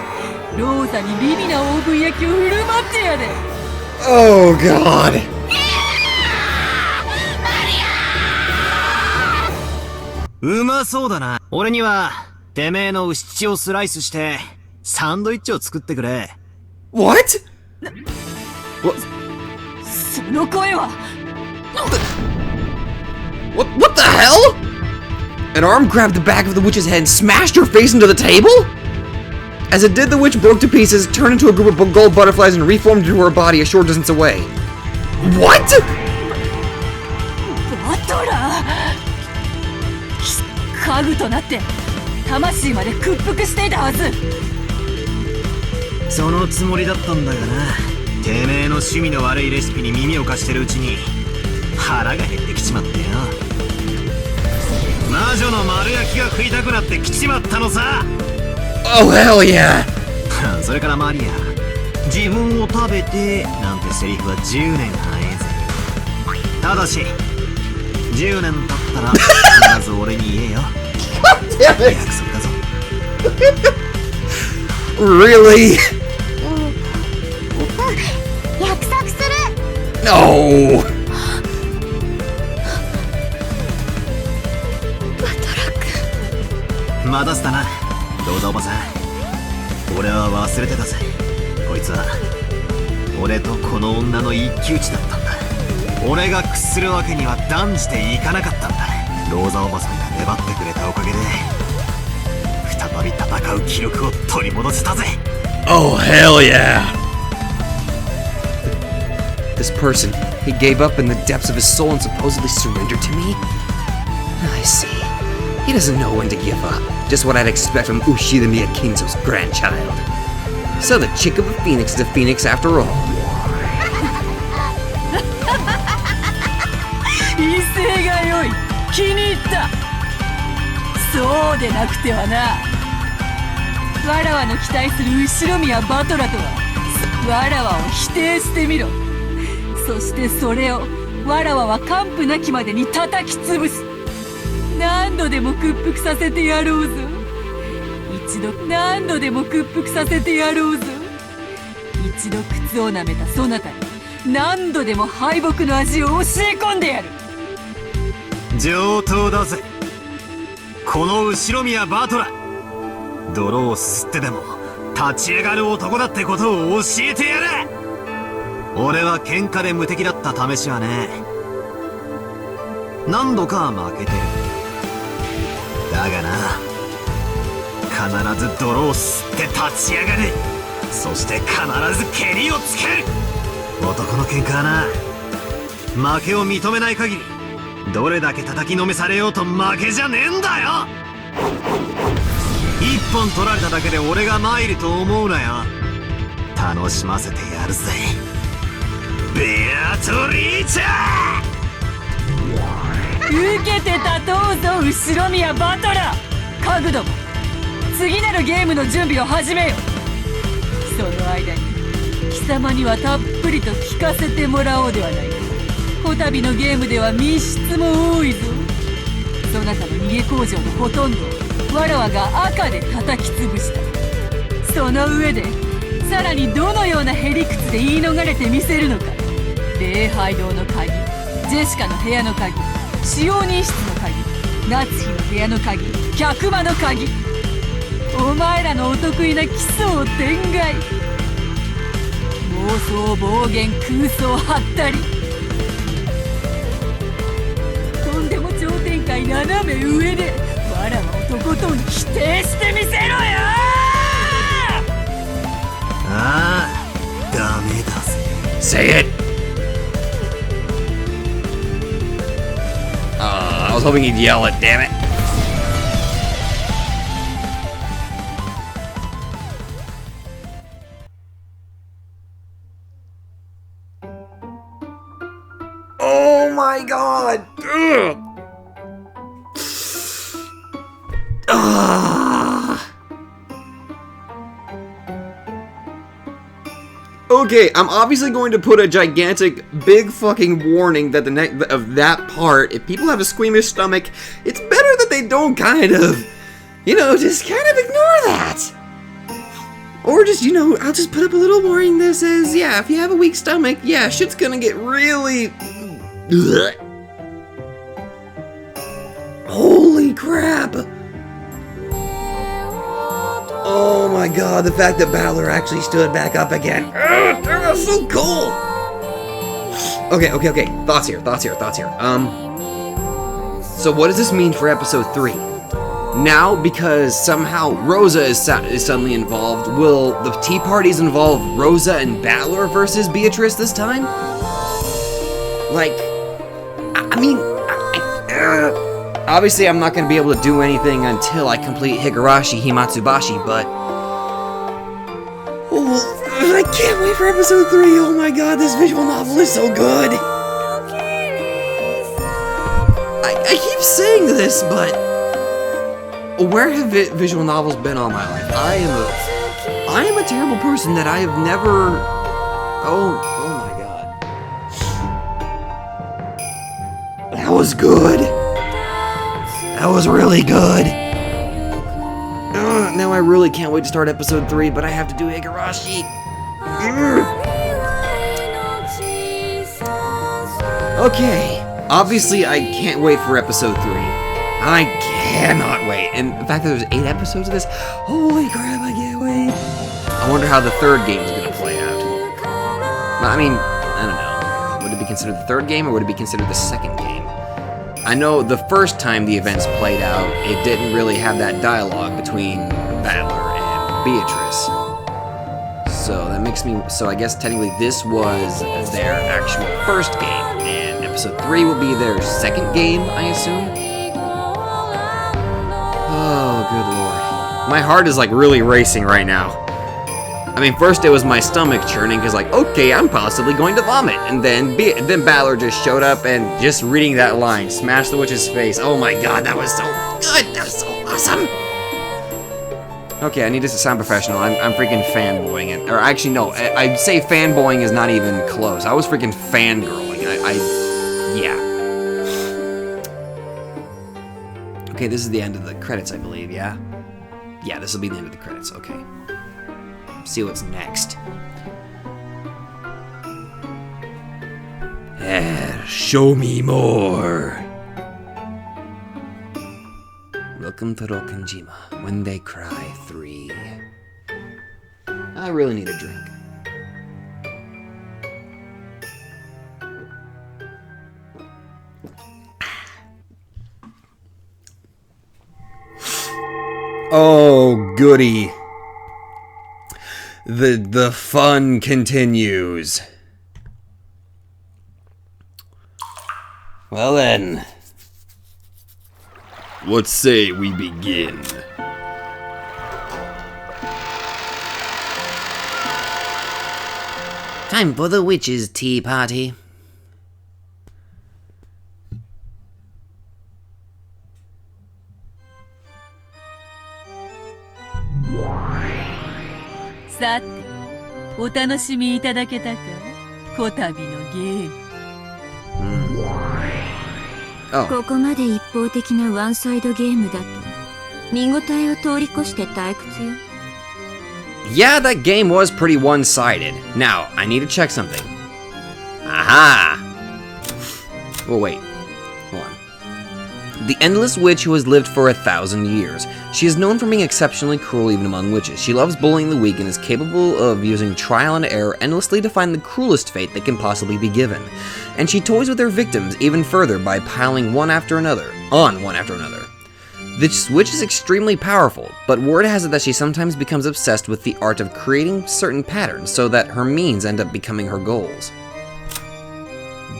ローザに美味なオーブン焼きを振る舞ってやれ。 Oh god. うまそうだな。俺にはてめえの牛乳をスライスしてサンドイッチを作ってくれ。 What? What? その声は。 What the hell? An arm grabbed the back of the witch's head and smashed her face into the table? As it did, the witch broke to pieces, turned into a group of gold butterflies, and reformed into her body a short distance away. What? バトラー、家具となって魂まで屈服していたはず。そのつもりだったんだがな。てめえの趣味の悪いレシピに耳を貸してるうちに腹が減ってきちまってよ。魔女の丸焼きが食いたくなってきちまったのさ。Oh, hell yeah! それからマリア、自分を食べてなんてセリフは10年早いぜ。ただし10年経ったら必ず俺に言えよ。約束だぞ。Really? 約束する。 No! 待たせたな。どうぞおばさん。俺は忘れてたぜ。こいつは俺とこの女の一騎打ちだったんだ。俺が屈するわけには断じていかなかったんだ。ローザおばさんが粘ってくれたおかげで再び戦う気力を取り戻せたぜ。 Oh, hell yeah! This person, he gave up in the depths of his soul and supposedly surrendered to me? I see. He doesn't know when to give up. Just what I'd expect from Ushida Miyakinzo's grandchild. So the chick of a phoenix is a phoenix after all. 威勢が良い。気に入った。そうでなくてはな。わらわの期待する後宮バトラとはわらわを否定してみろ。そしてそれをわらわは完膚なきまでに叩き潰す。何度でも屈服させてやろうぞ。一度何度でも屈服させてやろうぞ。一度靴を舐めたそなたに何度でも敗北の味を教え込んでやる。上等だぜ、この後宮バトラ。泥をすすってでも立ち上がる男だってことを教えてやれ。俺は喧嘩で無敵だった試しはね。何度か負けてる。だがな、必ず泥を吸って立ち上がる。そして必ず蹴りをつける。男の喧嘩はな、負けを認めない限りどれだけ叩きのめされようと負けじゃねえんだよ。一本取られただけで俺が参ると思うなよ。楽しませてやるぜ、ベアトリーチャー。受けて立とうぞ後ろ宮バトラー。カグドも次なるゲームの準備を始めよ。その間に貴様にはたっぷりと聞かせてもらおうではないか。こたびのゲームでは密室も多いぞ。そなたの逃げ工場のほとんどをわらわが赤で叩き潰した。その上でさらにどのようなへりくつで言い逃れてみせるのか。礼拝堂の鍵、ジェシカの部屋の鍵、使用人室の鍵、夏日の部屋の鍵、客間の鍵。お前らのお得意な奇想天外、妄想暴言空想はったり、とんでも超展開斜め上でわらわをとことん否定してみせろよ。ああ、ダメだぜ。 Say it! I was hoping he'd yell it, damn it. Oh my god! Ugh. Okay, I'm obviously going to put a gigantic, big fucking warning that the neck of that part, if people have a squeamish stomach, it's better that they don't kind of, you know, just kind of ignore that. Or just, you know, I'll just put up a little warning that says, yeah, if you have a weak stomach, yeah, shit's gonna get really... Ugh. Holy crap! Oh my god, the fact that Balor actually stood back up again. Ugh, that was so cool! Okay. Thoughts here. So what does this mean for episode 3? Now, because somehow Rosa is suddenly involved, will the tea parties involve Rosa and Balor versus Beatrice this time? Like, I mean, obviously I'm not going to be able to do anything until I complete Higurashi Himatsubashi, but... Oh, I can't wait for episode 3, oh my god, this visual novel is so good! I keep saying this, but... where have visual novels been all my life? I am a terrible person that I have never... Oh my god. That was good! That was really good! Now I really can't wait to start episode 3, but I have to do Higurashi. Okay, obviously I can't wait for episode 3. I cannot wait. And the fact that there's 8 episodes of this, holy crap, I can't wait. I wonder how the third game is going to play out. I mean, I don't know. Would it be considered the third game or would it be considered the second game? I know the first time the events played out, it didn't really have that dialogue between Balor and Beatrice. So that makes me, so I guess technically this was their actual first game, and episode 3 will be their second game, I assume? Oh, good lord. My heart is like really racing right now. I mean, first it was my stomach churning because like, okay, I'm possibly going to vomit. And then Balor just showed up and just reading that line, smash the witch's face. Oh my god, that was so good. That was so awesome. Okay, I need to sound professional. I'm freaking fanboying it. Or actually, no, I'd say fanboying is not even close. I was freaking fangirling. Yeah. Okay, this is the end of the credits, I believe, yeah? Yeah, this will be the end of the credits, okay. See what's next. Show me more. Welcome to Rokenjima, When They Cry 3. I really need a drink. Oh, goody. The fun continues. Well then, what say we begin? Time for the witches' tea party. さて、お楽しみいただけたか、こたびのゲーム。Oh. ここまで一方的なワンサイドゲームだと見応えを通り越して退屈よ。 Yeah, that game was pretty one-sided. Now, I need to check something. Aha! Well, wait. Hold on. The endless witch who has lived for 1,000 years. She is known for being exceptionally cruel even among witches. She loves bullying the weak and is capable of using trial and error endlessly to find the cruelest fate that can possibly be given. And she toys with her victims even further by piling on one after another. This witch is extremely powerful, but word has it that she sometimes becomes obsessed with the art of creating certain patterns so that her means end up becoming her goals.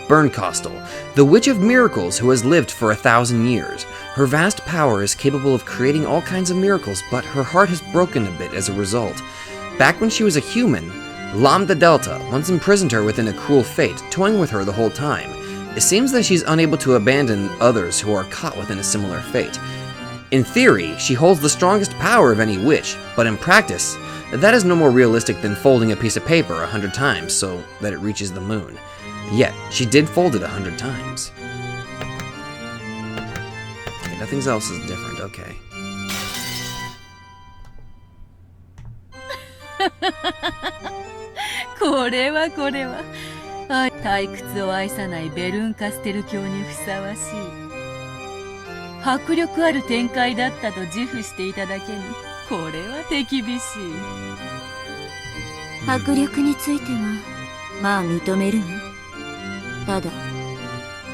Bernkostel, the witch of miracles who has lived for 1,000 years. Her vast power is capable of creating all kinds of miracles, but her heart has broken a bit as a result. Back when she was a human, Lambda Delta once imprisoned her within a cruel fate, toying with her the whole time. It seems that she's unable to abandon others who are caught within a similar fate. In theory, she holds the strongest power of any witch, but in practice, that is no more realistic than folding a piece of paper 100 times so that it reaches the moon. Yet, she did fold it 100 times. Okay, nothing else is different, okay. これは退屈を愛さないベルンカステル教にふさわしい迫力ある展開だったと自負していただけに、これは手厳しい。迫力についてはまあ認めるわ。ただ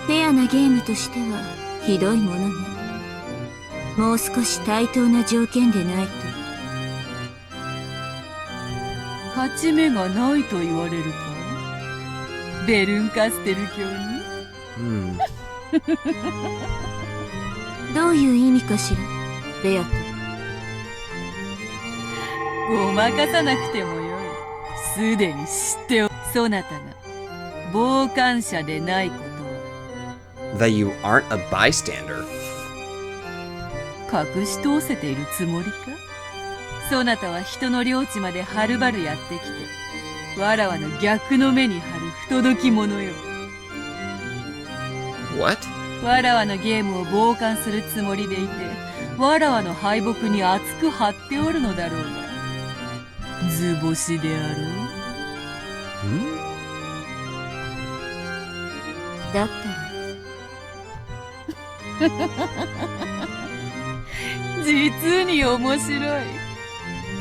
フェアなゲームとしてはひどいものね。もう少し対等な条件でないと。勝ち目がないと言われるか、ベルンカステル教に。どういう意味かしら、ベアト。ごまかさなくてもよい。すでに知っておる。そなたが傍観者でないことを。That you aren't a bystander. 隠し通せているつもりか。そなたは人の領地まではるばるやってきて、わらわの逆の目に貼る不届き者よ。What? わらわのゲームを傍観するつもりでいて、わらわの敗北に厚く張っておるのだろうが、図星であろう。だったら実に面白い。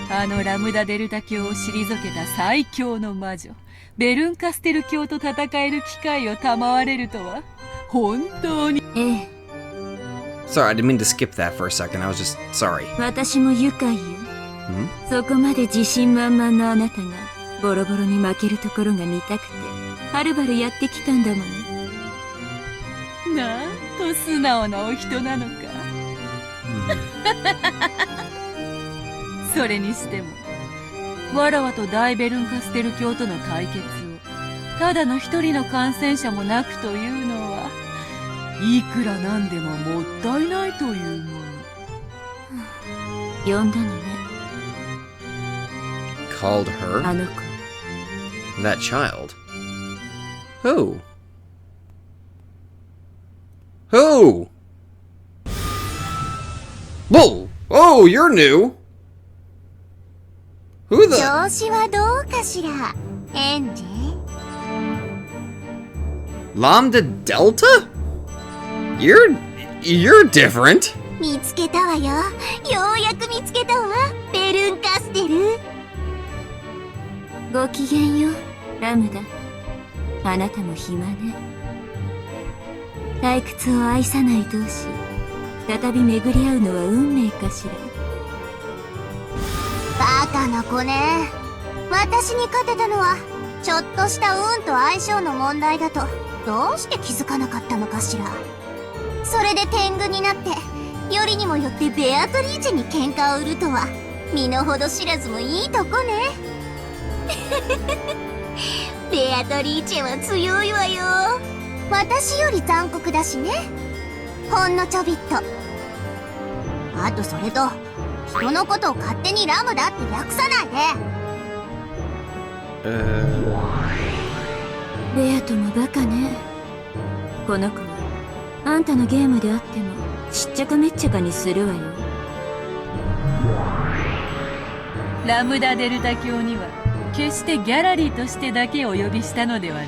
あのラムダデルタ教を退けた最強の魔女ベルンカステル教と戦える機会を賜れるとは本当に。ええ。 Sorry, I didn't mean to skip that for a second. I was just sorry. 私も愉快よ。そこまで自信満々のあなたがボロボロに負けるところが見たくてはるばるやってきたんだもの。なんと素直なお人なのか。それにしてもわらわと大ベルンカステル教との対決をただの一人の感染者もなくというのはいくらなんでももったいないというもの。呼んだのね。 Called her? あの子。 That child? Who? Who? Whoa! Oh, you're new! Who the? 調子はどうかしら、エンジ。Lambda Delta? You're different. 見つけたわよ。ようやく見つけたわ、ベルンカステル。ごきげんよ、ラムダ。あなたも暇ね。退屈を愛さない同士、再び巡り合うのは運命かしら。バカな子ね。私に勝てたのはちょっとした運と相性の問題だとどうして気づかなかったのかしら。それで天狗になってよりにもよってベアトリーチェに喧嘩を売るとは身の程知らずもいいとこね。ベアトリーチェは強いわよ。私より残酷だしね。ほんのちょびっと。あとそれと人のことを勝手にラムだって略さないで。ベアトもバカね。この子はあんたのゲームであってもしっちゃかめっちゃかにするわよ。ラムダデルタ教には決してギャラリーとしてだけお呼びしたのではない。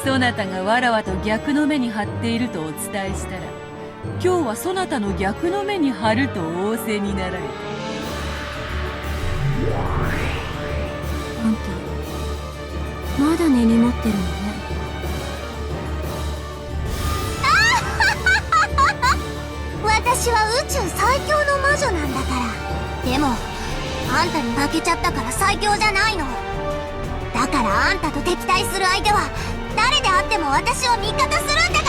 そなたがわらわと逆の目に張っているとお伝えしたら、今日はそなたの逆の目に張ると仰せになられた。あんたまだ根に持ってるのね。私は宇宙最強の魔女なんだから。でもあんたに負けちゃったから最強じゃないの。だからあんたと敵対する相手は誰であっても私を味方するんだか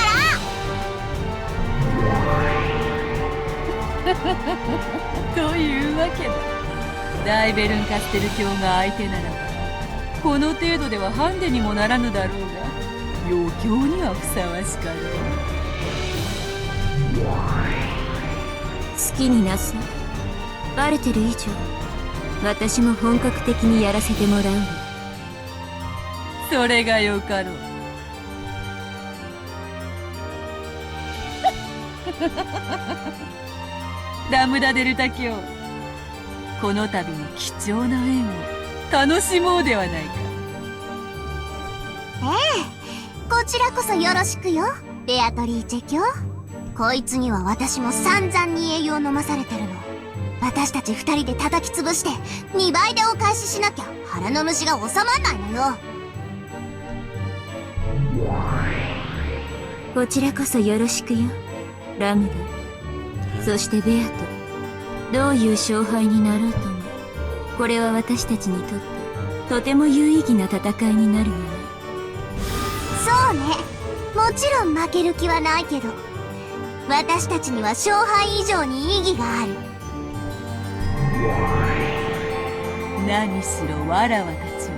ら。というわけだ。ダイベルンカステル教が相手ならば、この程度ではハンデにもならぬだろうが、余興にはふさわしかろう。好きになさい。バレてる以上私も本格的にやらせてもらうの。それがよかろう。ラムダデルタ教、この度の貴重な縁を楽しもうではないか。こちらこそよろしくよ、ベアトリーチェ教。こいつには私も散々に栄養飲まされてるの。私たち二人で叩き潰して2倍でお返ししなきゃ腹の虫が収まんないのよ。こちらこそよろしくよ、ラムダ。そしてベアト、どういう勝敗になろうとも、これは私たちにとってとても有意義な戦いになるよね。そうね、もちろん負ける気はないけど、私たちには勝敗以上に意義がある。何しろわらわたちは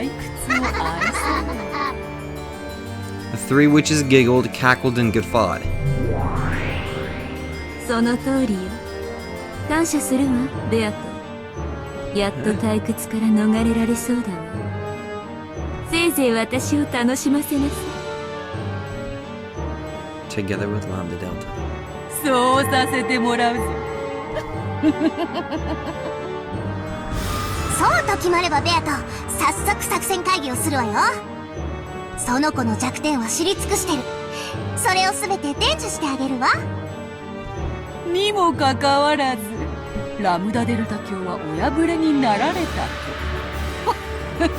退屈を愛する。The three witches giggled, cackled, and guffawed. その通りよ。感謝するわ、ベアト。やっと退屈から逃れられそうだわ。せいぜい私を楽しませなさい。 Together with Lambda Delta. そうさせてもらうぞ。そうと決まればベアト、早速作戦会議をするわよ。その子の弱点は知り尽くしてる。それを全て伝授してあげるわ。にもかかわらずラムダデルタ教はお破れになられたと。もう教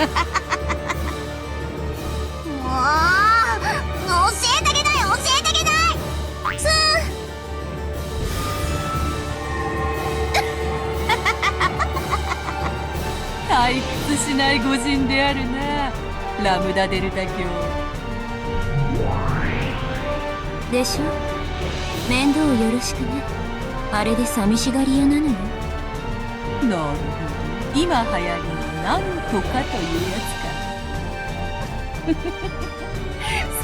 えてあげない、教えてあげない。退屈しない御人であるな、ラムダデルタ教。でしょ、面倒をよろしくね。あれで寂しがり屋なのよ。なるほど、今流行りのなんとかというや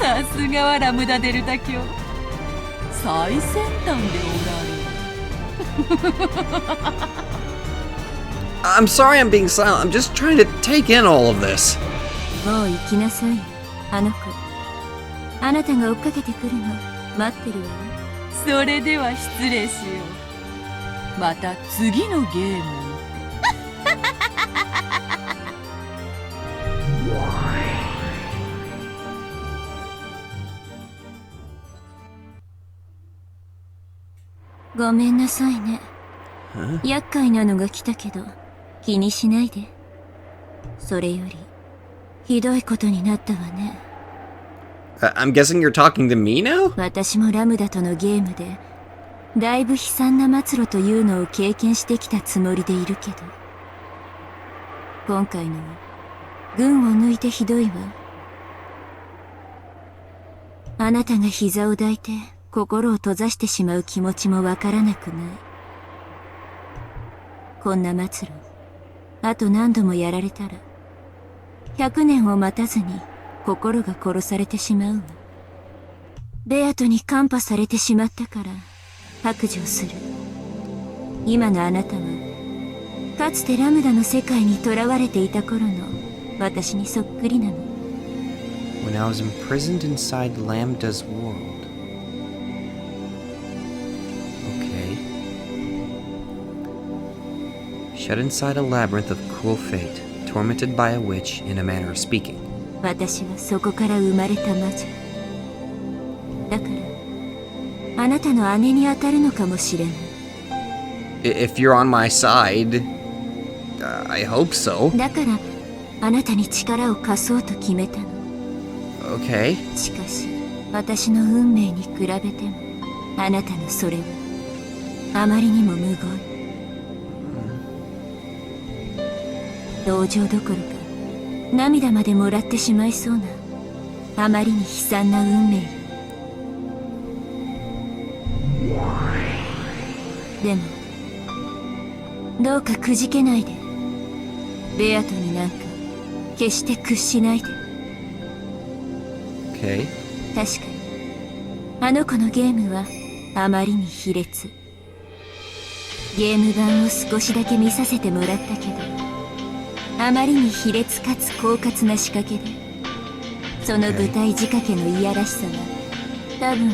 つか。さすがはラムダデルタ教、最先端でおられる。I'm sorry I'm being silent. I'm just trying to take in all of this. もう行きなさい、あの子。あなたが追っかけてくるの待ってるわよ。それでは失礼しよう。また次のゲームに。ごめんなさいね。厄介なのが来たけど気にしないで。それよりひどいことになったわね。I'm guessing you're talking to me now? 私もラムダとのゲームでだいぶ悲惨な末路というのを経験してきたつもりでいるけど、今回のは群を抜いてひどいわ。あなたが膝を抱いて心を閉ざしてしまう気持ちもわからなくない。こんな末路あと何度もやられたら100年を待たずに心が殺されてしまうわ。ベアトにカンパされてしまったから白状する。今のあなたはかつてラムダの世界に囚われていた頃の私にそっくりなの。 When I was imprisoned inside Lambda's world. Okay. Shut inside a labyrinth of cruel fate, tormented by a witch, in a manner of speaking. 私はそこから生まれた魔女だから、あなたの姉に当たるのかもしれない。 If you're on my side, I hope so. だからあなたに力を貸そうと決めたの。 Okay. しかし私の運命に比べてもあなたのそれはあまりにも無言。同情どころか涙までもらってしまいそうなあまりに悲惨な運命よ。でもどうかくじけないで。ベアトになんか決して屈しないで。 Okay. 確かにあの子のゲームはあまりに卑劣。ゲーム版を少しだけ見させてもらったけど、あまりに卑劣かつ狡猾な仕掛けで、その舞台仕掛けのいやらしさは多分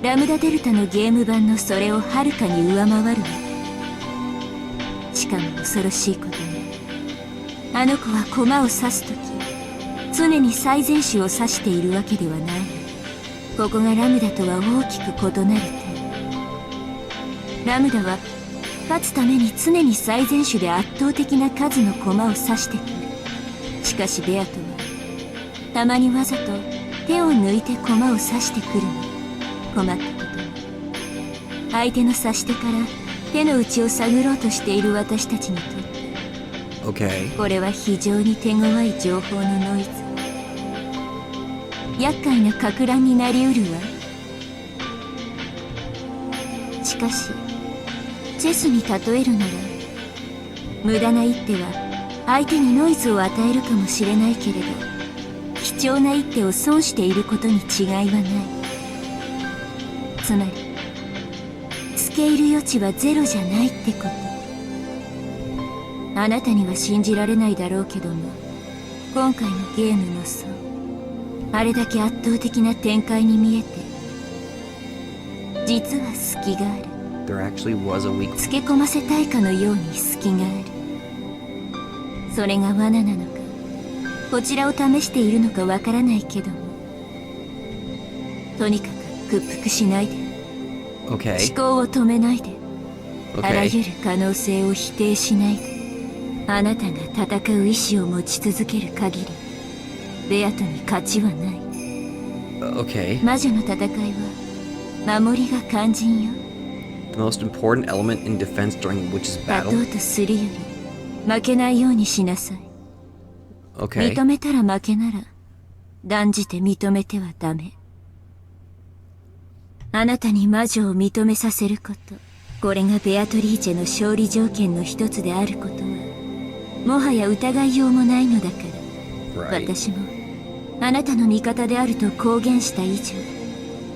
ラムダデルタのゲーム版のそれをはるかに上回るわ。しかも恐ろしいことに、あの子は駒を指すとき常に最善手を指しているわけではない。ここがラムダとは大きく異なる点。ラムダは勝つために常に最善手で圧倒的な数の駒を指してくる。しかしベアトはたまにわざと手を抜いて駒を指してくるの。困ったことに相手の指し手から手の内を探ろうとしている私たちにとって、 Okay. これは非常に手強い情報のノイズ。厄介な撹乱になりうるわ。しかしチェスに例えるなら、無駄な一手は相手にノイズを与えるかもしれないけれど、貴重な一手を損していることに違いはない。つまり付け入る余地はゼロじゃないってこと。あなたには信じられないだろうけども、今回のゲームの層、あれだけ圧倒的な展開に見えて、実は隙がある。There actually was a weak. つけ込ませたいかのように隙がある。それが罠なのか、こちらを試しているのかわからないけども、とにかく屈服しないで、 Okay. 思考を止めないで、あらゆ Okay. る可能性を否定しないで。あなたが戦う意志を持ち続ける限り、ベアトに勝ちはない。 Okay. 魔女の戦いは守りが肝心よ。 The most important element in defense during Witch's 勝と battle. うとするより負けないようにしなさい。 Okay. 認めたら負けなら断じて認めてはダメ。あなたに魔女を認めさせること、これがベアトリーチェの勝利条件の一つであることはもはや疑いようもないのだから、 Right. 私もあなたの味方であると公言した以上、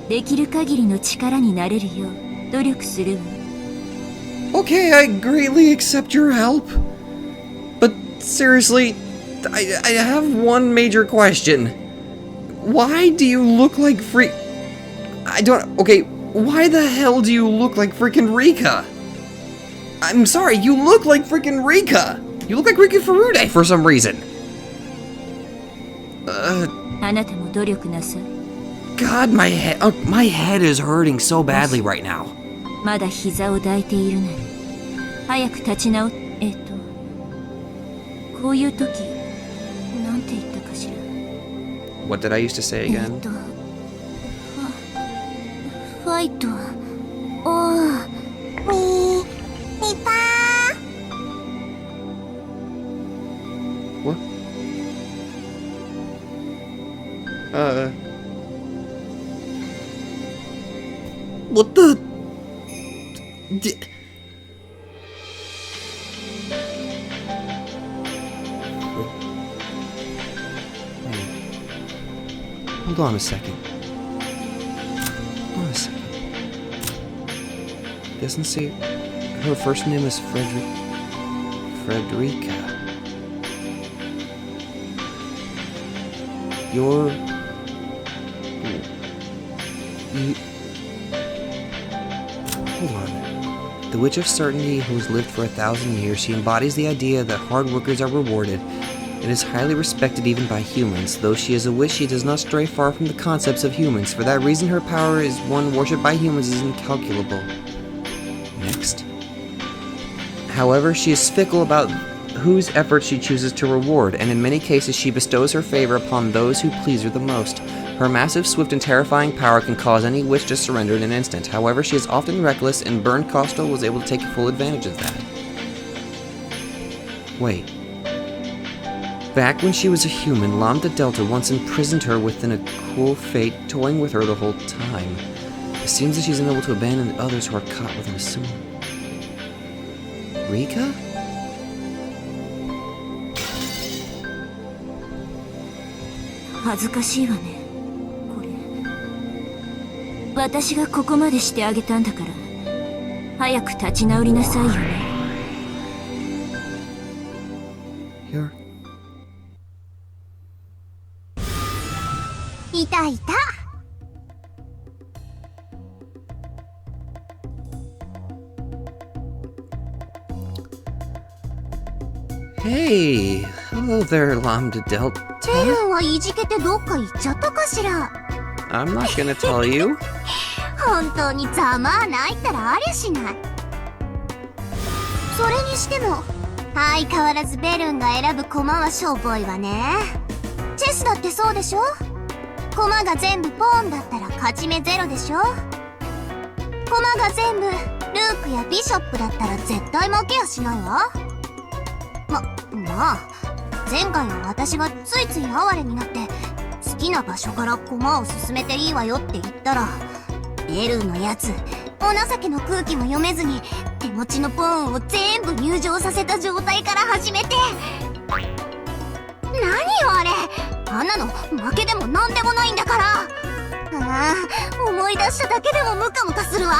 できる限りの力になれるよう努力するわ。 Okay, I greatly accept your help. But seriously, I have one major question. Why do you look like Okay, why the hell do you look like freaking Rika? I'm sorry, you look like freaking Rika. You look like Rika Furude for some reason. あなたも努力なさい。 God, my head is hurting so badly right now. まだ膝を抱いているなら早く立ち直っこういう時なんて言ったかしら。 What did I used to say again? ファイトおーみぱー What? What the? Hold on a second. Hold on a second. Doesn't say her first name is Frederica. You're... Hold on. The Witch of Certainty, who has lived for 1,000 years, she embodies the idea that hard workers are rewarded and is highly respected even by humans. Though she is a witch, she does not stray far from the concepts of humans. For that reason, her power is one worshipped by humans is incalculable. Next. However, she is fickle about whose efforts she chooses to reward, and in many cases she bestows her favor upon those who please her the most. Her massive, swift, and terrifying power can cause any witch to surrender in an instant. However, she is often reckless, and Burn Costal was able to take full advantage of that. Wait. Back when she was a human, Lambda Delta once imprisoned her within a cruel fate, toying with her the whole time. It seems that she's unable to abandon others who are caught within a similar... Rika? Watashi ga koko made shite agetaんだから、早く立ち直りなさいよね。You're... いたいた。Hey! Hello there, Lambda Delta. ベルンはいじけてどっか行っちゃったかしら。I'm not gonna tell you. 本当にざまあないったらありゃしない。それにしても相変わらずベルンが選ぶ駒はしょぼいわね。チェスだってそうでしょ。駒が全部ポーンだったら勝ち目ゼロでしょ。駒が全部ルークやビショップだったら絶対負けやしないわ。まあ前回は私がついつい哀れになって好きな場所から駒を進めていいわよって言ったら、ベルンのやつお情けの空気も読めずに手持ちのポーンを全部入場させた状態から始めて。何よあれ、あんなの負けでもなんでもないんだから。ああ、思い出しただけでもムカムカするわ。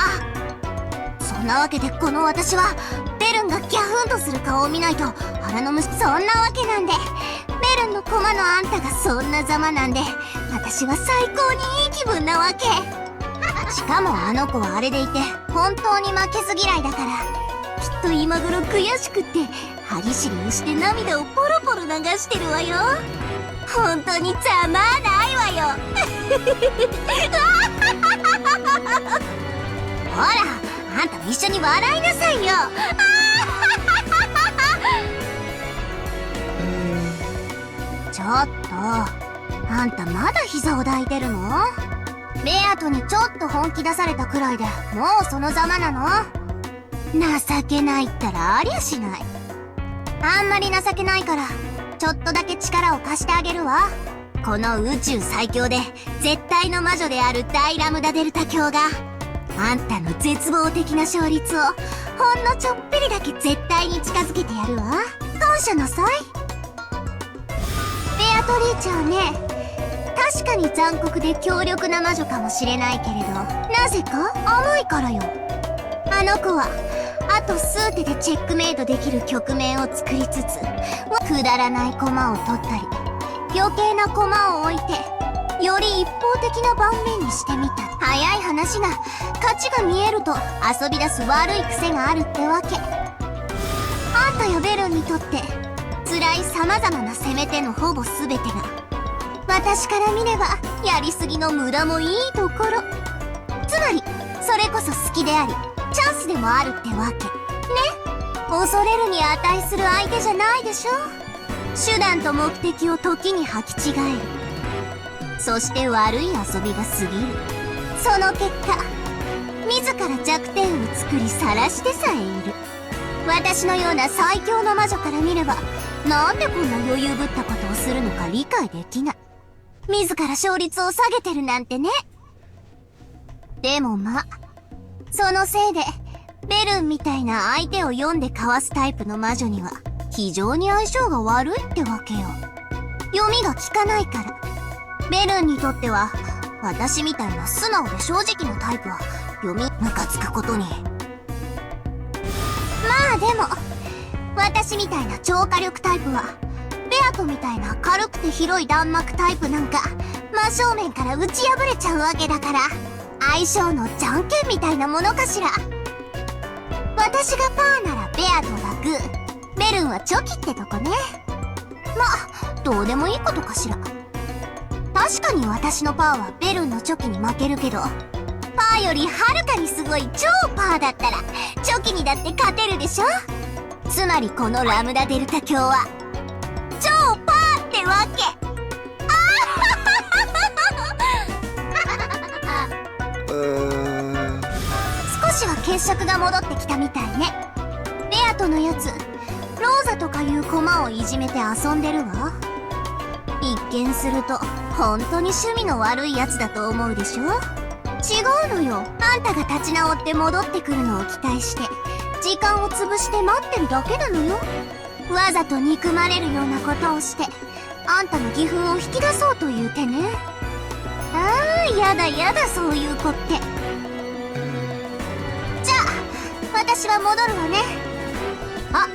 そんなわけでこの私はベルンがギャフンとする顔を見ないと腹の虫。そんなわけなんでベルンの駒のあんたがそんなざまなんで私は最高にいい気分なわけ。しかもあの子はあれでいて本当に負けず嫌いだから、きっと今頃悔しくって歯ぎしりをして涙をポロポロ流してるわよ。本当にざまあないわよ。ほらあんたも一緒に笑いなさいよ。ちょっとあんたまだ膝を抱いてるの？ベアトにちょっと本気出されたくらいでもうそのざまなの？情けないったらありゃしない。あんまり情けないからちょっとだけ力を貸してあげるわ。この宇宙最強で絶対の魔女である大ラムダデルタ卿があんたの絶望的な勝率をほんのちょっぴりだけ絶対に近づけてやるわ。感謝なさい。ベアトリーチャーね、確かに残酷で強力な魔女かもしれないけれど、なぜか甘いからよ。あの子はあと数手でチェックメイトできる局面を作りつつ、くだらない駒を取ったり余計な駒を置いてより一方的な盤面にしてみた。早い話が勝ちが見えると遊び出す悪い癖があるってわけ。あんたやベルンにとって辛い様々な攻め手のほぼ全てが私から見ればやりすぎの無駄もいいところ。つまりそれこそ好きでありチャンスでもあるってわけね。恐れるに値する相手じゃないでしょ。手段と目的を時に履き違える。そして悪い遊びが過ぎる。その結果自ら弱点を作り晒してさえいる。私のような最強の魔女から見ればなんでこんな余裕ぶったことをするのか理解できない。自ら勝率を下げてるなんてね。でもまあそのせいでベルンみたいな相手を読んでかわすタイプの魔女には非常に相性が悪いってわけよ。読みが効かないから。ベルンにとっては私みたいな素直で正直なタイプは読みムカつくことに。まあでも私みたいな超火力タイプはベアトみたいな軽くて広い弾幕タイプなんか真正面から打ち破れちゃうわけだから、相性のじゃんけんみたいなものかしら。私がパーならベアトがグー、ベルンはチョキってとこね。まあどうでもいいことかしら。確かに私のパーはベルンのチョキに負けるけど、パーよりはるかにすごい超パーだったらチョキにだって勝てるでしょ。つまりこのラムダデルタ卿は超パーってわけ。少しは血色が戻ってきたみたいね。ベアトのやつ、ローザとかいう駒をいじめて遊んでるわ。一見すると本当に趣味の悪いやつだと思うでしょ。違うのよ。あんたが立ち直って戻ってくるのを期待して時間を潰して待ってるだけなのよ。わざと憎まれるようなことをしてあんたの義憤を引き出そうという手ね。ああ、やだやだ、そういう子って。じゃあ私は戻るわね。あ、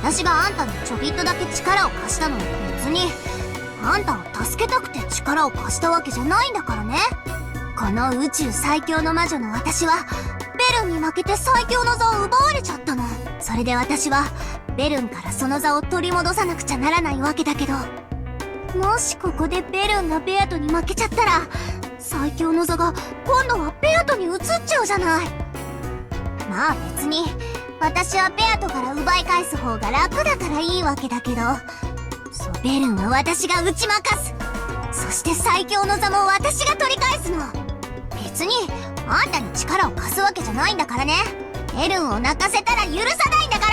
私があんたにちょびっとだけ力を貸したのは別にあんたを助けたくて力を貸したわけじゃないんだからね。この宇宙最強の魔女の私はベルンに負けて最強の座を奪われちゃったの。それで私はベルンからその座を取り戻さなくちゃならないわけだけど、もしここでベルンがベアトに負けちゃったら最強の座が今度はベアトに移っちゃうじゃない。まあ別に私はベアトから奪い返す方が楽だからいいわけだけど、そう、ベルンは私が打ち負かす。そして最強の座も私が取り返すの。別にあんたに力を貸すわけじゃないんだからね。ベルンを泣かせたら許さないんだから。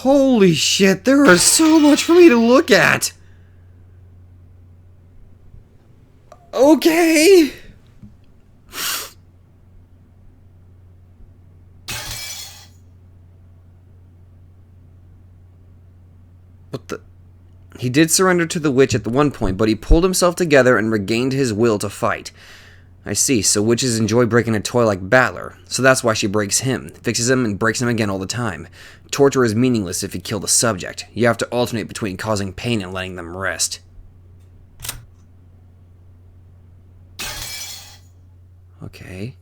Holy shit, there is so much for me to look at! Okay! What the... He did surrender to the witch at the one point, but he pulled himself together and regained his will to fight. I see, so witches enjoy breaking a toy like Battler, so that's why she breaks him, fixes him, and breaks him again all the time. Torture is meaningless if you kill the subject. You have to alternate between causing pain and letting them rest. Okay.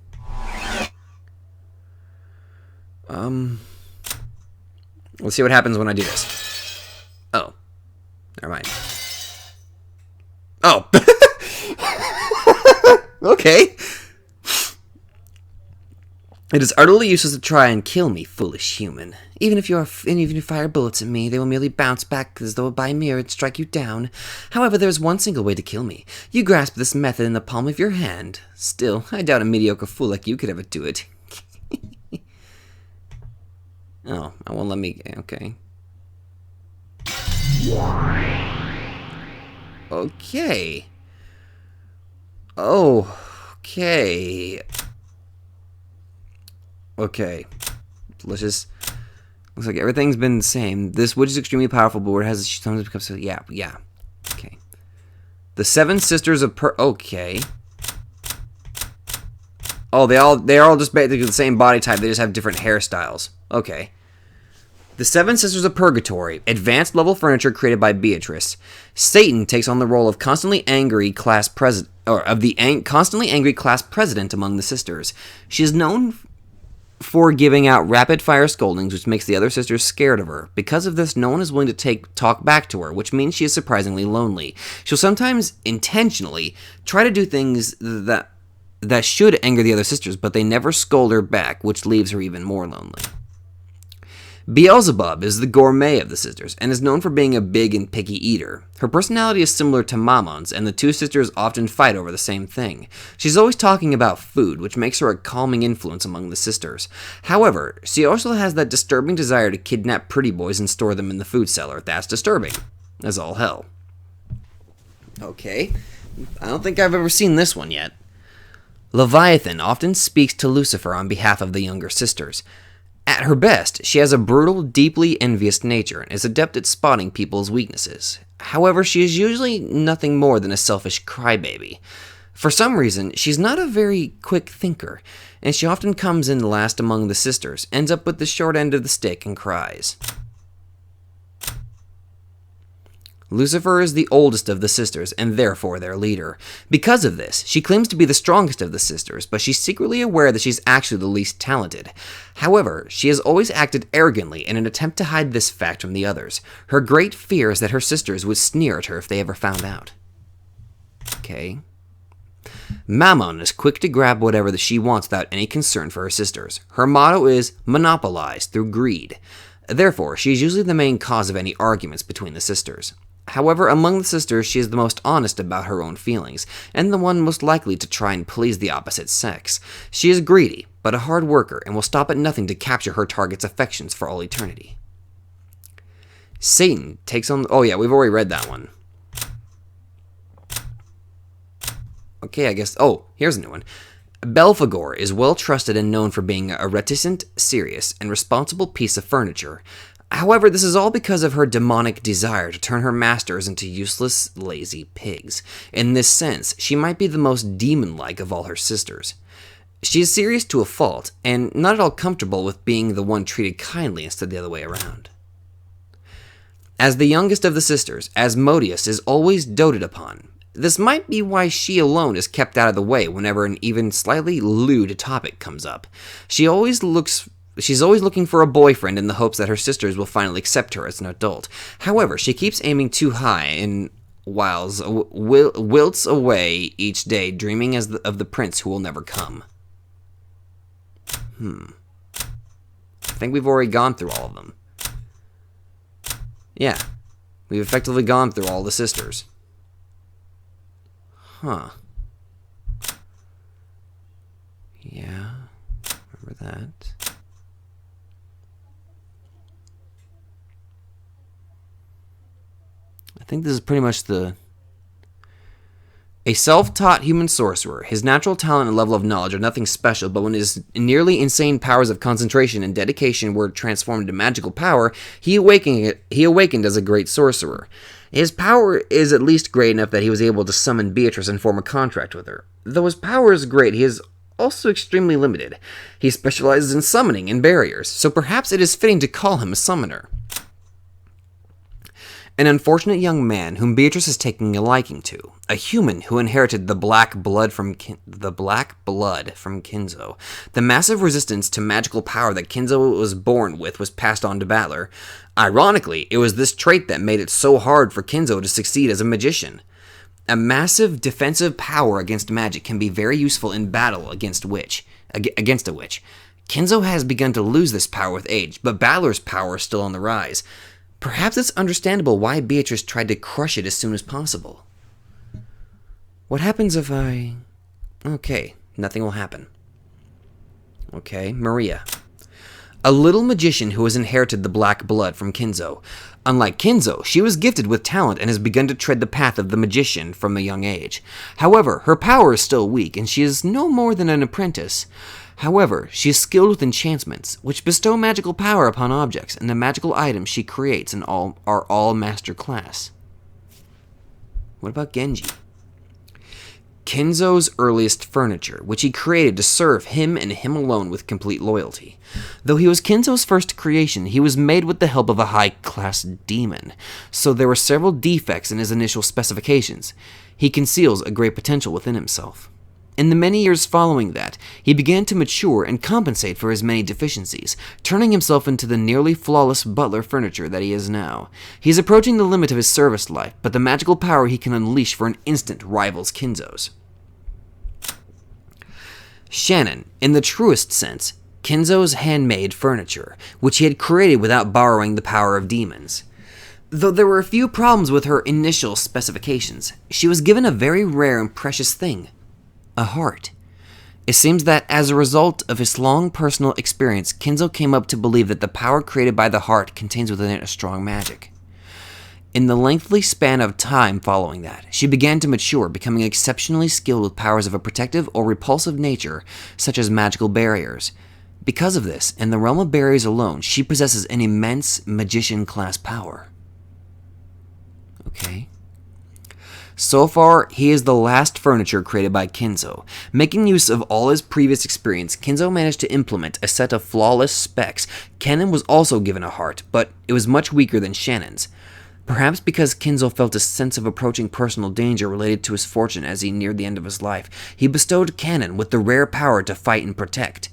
Let's see what happens when I do this. Oh. Never mind. Oh! Okay. It is utterly useless to try and kill me, foolish human. Even if you fire bullets at me, they will merely bounce back as though by mirror and strike you down. However, there is one single way to kill me. You grasp this method in the palm of your hand. Still, I doubt a mediocre fool like you could ever do it. Oh, I won't let me... Okay. Okay. Oh, okay. Okay. Let's just... Looks like everything's been the same. This witch is extremely powerful, but it has sometimes becomes... Yeah. Okay. The Seven Sisters of Okay. Oh, they're all just basically the same body type. They just have different hairstyles. Okay. The Seven Sisters of Purgatory, advanced level furniture created by Beatrice. Satan takes on the role of constantly angry class president, constantly angry class president among the sisters. She is known for giving out rapid-fire scoldings, which makes the other sisters scared of her. Because of this, no one is willing to talk back to her, which means she is surprisingly lonely. She'll sometimes intentionally try to do things that should anger the other sisters, but they never scold her back, which leaves her even more lonely. Beelzebub is the gourmet of the sisters, and is known for being a big and picky eater. Her personality is similar to Mamon's, and the two sisters often fight over the same thing. She's always talking about food, which makes her a calming influence among the sisters. However, she also has that disturbing desire to kidnap pretty boys and store them in the food cellar. That's disturbing, as all hell. Okay, I don't think I've ever seen this one yet. Leviathan often speaks to Lucifer on behalf of the younger sisters. At her best, she has a brutal, deeply envious nature and is adept at spotting people's weaknesses. However, she is usually nothing more than a selfish crybaby. For some reason, she's not a very quick thinker, and she often comes in last among the sisters, ends up with the short end of the stick, and cries. Lucifer is the oldest of the sisters, and therefore their leader. Because of this, she claims to be the strongest of the sisters, but she's secretly aware that she's actually the least talented. However, she has always acted arrogantly in an attempt to hide this fact from the others. Her great fear is that her sisters would sneer at her if they ever found out. Okay. Mammon is quick to grab whatever she wants without any concern for her sisters. Her motto is monopolize through greed. Therefore, she is usually the main cause of any arguments between the sisters. However, among the sisters, she is the most honest about her own feelings, and the one most likely to try and please the opposite sex. She is greedy, but a hard worker, and will stop at nothing to capture her target's affections for all eternity. Satan takes on... Oh yeah, we've already read that one. Okay, I guess... Oh, here's a new one. Belphegor is well trusted and known for being a reticent, serious, and responsible piece of furniture. However, this is all because of her demonic desire to turn her masters into useless, lazy pigs. In this sense, she might be the most demon-like of all her sisters. She is serious to a fault, and not at all comfortable with being the one treated kindly instead of the other way around. As the youngest of the sisters, Asmodeus is always doted upon. This might be why she alone is kept out of the way whenever an even slightly lewd topic comes up. She's always looking for a boyfriend in the hopes that her sisters will finally accept her as an adult. However, she keeps aiming too high and wilts away each day, dreaming of the prince who will never come. I think we've already gone through all of them. Yeah, we've effectively gone through all the sisters. Huh. Yeah, remember that. I think this is pretty much a self-taught human sorcerer. His natural talent and level of knowledge are nothing special, but when his nearly insane powers of concentration and dedication were transformed into magical power, he awakened as a great sorcerer. His power is at least great enough that he was able to summon Beatrice and form a contract with her. Though his power is great, he is also extremely limited. He specializes in summoning and barriers, so perhaps it is fitting to call him a summoner. An unfortunate young man whom Beatrice is taking a liking to, a human who inherited the black blood from Kinzo. The massive resistance to magical power that Kinzo was born with was passed on to Balor. Ironically, it was this trait that made it so hard for Kinzo to succeed as a magician. A massive defensive power against magic can be very useful in battle against a witch. Kinzo has begun to lose this power with age, but Balor's power is still on the rise. Perhaps it's understandable why Beatrice tried to crush it as soon as possible. What happens if I... Okay, nothing will happen. Okay, Maria. A little magician who has inherited the black blood from Kinzo. Unlike Kinzo, she was gifted with talent and has begun to tread the path of the magician from a young age. However, her power is still weak, and she is no more than an apprentice. However, she is skilled with enchantments, which bestow magical power upon objects, and the magical items she creates are all master class. What about Genji? Kinzo's earliest furniture, which he created to serve him and him alone with complete loyalty. Though he was Kinzo's first creation, he was made with the help of a high-class demon, so there were several defects in his initial specifications. He conceals a great potential within himself. In the many years following that, he began to mature and compensate for his many deficiencies, turning himself into the nearly flawless butler furniture that he is now. He is approaching the limit of his service life, but the magical power he can unleash for an instant rivals Kinzo's. Shannon, in the truest sense, Kinzo's handmade furniture, which he had created without borrowing the power of demons. Though there were a few problems with her initial specifications, she was given a very rare and precious thing, a heart. It seems that as a result of his long personal experience, Kinzo came up to believe that the power created by the heart contains within it a strong magic. In the lengthy span of time following that, she began to mature, becoming exceptionally skilled with powers of a protective or repulsive nature, such as magical barriers. Because of this, in the realm of barriers alone, she possesses an immense magician-class power. Okay. So far, he is the last furniture created by Kinzo. Making use of all his previous experience, Kinzo managed to implement a set of flawless specs. Kennen was also given a heart, but it was much weaker than Shannon's. Perhaps because Kinzo felt a sense of approaching personal danger related to his fortune as he neared the end of his life, he bestowed Kennen with the rare power to fight and protect.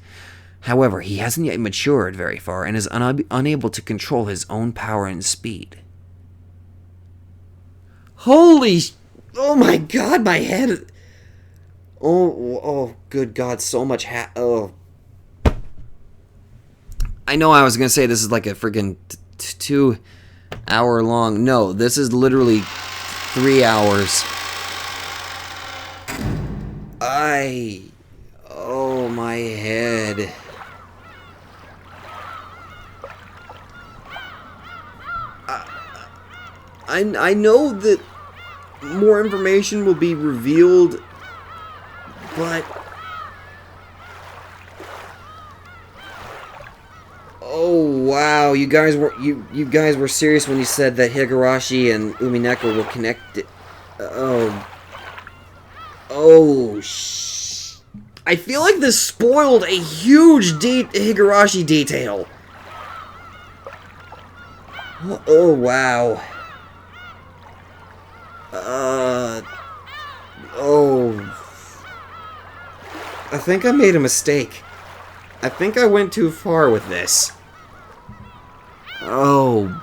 However, he hasn't yet matured very far and is unable to control his own power and speed. Oh my god, my head! Oh, good god, so much oh. I know I was gonna say this is like a freaking 2 hour long. No, this is literally 3 hours. Oh, my head. I know that more information will be revealed, but oh wow, you guys were serious when you said that Higurashi and Umineko were connected. I feel like this spoiled a huge Higurashi detail. Oh wow. I think I made a mistake. I think I went too far with this. Oh,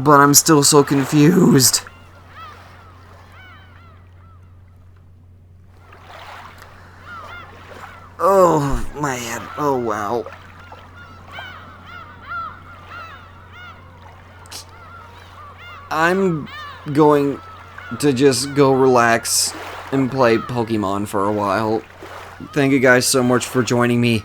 but I'm still so confused. Oh, my head. Oh, wow. I'm going to just go relax and play Pokemon for a while. Thank you guys so much for joining me.